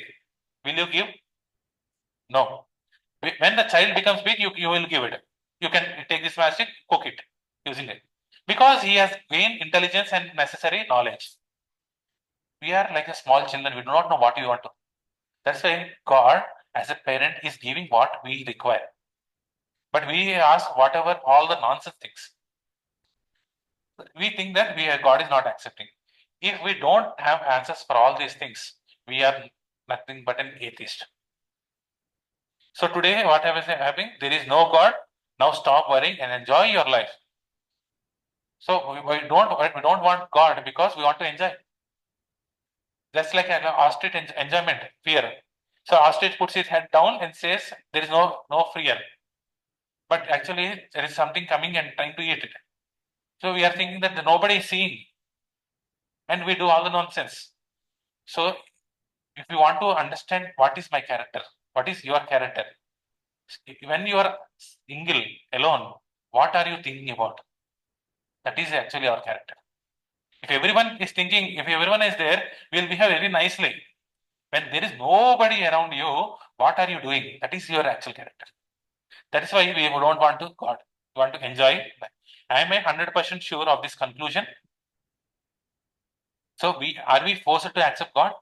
will you give? No. When the child becomes big, you will give it. You can take this matchstick, cook it using it. Because he has gained intelligence and necessary knowledge. We are like a small children, we do not know what we want to. That's why God, as a parent, is giving what we require. But we ask whatever, all the nonsense things. We think that God is not accepting. If we don't have answers for all these things, we are nothing but an atheist. So today, what is happening? There is no God. Now stop worrying and enjoy your life. So we don't want God because we want to enjoy. That's like an ostrich enjoyment, fear. So ostrich puts his head down and says there is no fear. But actually there is something coming and trying to eat it. So we are thinking that nobody is seeing. And we do all the nonsense. So if you want to understand what is my character, what is your character, when you are single, alone, what are you thinking about? That is actually our character. If everyone is thinking, if everyone is there, we will behave very nicely. When there is nobody around you, what are you doing? That is your actual character. That is why we don't want to God. We want to enjoy. I am 100% sure of this conclusion. So are we forced to accept God?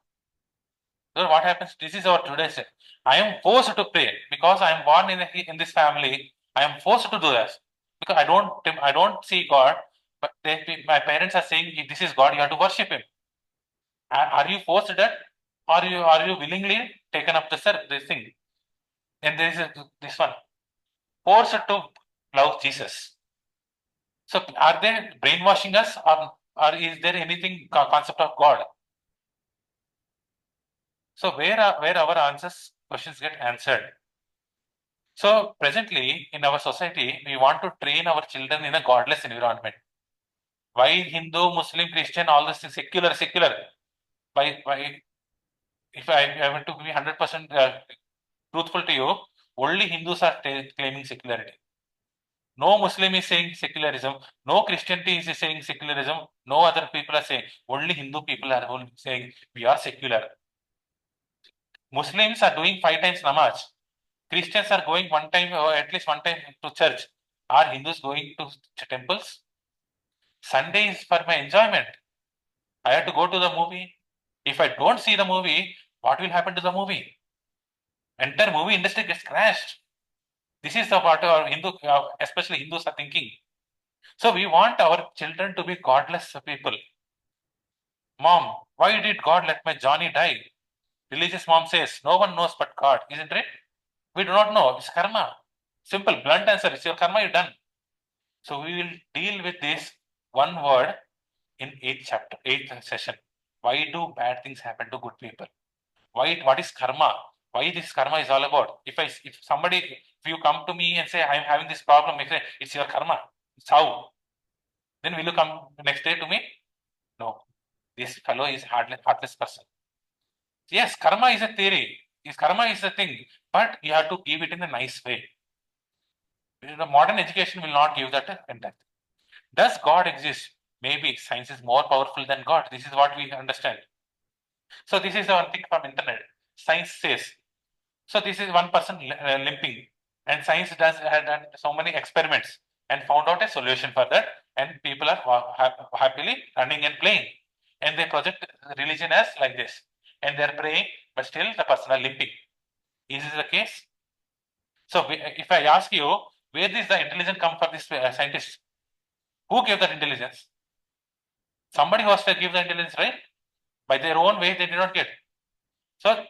So what happens? This is our today's. I am forced to pray because I am born in this family. I am forced to do this because I don't see God, but my parents are saying this is God. You have to worship Him. Are you forced that, or are you willingly taken up this thing? And there is this one forced to love Jesus. So are they brainwashing us, or is there anything concept of God? So where our answers questions get answered? So presently in our society, we want to train our children in a godless environment. Why Hindu, Muslim, Christian, all this is secular? By if I want to be 100% truthful to you, only Hindus are claiming secularity. No Muslim is saying secularism. No Christianity is saying secularism. No other people are saying. Only Hindu people are saying we are secular. Muslims are doing 5 times namaz. Christians are going one time or at least one time to church. Are Hindus going to temples? Sunday is for my enjoyment. I have to go to the movie. If I don't see the movie, what will happen to the movie? Entire movie industry gets crashed. This is the what our especially Hindus are thinking. So we want our children to be godless people. Mom, why did God let my Johnny die? Religious mom says, no one knows but God, isn't it? We do not know. It's karma. Simple, blunt answer. It's your karma, you're done. So we will deal with this one word in 8th session. Why do bad things happen to good people? What is karma? Why this karma is all about? If you come to me and say, I'm having this problem, I say, it's your karma. It's how? Then will you come the next day to me? No. This fellow is heartless person. Yes, karma is a theory. Karma is a thing, but you have to give it in a nice way. The modern education will not give that entire. Does God exist? Maybe science is more powerful than God. This is what we understand. So this is one thing from internet. Science says. So this is one person limping, and science had done so many experiments and found out a solution for that, and people are happily running and playing, and they project religion as like this, and they are praying, but still the person are limping. Is this the case? So if I ask you, where does the intelligence come for this scientist? Who gave that intelligence? Somebody has to give the intelligence, right? By their own way, they did not get. So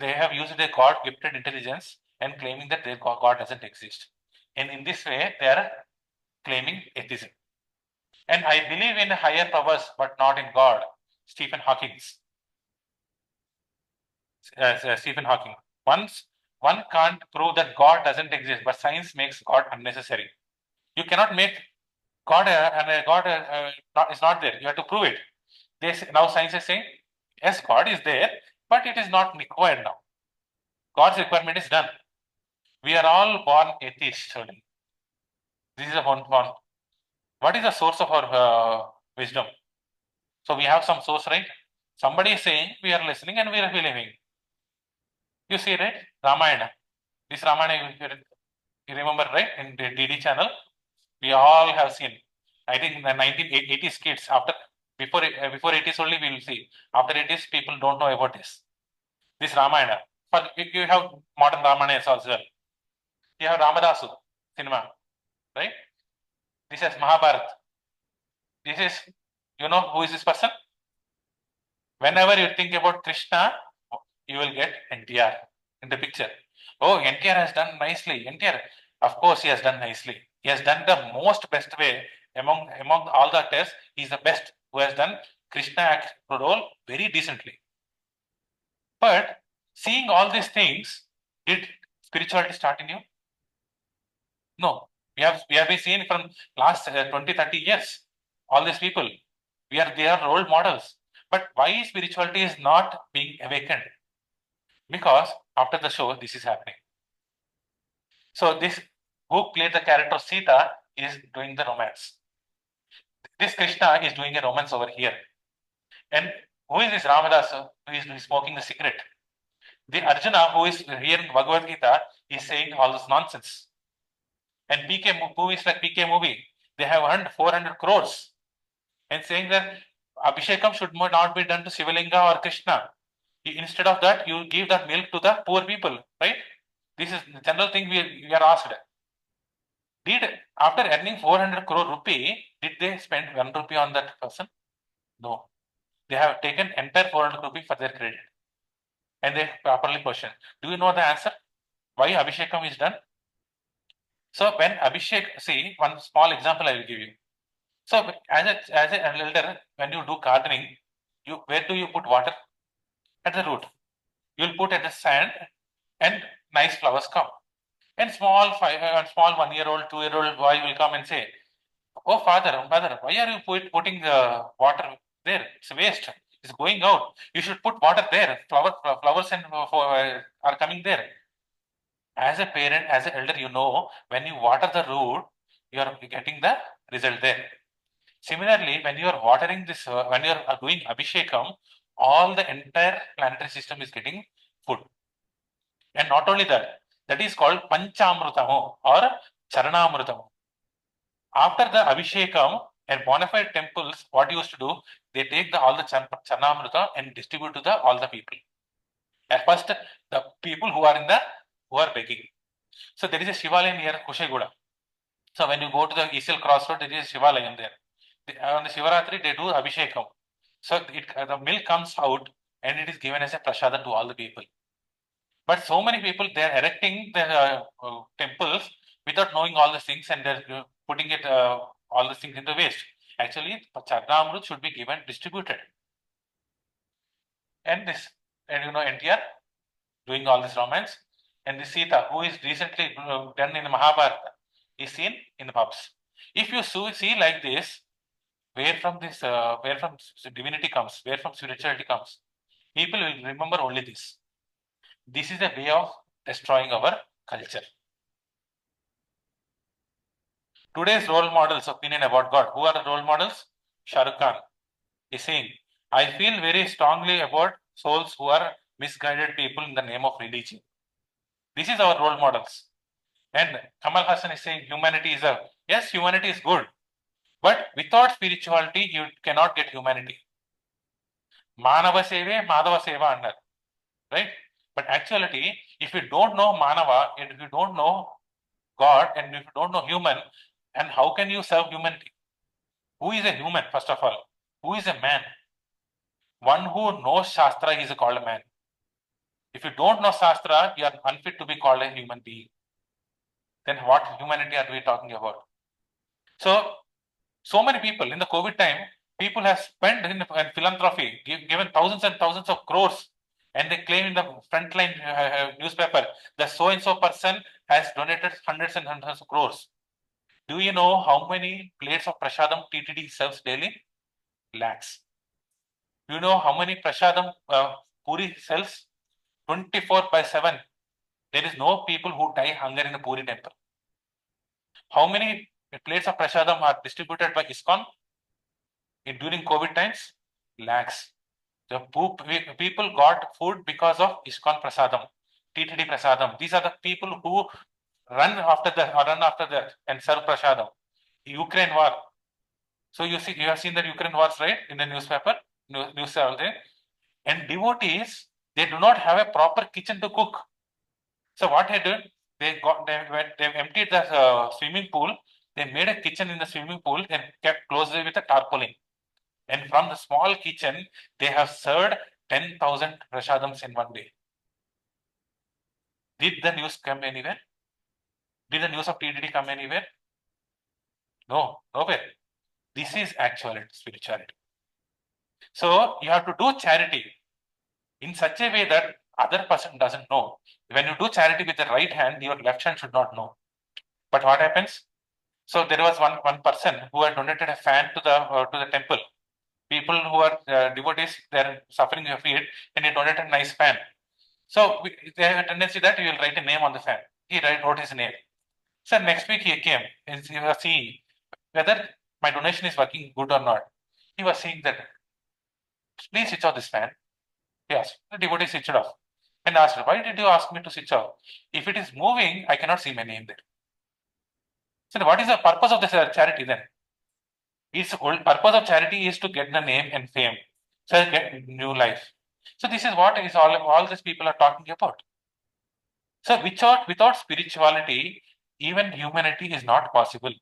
they have used their God gifted intelligence and claiming that their God doesn't exist. And in this way, they are claiming atheism. And I believe in higher powers, but not in God. Stephen Hawking. Stephen Hawking. Once one can't prove that God doesn't exist, but science makes God unnecessary. You cannot make God and God is not there. You have to prove it. Now science is saying, yes, God is there, but it is not required now. God's requirement is done. We are all born atheists. This is a one. What is the source of our wisdom? So we have some source, right? Somebody is saying, we are listening and we are believing. You see, right? Ramayana. This Ramayana, you remember, right? In the DD channel, we all have seen. I think in the 1980s kids, before 80s only we will see. After 80s, people don't know about this. This Ramayana. But you have modern Ramayana as well. You have Ramadasu cinema, right? This is Mahabharata. This is, you know, who is this person? Whenever you think about Krishna, you will get NTR in the picture. Oh, NTR has done nicely. NTR, of course, he has done nicely. He has done the most best way among all the actors. He's the best who has done Krishna role very decently. But seeing all these things, did spirituality start in you? No. We have been seeing from last 20, 30 years. All these people, they are role models. But why spirituality is not being awakened? Because after the show, this is happening. So this who played the character Sita is doing the romance. This Krishna is doing a romance over here. And who is this Ramadas who is smoking the cigarette? The Arjuna who is hearing Bhagavad Gita is saying all this nonsense. And PK movies like PK movie, they have earned 400 crores and saying that Abhishekam should not be done to Shivalinga or Krishna. Instead of that, you give that milk to the poor people, right? This is the general thing we are asked. After earning 400 crore rupee, did they spend 1 rupee on that person? No. They have taken entire 400 rupee for their credit. And they properly question. Do you know the answer? Why Abhishekam is done? So when Abhishek, see, one small example I will give you. So as an elder, when you do gardening, where do you put water? At the root. You will put at the sand and nice flowers come. And small 1-year-old, 2-year-old boy will come and say, oh, father, mother, why are you putting the water there? It's waste. It's going out. You should put water there. Flowers and are coming there. As a parent, as an elder, you know, when you water the root, you are getting the result there. Similarly, when you are watering this, when you are doing Abhishekam, all the entire planetary system is getting food. And not only that, that is called Panchamrutamu or Charanamrutamu. After the Abhishekam and bona fide temples, what used to do, they take all the Charanamrita and distribute to all the people. At first, the people who are begging. So there is a Shivalaya near Kusheguda. So when you go to the ECL crossroad, there is a Shivalaya there. On the Shivaratri, they do Abhishekam. So the milk comes out and it is given as a prasada to all the people. But so many people, they are erecting the temples without knowing all the things and they're putting it all the things into waste. Actually, Charnamrut should be given, distributed. And you know, NTR doing all this romance. And the Sita, who is recently done in the Mahabharata, is seen in the pubs. If you see like this, where from divinity comes, where from spirituality comes, people will remember only this. This is a way of destroying our culture. Today's role models opinion about God. Who are the role models? Shah Rukh Khan is saying, I feel very strongly about souls who are misguided people in the name of religion. This is our role models. And Kamal Hassan is saying humanity is yes, humanity is good. But without spirituality, you cannot get humanity. Manava Seve, Madhava Seva under. Right? But actually, if you don't know Manava, and if you don't know God, and if you don't know human, and how can you serve humanity? Who is a human, first of all? Who is a man? One who knows Shastra is called a man. If you don't know Shastra, you are unfit to be called a human being. Then what humanity are we talking about? So many people in the COVID time, people have spent in philanthropy, given thousands and thousands of crores, and they claim in the frontline newspaper that so and so person has donated hundreds and hundreds of crores. Do you know how many plates of prasadam TTD serves daily? Lakhs. Do you know how many prasadam puri sells? 24/7. There is no people who die hunger in the Puri temple. How many plates of prasadam are distributed by ISKCON during COVID times? Lakhs. The people got food because of ISKCON prasadam, TTD prasadam. These are the people who run after that and serve prasadam. Ukraine war. So you have seen the Ukraine wars, right, in the newspaper, news all day. And devotees, they do not have a proper kitchen to cook. So what they did, they emptied the swimming pool. They made a kitchen in the swimming pool and kept closely with a tarpaulin. And from the small kitchen, they have served 10,000 prasadams in one day. Did the news come anywhere? Did the news of TDD come anywhere? No, nowhere. This is actual spirituality. So you have to do charity in such a way that other person doesn't know. When you do charity with the right hand, your left hand should not know. But what happens? So there was one person who had donated a fan to the temple. People who are devotees, they are suffering of heat, and he donated a nice fan. So they have a tendency that you will write a name on the fan. He wrote his name. So next week he came and he was seeing whether my donation is working good or not. He was saying that, please switch off this fan. Yes, the devotee switched it off and asked, why did you ask me to switch off? If it is moving, I cannot see my name there. So what is the purpose of this charity then? Its whole purpose of charity is to get the name and fame. So get new life. So this is what is all these people are talking about. So without spirituality, even humanity is not possible.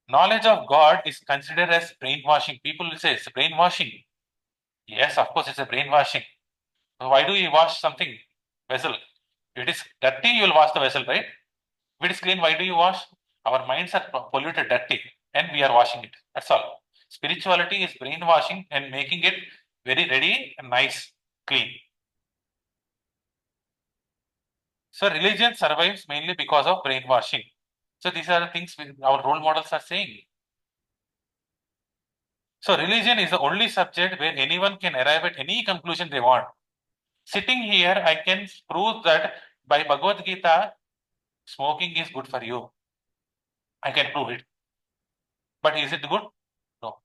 Knowledge of God is considered as brainwashing. People will say it's brainwashing. Yes, of course, it's a brainwashing. Why do you wash something? Vessel. If it is dirty, you will wash the vessel, right? If it is clean, why do you wash? Our minds are polluted, dirty, and we are washing it. That's all. Spirituality is brainwashing and making it very ready and nice, clean. So religion survives mainly because of brainwashing. So these are the things our role models are saying. So religion is the only subject where anyone can arrive at any conclusion they want. Sitting here, I can prove that by Bhagavad Gita, smoking is good for you. I can prove it. But is it good? No.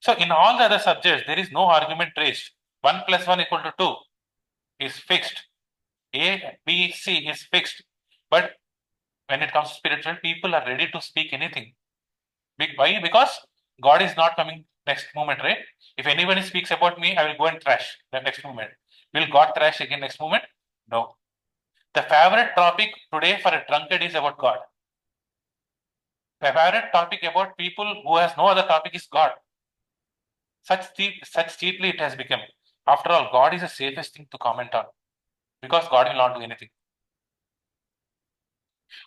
So in all the other subjects, there is no argument raised. 1 + 1 = 2 is fixed. A, B, C is fixed. But when it comes to spiritual, people are ready to speak anything. Why? Because God is not coming next moment, right? If anybody speaks about me, I will go and trash the next moment. Will God trash again next moment? No. The favorite topic today for a drunkard is about God. The favorite topic about people who has no other topic is God. Such cheaply it has become. After all, God is the safest thing to comment on because God will not do anything.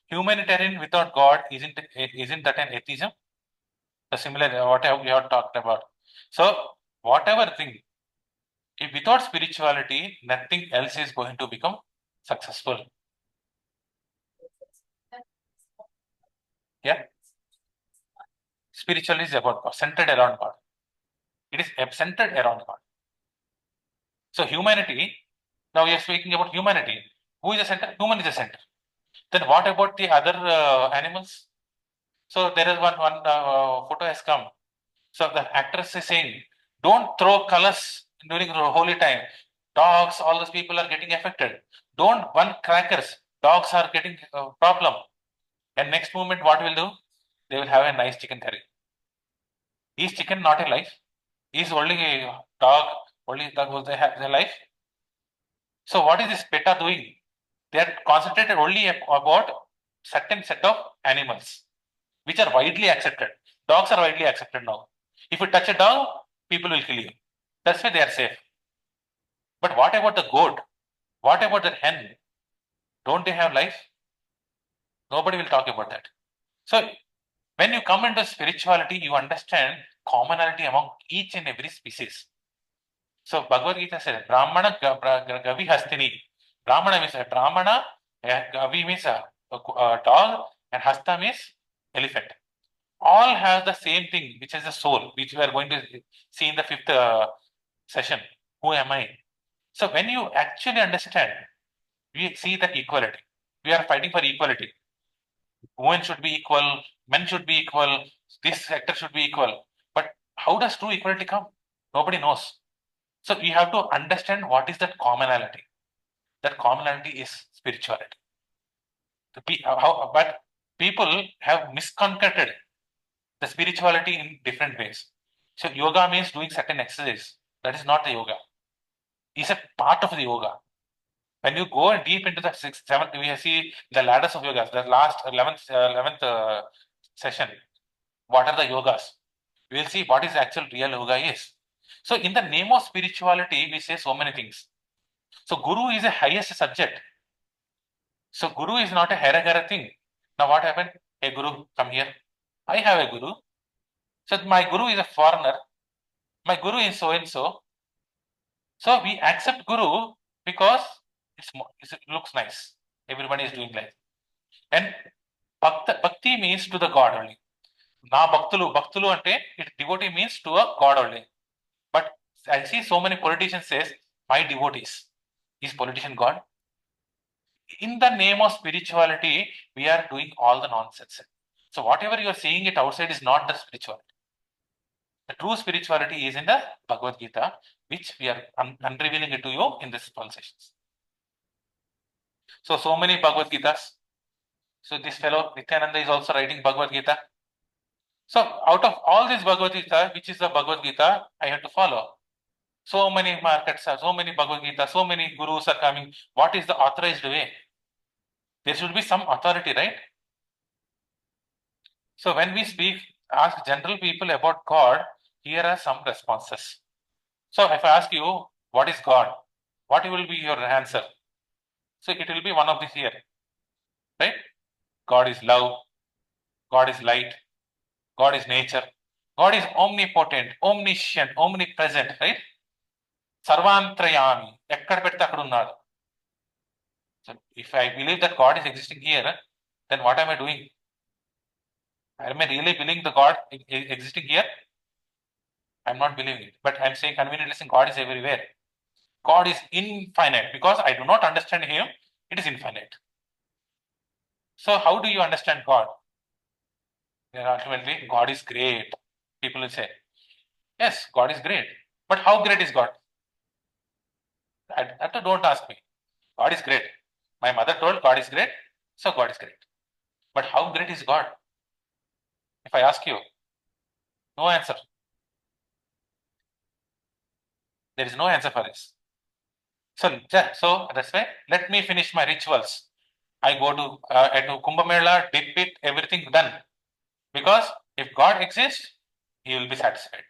Humanitarian without God isn't that an atheism? The similar what we have talked about. So whatever thing, if without spirituality, nothing else is going to become successful. Yeah. Spiritual is about God, centered around God. It is centered around God. So humanity, now we are speaking about humanity. Who is the center? Human is the center. Then what about the other animals? So there is one photo has come. So the actress is saying, don't throw colors during the holy time. Dogs, all those people are getting affected. Don't burn crackers. Dogs are getting a problem. And next moment, what will do? They will have a nice chicken curry. Is chicken not a life? Is only a dog, only dog will they have a life? So what is this PETA doing? They are concentrated only about certain set of animals, which are widely accepted. Dogs are widely accepted now. If you touch a dog, people will kill you. That's why they are safe. But what about the goat? What about the hen? Don't they have life? Nobody will talk about that. So when you come into spirituality, you understand commonality among each and every species. So Bhagavad Gita says, Brahmana Gavi Hastini. Brahmana means a Brahmana, Gavi means a dog, and Hasta means elephant. All have the same thing, which is the soul, which we are going to see in the fifth session. Who am I? So when you actually understand, we see the equality. We are fighting for equality. Women should be equal, men should be equal, this sector should be equal. But how does true equality come? Nobody knows. So we have to understand what is that commonality. That commonality is spirituality. But people have misconstrued the spirituality in different ways. So yoga means doing certain exercise. That is not the yoga. It's a part of the yoga. When you go deep into the sixth, seventh, we see the ladders of yogas. The last 11th session. What are the yogas? We will see what is actual real yoga is. So in the name of spirituality, we say so many things. So Guru is the highest subject. So Guru is not a Hare thing. Now what happened? Hey Guru, come here. I have a Guru. So my Guru is a foreigner. My Guru is so and so. So we accept Guru because it looks nice. Everybody is doing like. And Bhakti means to the God only. Na Bhaktulu ante, it devotee means to a God only. But I see so many politicians says, my devotees. Is politician God? In the name of spirituality, we are doing all the nonsense. So whatever you are seeing it outside is not the spirituality. The true spirituality is in the Bhagavad Gita, which we are unrevealing it to you in these 12 sessions. So many Bhagavad Gitas. So this fellow Nityananda is also writing Bhagavad Gita. So out of all this Bhagavad Gita, which is the Bhagavad Gita, I have to follow. So many markets, so many Bhagavad Gita, so many gurus are coming. What is the authorized way? There should be some authority, right? So when we ask general people about God, here are some responses. So if I ask you, what is God? What will be your answer? So it will be one of these here, right? God is love. God is light. God is nature. God is omnipotent, omniscient, omnipresent, right? Sarvantrayami. ఎక్కడ పెడితే అక్కడ ఉన్నాడు. So if I believe that God is existing here, then what am I doing? Am I really believing the God existing here? I'm not believing it. But I'm saying conveniently saying God is everywhere. God is infinite because I do not understand Him. It is infinite. So how do you understand God? Then ultimately, God is great. People will say, yes, God is great. But how great is God? Don't ask me. God is great. My mother told God is great, so God is great. But how great is God? If I ask you, no answer. There is no answer for this. So that's why let me finish my rituals. I go to Kumbh Mela, dip it, everything done. Because if God exists, He will be satisfied.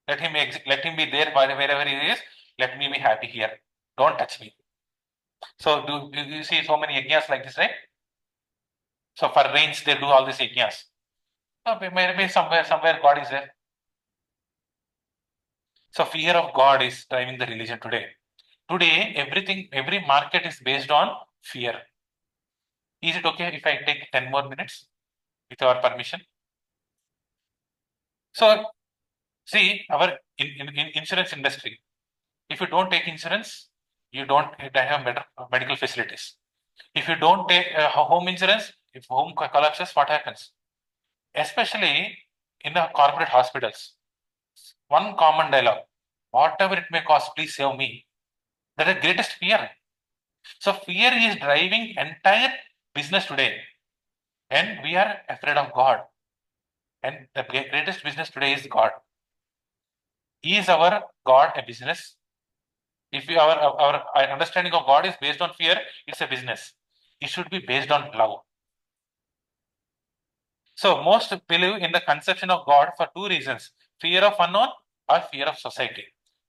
Let him be there wherever He is. Let me be happy here. Don't touch me. So do you see so many yajnas like this, right? So for rains, they do all these yajnas. So maybe somewhere God is there. So fear of God is driving the religion today. Today, every market is based on fear. Is it okay if I take 10 more minutes with your permission? So see, our in insurance industry, if you don't take insurance, you don't have better medical facilities. If you don't take home insurance, if home collapses, what happens? Especially in the corporate hospitals. One common dialogue: whatever it may cost, please save me. That is the greatest fear. So fear is driving entire business today, and we are afraid of God. And the greatest business today is God. Is our God a business? If our understanding of God is based on fear, it's a business. It should be based on love. So most believe in the conception of God for two reasons: fear of unknown or fear of society.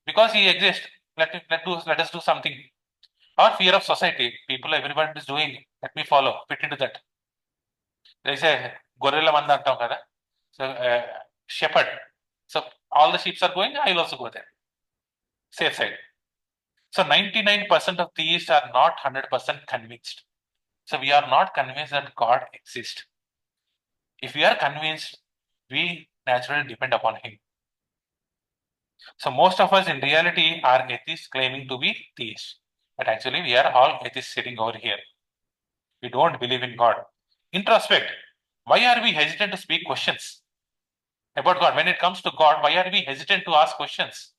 Because he exists, let us do something. Or fear of society. People, everybody is doing, let me follow, fit into that. There is a gorilla manda antam kada. So shepherd. So all the sheep are going, I will also go there. Safe side. So 99% of theists are not 100% convinced. So we are not convinced that God exists. If we are convinced, we naturally depend upon Him. So most of us in reality are atheists claiming to be theists. But actually we are all atheists sitting over here. We don't believe in God. Introspect. Why are we hesitant to speak questions about God? When it comes to God, why are we hesitant to ask questions?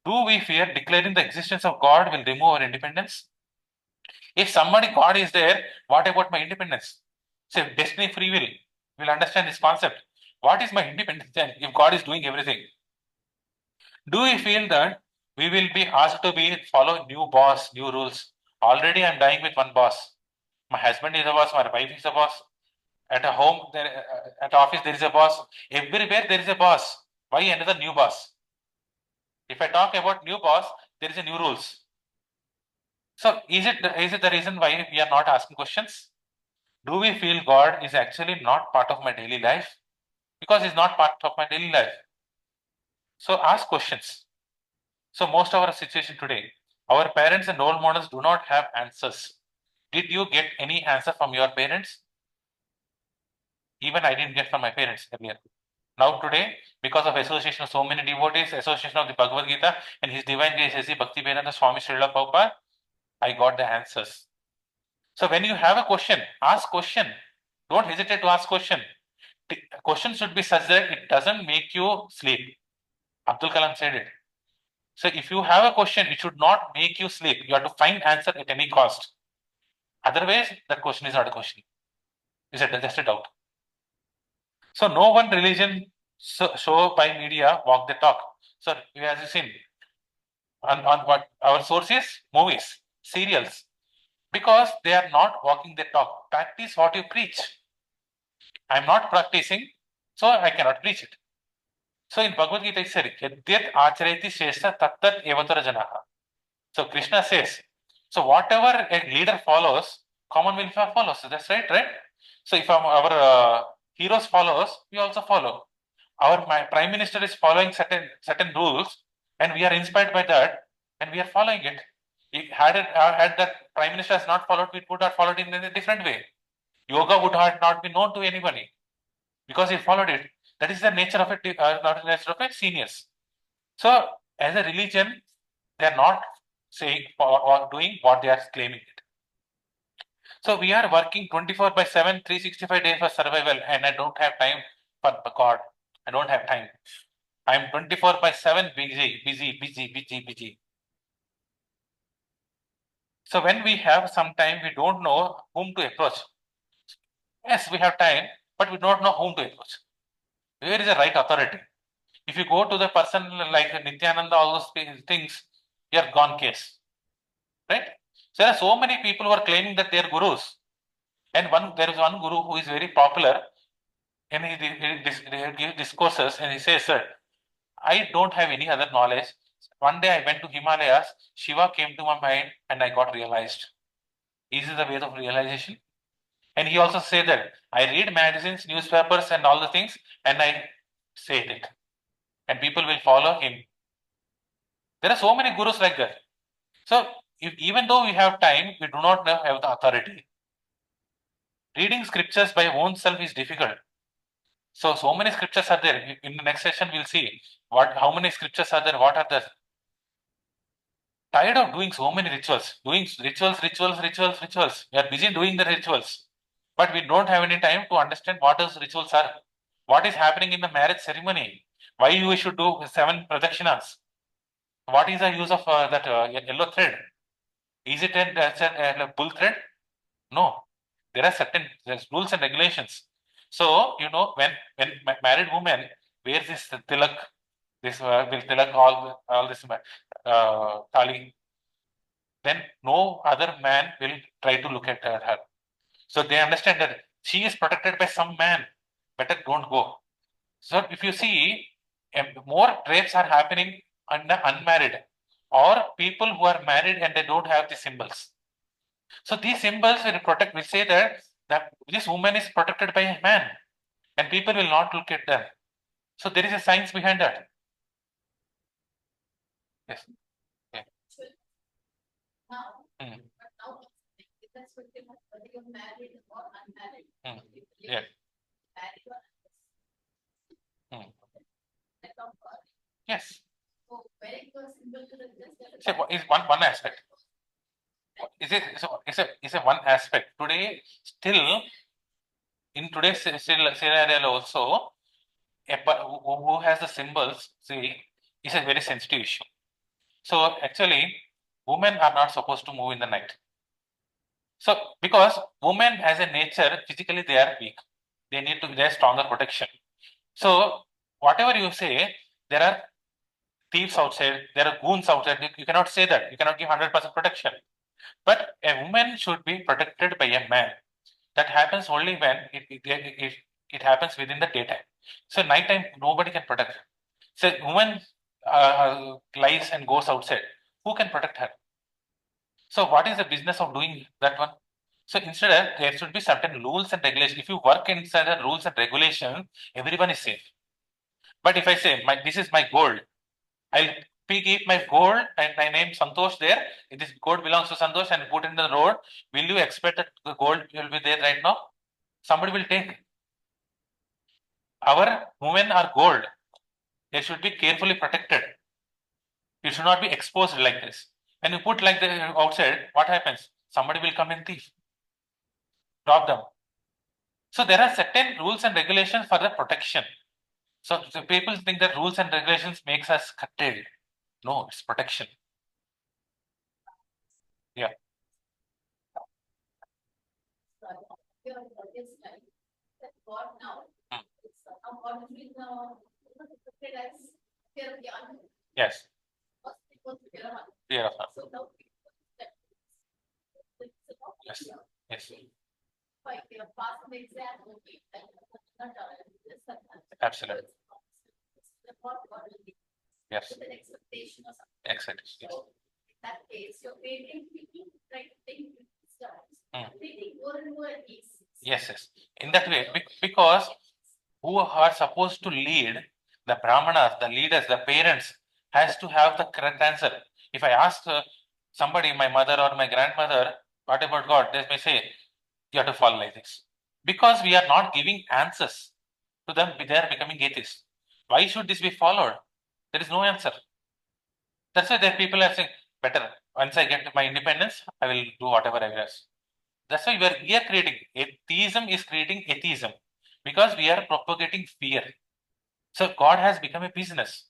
Do we fear declaring the existence of God will remove our independence? If somebody God is there, what about my independence? Say destiny, free will. We'll understand this concept. What is my independence then if God is doing everything? Do we feel that we will be asked to be follow new boss, new rules? Already I'm dying with one boss. My husband is a boss, my wife is a boss. At a home, at office there is a boss. Everywhere there is a boss. Why another new boss? If I talk about new boss, there is a new rules. So is it the reason why we are not asking questions? Do we feel God is actually not part of my daily life? Because it's not part of my daily life. So ask questions. So most of our situation today, our parents and role models do not have answers. Did you get any answer from your parents? Even I didn't get from my parents earlier. Now today, because of association of so many devotees, association of the Bhagavad Gita and His Divine Grace S.C. Bhaktivedanta Swami Srila Prabhupada, I got the answers. So when you have a question, ask question. Don't hesitate to ask question. The question should be such that it doesn't make you sleep. Abdul Kalam said it. So if you have a question, it should not make you sleep. You have to find answer at any cost. Otherwise, that question is not a question. It's just a doubt. So no one religion show by media walk the talk. So as you seen, on what our source is movies, serials, because they are not walking the talk. Practice what you preach. I'm not practicing, so I cannot preach it. So in Bhagavad Gita it said, Yadyat achareti shesha tattat evatara janaha. So Krishna says, so whatever a leader follows, common will follows. So that's right? So if our heroes follows, we also follow. Our prime minister is following certain rules, and we are inspired by that, and we are following it. If had that prime minister has not followed, we would have followed it in a different way. Yoga would have not been known to anybody because he followed it. That is the nature of it, not the nature of it, seniors. So as a religion, they are not saying or doing what they are claiming it. So we are working 24/7, 365 days for survival, and I don't have time for God. I don't have time. I'm 24/7 busy. So when we have some time, we don't know whom to approach. Yes, we have time, but we don't know whom to approach. Where is the right authority? If you go to the person like Nityananda, all those things, you are gone case. Right? So there are so many people who are claiming that they are gurus. And there is one guru who is very popular, and he gives discourses, and he says, sir, I don't have any other knowledge. One day I went to Himalayas, Shiva came to my mind, and I got realized. Is this the way of realization? And he also said that I read magazines, newspapers, and all the things, and I say it. And people will follow him. There are so many gurus like that. So even though we have time, we do not have the authority. Reading scriptures by oneself is difficult. So many scriptures are there. In the next session, we'll see how many scriptures are there, what are the. Tired of doing so many rituals, doing rituals. We are busy doing the rituals, but we don't have any time to understand what those rituals are. What is happening in the marriage ceremony? Why you should do 7 pradakshinas? What is the use of that yellow thread? Is it a bull thread? No. There are certain rules and regulations. So, when married woman wears this tilak, this will tilak all this thali, then no other man will try to look at her. So they understand that she is protected by some man. Better don't go. So if you see, more rapes are happening under unmarried or people who are married and they don't have the symbols. So these symbols will say that this woman is protected by a man and people will not look at them. So there is a science behind that. Yes. Yeah. Mm. Mm. Yeah. Mm. Yes. So is one aspect. Is a one aspect. Today, still in today's scenario also, who has the symbols, see, is a very sensitive issue. So actually, women are not supposed to move in the night. So because women as a nature, physically they are weak. They have stronger protection. So whatever you say, there are thieves outside, there are goons outside. You cannot say that. You cannot give 100% protection. But a woman should be protected by a man. That happens only when it happens within the daytime. So nighttime, nobody can protect her. So woman lies and goes outside. Who can protect her? So what is the business of doing that one? So instead, there should be certain rules and regulations. If you work inside the rules and regulations, everyone is safe. But if I say, this is my gold, I'll keep my gold and my name Santosh there. This gold belongs to Santosh and put in the road. Will you expect that the gold will be there right now? Somebody will take. Our women are gold. They should be carefully protected. It should not be exposed like this. When you put like the outside, what happens? Somebody will come and thief. Rob them. So there are certain rules and regulations for the protection. So people think that rules and regulations makes us curtailed. No, it's protection. Yeah. Yes. Fear of her. Yes. Yes. Absolutely. Yes. Exactly. Yes.
That case, you're painting people trying to think
Yes, yes. In that way, because who are supposed to lead, the brahmanas, the leaders, the parents, has to have the correct answer. If I ask somebody, my mother or my grandmother, what about God? They may say, you have to follow like this. Because we are not giving answers to them, they are becoming atheists. Why should this be followed? There is no answer. That's why there people are saying, better, once I get my independence, I will do whatever I will. That's why we are creating, atheism is creating atheism because we are propagating fear. So God has become a business.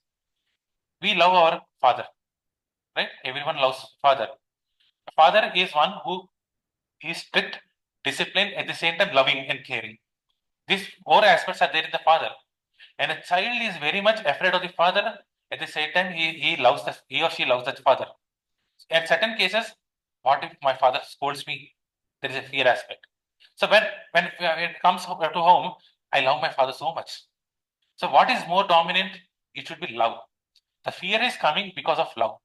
We love our father, right? Everyone loves father. The father is one who is strict, disciplined, at the same time loving and caring. These four aspects are there in the father. And a child is very much afraid of the father. At the same time, he or she loves the father. In certain cases, what if my father scolds me? There is a fear aspect. So when it comes to home, I love my father so much. So what is more dominant? It should be love. The fear is coming because of love.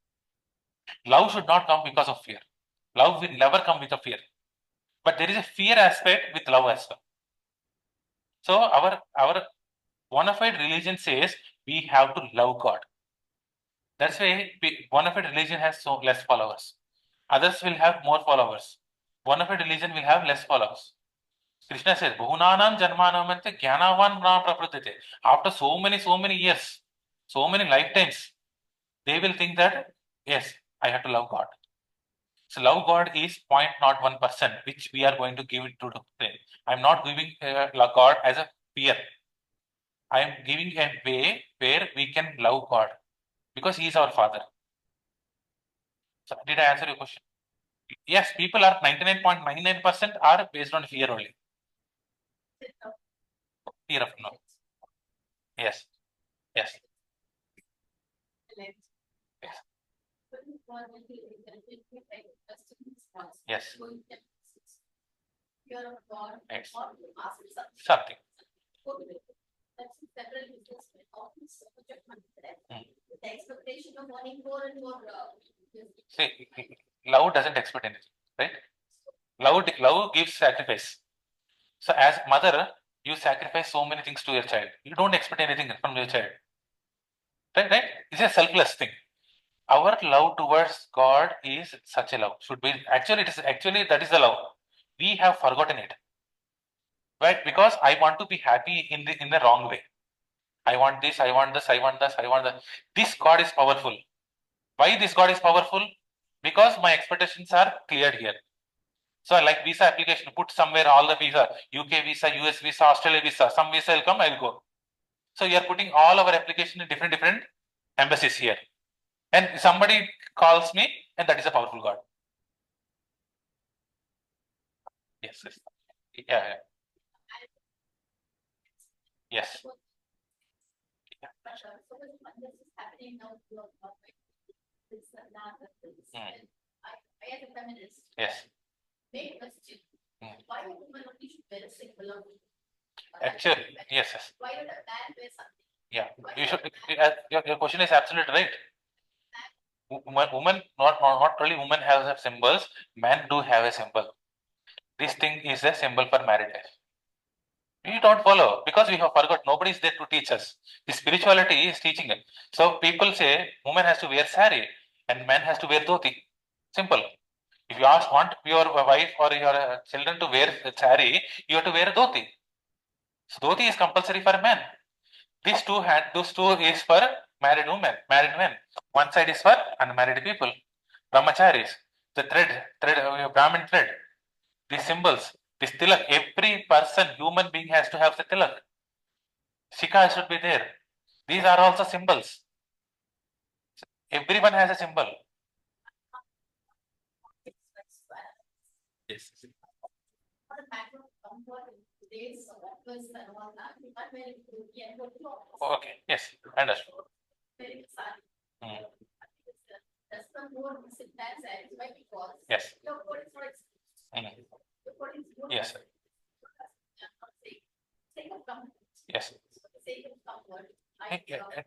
Love should not come because of fear. Love will never come with a fear. But there is a fear aspect with love as well. So our bona fide religion says we have to love God. That's why bona fide religion has so less followers. Others will have more followers. Bona fide religion will have less followers. Krishna says, Bahunanam Janmanam ante Jnanavan na prapratate. After so many years, so many lifetimes, they will think that, yes, I have to love God. So love God is 0.01%, which we are going to give it to the. I'm not giving love God as a fear. I am giving a way where we can love God because He is our Father. So, did I answer your question? Yes, people are 99.99% are based on fear only. Fear of no. Yes. Yes. Yes. Yes. Yes. Something. The expectation of wanting more and more. See, love doesn't expect anything, right? Love gives sacrifice. So as mother, you sacrifice so many things to your child. You don't expect anything from your child. Right? It's a selfless thing. Our love towards God is such a love. Should be actually that is the love. We have forgotten it. Right? Because I want to be happy in the wrong way. I want this, I want this, I want this, I want that. This God is powerful. Why this God is powerful? Because my expectations are cleared here. So like visa application, put somewhere all the visa, UK visa, US visa, Australia visa, some visa will come, I'll go. So you are putting all our application in different embassies here. And somebody calls me and that is a powerful God. Yes. Yeah. Yes. Yes. Why would women only should wear a single? Actually, yes. Why would a man wear something? Yeah, you should. Your question is absolutely right. Women, not only women have symbols. Men do have a symbol. This thing is a symbol for married life. We don't follow because we have forgot. Nobody is there to teach us. The spirituality is teaching it. So people say woman has to wear sari and man has to wear dhoti. Simple. If you want your wife or your children to wear sari, you have to wear dhoti. So dhoti is compulsory for men. Those two is for married women, married men. One side is for unmarried people, brahmacharis. The Brahmin thread, these symbols, this tilak. Every person, human being has to have the tilak. Shika should be there. These are also symbols. Everyone has a symbol. Yes. Okay, yes, understood. Hmm. Yes. Hmm. Yes. Yes.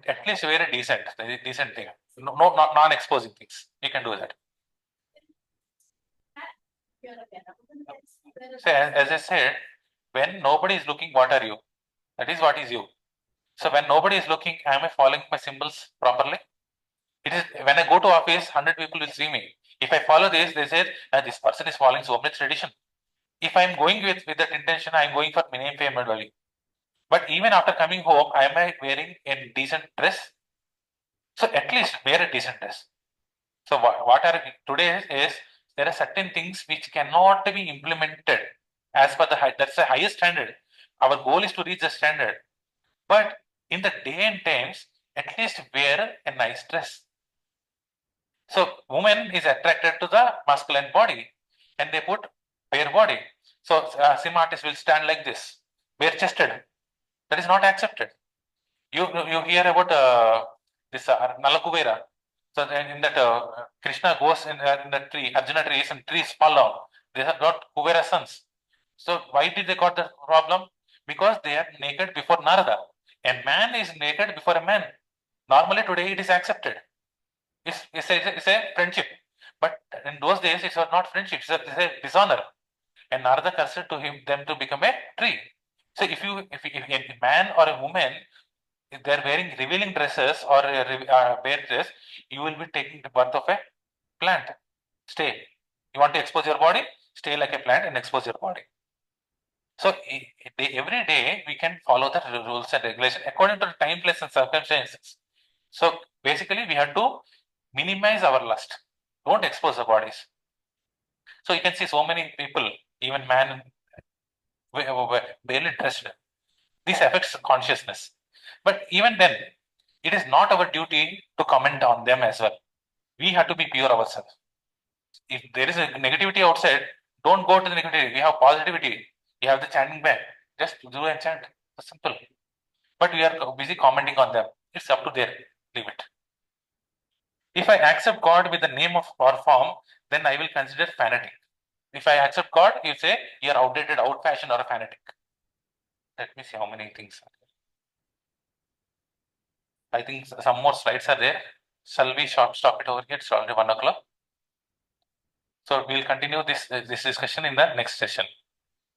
At least wear a decent thing. No, not non-exposing things. You can do that. So as I said, when nobody is looking, what are you? That is what is you. So when nobody is looking, am I following my symbols properly? It is when I go to office, 100 people will see me. If I follow this, they say this person is following so much tradition. If I'm going with that intention, I'm going for minimum payment value. But even after coming home, am I wearing a decent dress? So at least wear a decent dress. So what are today is there are certain things which cannot be implemented as per that's the highest standard. Our goal is to reach the standard. But in the day and times, at least wear a nice dress. So woman is attracted to the masculine body and they put bare body. So sim artist will stand like this, bare chested. That is not accepted. You hear about this Nalakuvera. So then in that Krishna goes in the tree, Arjuna trees and trees fall down. They are not Kuvera sons. So why did they got the problem? Because they are naked before Narada. A man is naked before a man. Normally today it is accepted. It's a friendship. But in those days it was not friendship, it's a dishonor. And Narada cursed to them to become a tree. So if a man or a woman, if they're wearing revealing dresses or bare dress, you will be taking the birth of a plant. Stay. You want to expose your body? Stay like a plant and expose your body. So every day we can follow the rules and regulations according to the time, place, and circumstances. So basically, we have to minimize our lust. Don't expose the bodies. So you can see so many people, even man, barely dressed. This affects consciousness. But even then, it is not our duty to comment on them as well. We have to be pure ourselves. If there is a negativity outside, don't go to the negativity. We have positivity. We have the chanting bag. Just do and chant. It's simple. But we are busy commenting on them. It's up to their leave it. If I accept God with the name of or form, then I will consider fanatic. If I accept God, you say you are outdated, old-fashioned, or a fanatic. Let me see how many things are there. I think some more slides are there. Shall we stop it over here? It's already 1 o'clock. So we'll continue this discussion in the next session.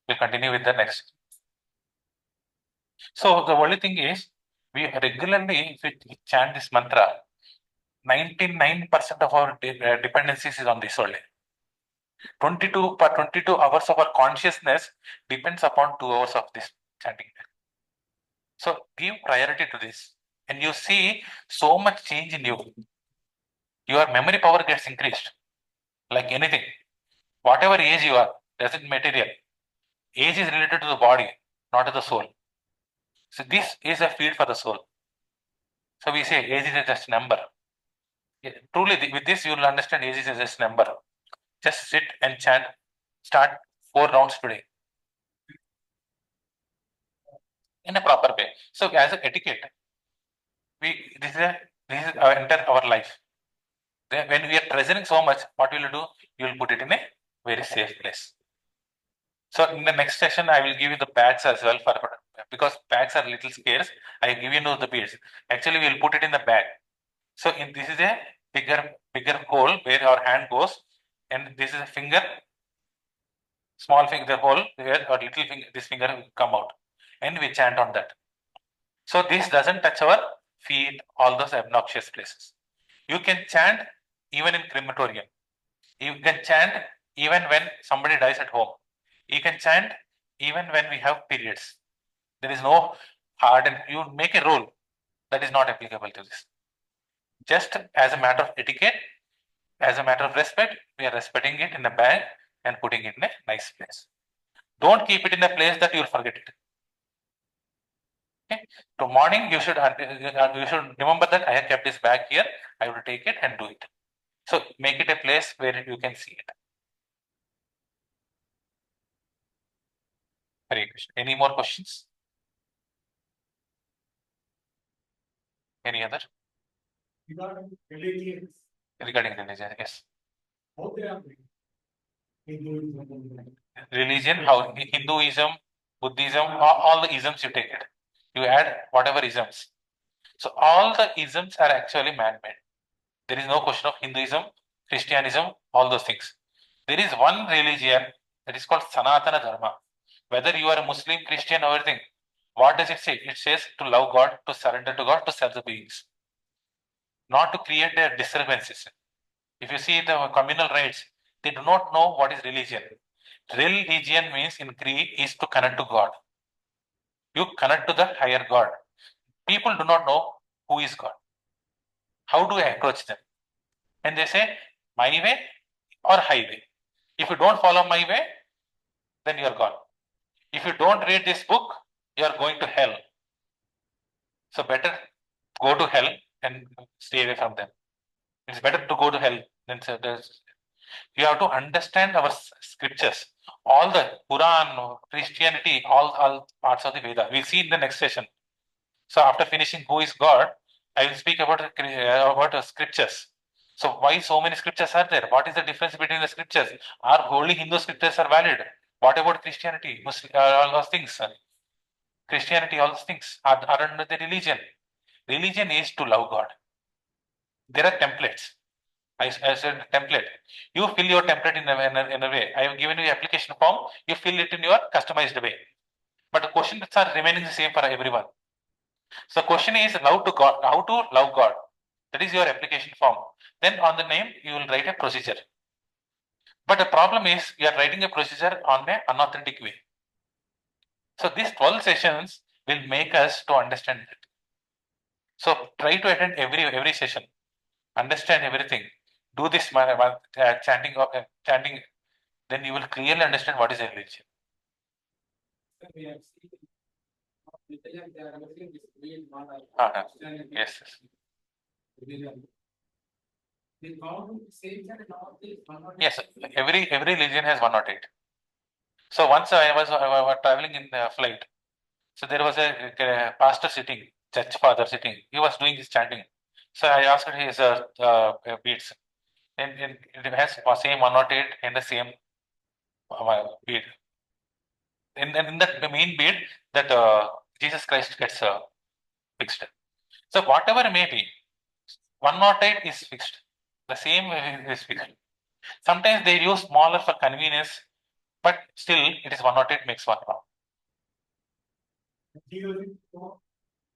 We'll continue with the next. So the only thing is, we regularly, if we chant this mantra, 99% of our dependencies is on this only. 22 hours of our consciousness depends upon 2 hours of this chanting. So give priority to this, and you see so much change in you. Your memory power gets increased, like anything. Whatever age you are, doesn't material. Age is related to the body, not to the soul. So this is a field for the soul. So we say age is just a number. Truly, with this you will understand age is just a number. Just sit and chant. Start 4 rounds today in a proper way. So as an etiquette, this is our life. Then when we are treasuring so much, what will you do? You will put it in a very safe place. So in the next session, I will give you the bags as well because bags are little scarce. I give you the beads. Actually, we will put it in the bag. So this is a bigger hole where our hand goes, and this is a finger, small finger hole where our little finger, this finger will come out, and we chant on that. So this doesn't touch our feet, all those obnoxious places. You can chant even in crematorium. You can chant even when somebody dies at home. You can chant even when we have periods. There is no hard, and you make a rule that is not applicable to this. Just as a matter of etiquette, as a matter of respect, we are respecting it in the bag and putting it in a nice place. Don't keep it in a place that you will forget it. Okay. To morning, you should remember that I have kept this bag here. I will take it and do it. So make it a place where you can see it. Hare Krishna. Any more questions? Any other?
Regarding religions,
Regarding religion, yes.
how they are doing? Hinduism,
Religion, how Hinduism, Buddhism, all the isms you take it. You add whatever isms. So all the isms are actually man-made. There is no question of Hinduism, Christianism, all those things. There is one religion that is called Sanatana Dharma. Whether you are a Muslim, Christian, or everything, what does it say? It says to love God, to surrender to God, to serve the beings, not to create their disturbances. If you see the communal rites, they do not know what is religion. Religion means in Greek is to connect to God. You connect to the higher God. People do not know who is God. How do I approach them? And they say, my way or highway. If you don't follow my way, then you are gone. If you don't read this book, you are going to hell. So better go to hell and stay away from them. It's better to go to hell than you have to understand our scriptures. All the Quran, Christianity, all parts of the Veda. We'll see in the next session. So after finishing who is God, I will speak about scriptures. So why so many scriptures are there? What is the difference between the scriptures? Are holy Hindu scriptures are valid? What about Christianity? Muslim, all those things. Christianity, all those things are under the religion. Religion is to love God. There are templates. I said template. You fill your template in a way. I have given you application form. You fill it in your customized way. But the questions are remaining the same for everyone. So question is love to God. How to love God? That is your application form. Then on the name you will write a procedure. But the problem is you are writing a procedure on an unauthentic way. So these 12 sessions will make us to understand it. So try to attend every session. Understand everything. Do this chanting, then you will clearly understand what is a religion.
we have seen
Uh-huh. Yes. Yes, every religion has 108. So once I was traveling in the flight. So there was a pastor sitting, church father sitting. He was doing his chanting. So I asked his beats, and it has same 108 and the same beat. In that the main beat that Jesus Christ gets fixed. So whatever may be, 108 is fixed. The same is fixed. Sometimes they use smaller for convenience, but still it is 108 makes one wrong.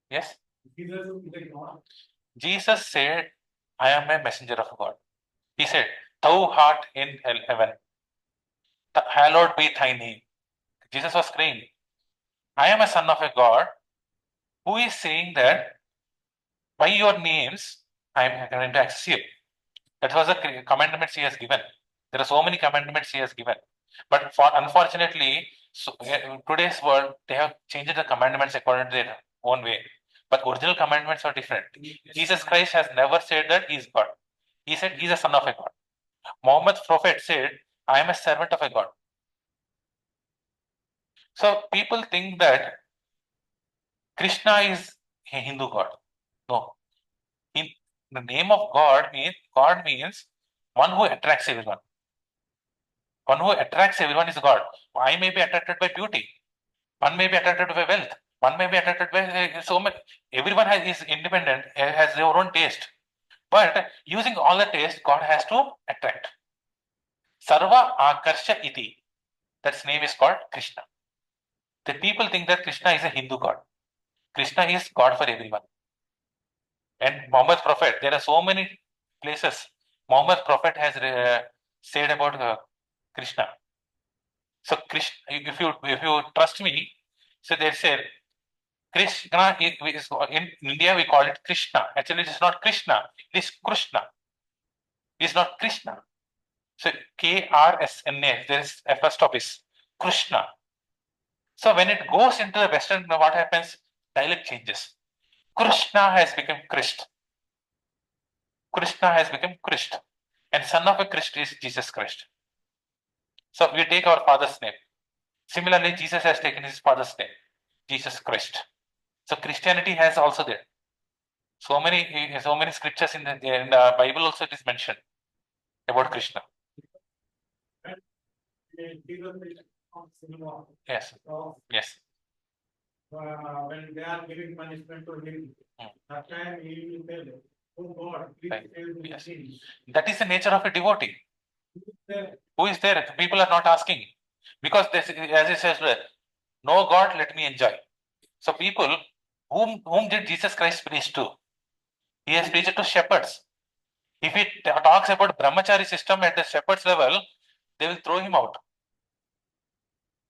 Yes. Jesus said, I am a messenger of God. He said, Thou art in heaven, hallowed be thy name. Jesus was crying, I am a son of a God who is saying that by your names I am going to access you. That was the commandments he has given. There are so many commandments he has given. But unfortunately, today's world, they have changed the commandments according to their own way. But original commandments are different. Jesus Christ has never said that he is God. He said he is a son of a God. Muhammad's prophet said, I am a servant of a God. So people think that Krishna is a Hindu God. No. In the name of God means one who attracts everyone. One who attracts everyone is God. I may be attracted by beauty. One may be attracted by wealth. One may be attracted by so much. Everyone is independent, has their own taste. But using all the taste, God has to attract. Sarva Akarsha Iti. That's name is called Krishna. The people think that Krishna is a Hindu God. Krishna is God for everyone. And Muhammad's prophet, there are so many places Muhammad's prophet has said about Krishna. So Krishna, if you trust me, so they said Krishna is in India we call it Krishna. Actually, it is not Krishna. It is Krishna. It is not Krishna. So K-R-S-N-A. There is a first stop is Krishna. So when it goes into the Western, what happens? Dialect changes. Krishna has become Christ. Krishna has become Christ. And son of a Christ is Jesus Christ. So we take our father's name. Similarly, Jesus has taken his father's name, Jesus Christ. So Christianity has also there. So many scriptures in the Bible also it is mentioned about Krishna. Yes. Yes.
When they are giving punishment to him, that time he will tell, oh God, please
Right.
save me.
Yes. That is the nature of a devotee. Who is there? People are not asking. Because this, as it says, no God, let me enjoy. So people, whom did Jesus Christ preach to? He has preached to shepherds. If he talks about brahmachari system at the shepherd's level, they will throw him out.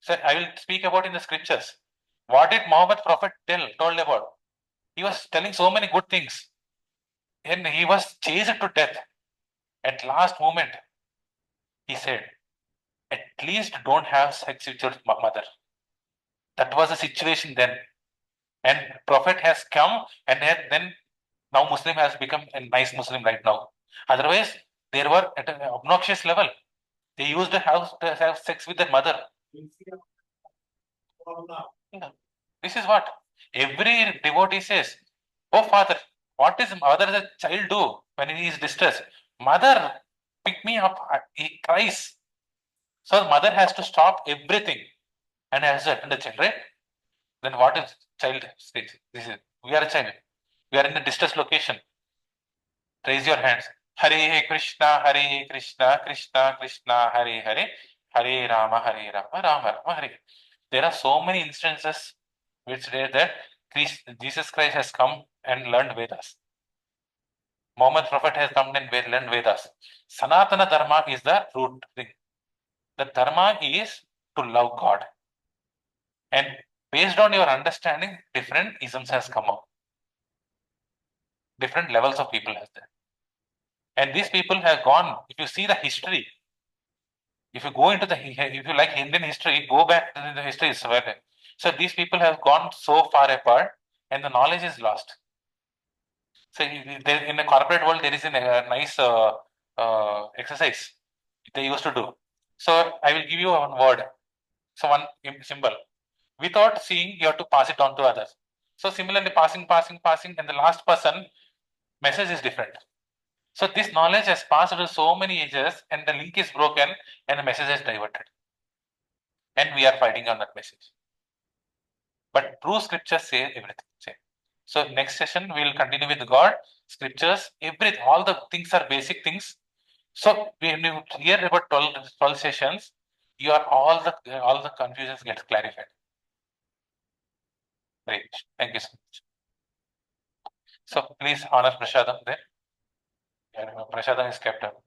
So I will speak about in the scriptures. What did Muhammad Prophet told about? He was telling so many good things. And he was chased to death. At last moment, he said, at least don't have sex with your mother. That was the situation then. And Prophet has come and then now Muslim has become a nice Muslim right now. Otherwise, they were at an obnoxious level. They used to have sex with their mother. Yeah. This is what every devotee says. Oh father, what is mother as a child do when he is distressed? Mother, pick me up. He cries. So mother has to stop everything and has to attend the child, right? Then what is child stage? This is we are a child. We are in a distressed location. Raise your hands. Hare Krishna, Krishna Krishna, Hare Hare, Hare Rama, Rama Rama, Hare. There are so many instances which say that Jesus Christ has come and learned Vedas. Muhammad Prophet has come and learned Vedas. Sanatana Dharma is the root thing. The Dharma is to love God. And based on your understanding, different isms has come up. Different levels of people has there. And these people have gone, if you see the history, if you go into if you like Indian history, go back to the history. So these people have gone so far apart and the knowledge is lost. So in the corporate world, there is a nice exercise they used to do. So I will give you one word, so one symbol. Without seeing, you have to pass it on to others. So similarly, passing, and the last person message is different. So this knowledge has passed through so many ages, and the link is broken, and the message is diverted, and we are fighting on that message. But true scriptures say everything. So next session we will continue with God, scriptures, everything. All the things are basic things. So when you hear about 12 sessions, you are all the confusions get clarified. Great. Thank you so much. So please honor Prashadam there. Prashadam is kept up.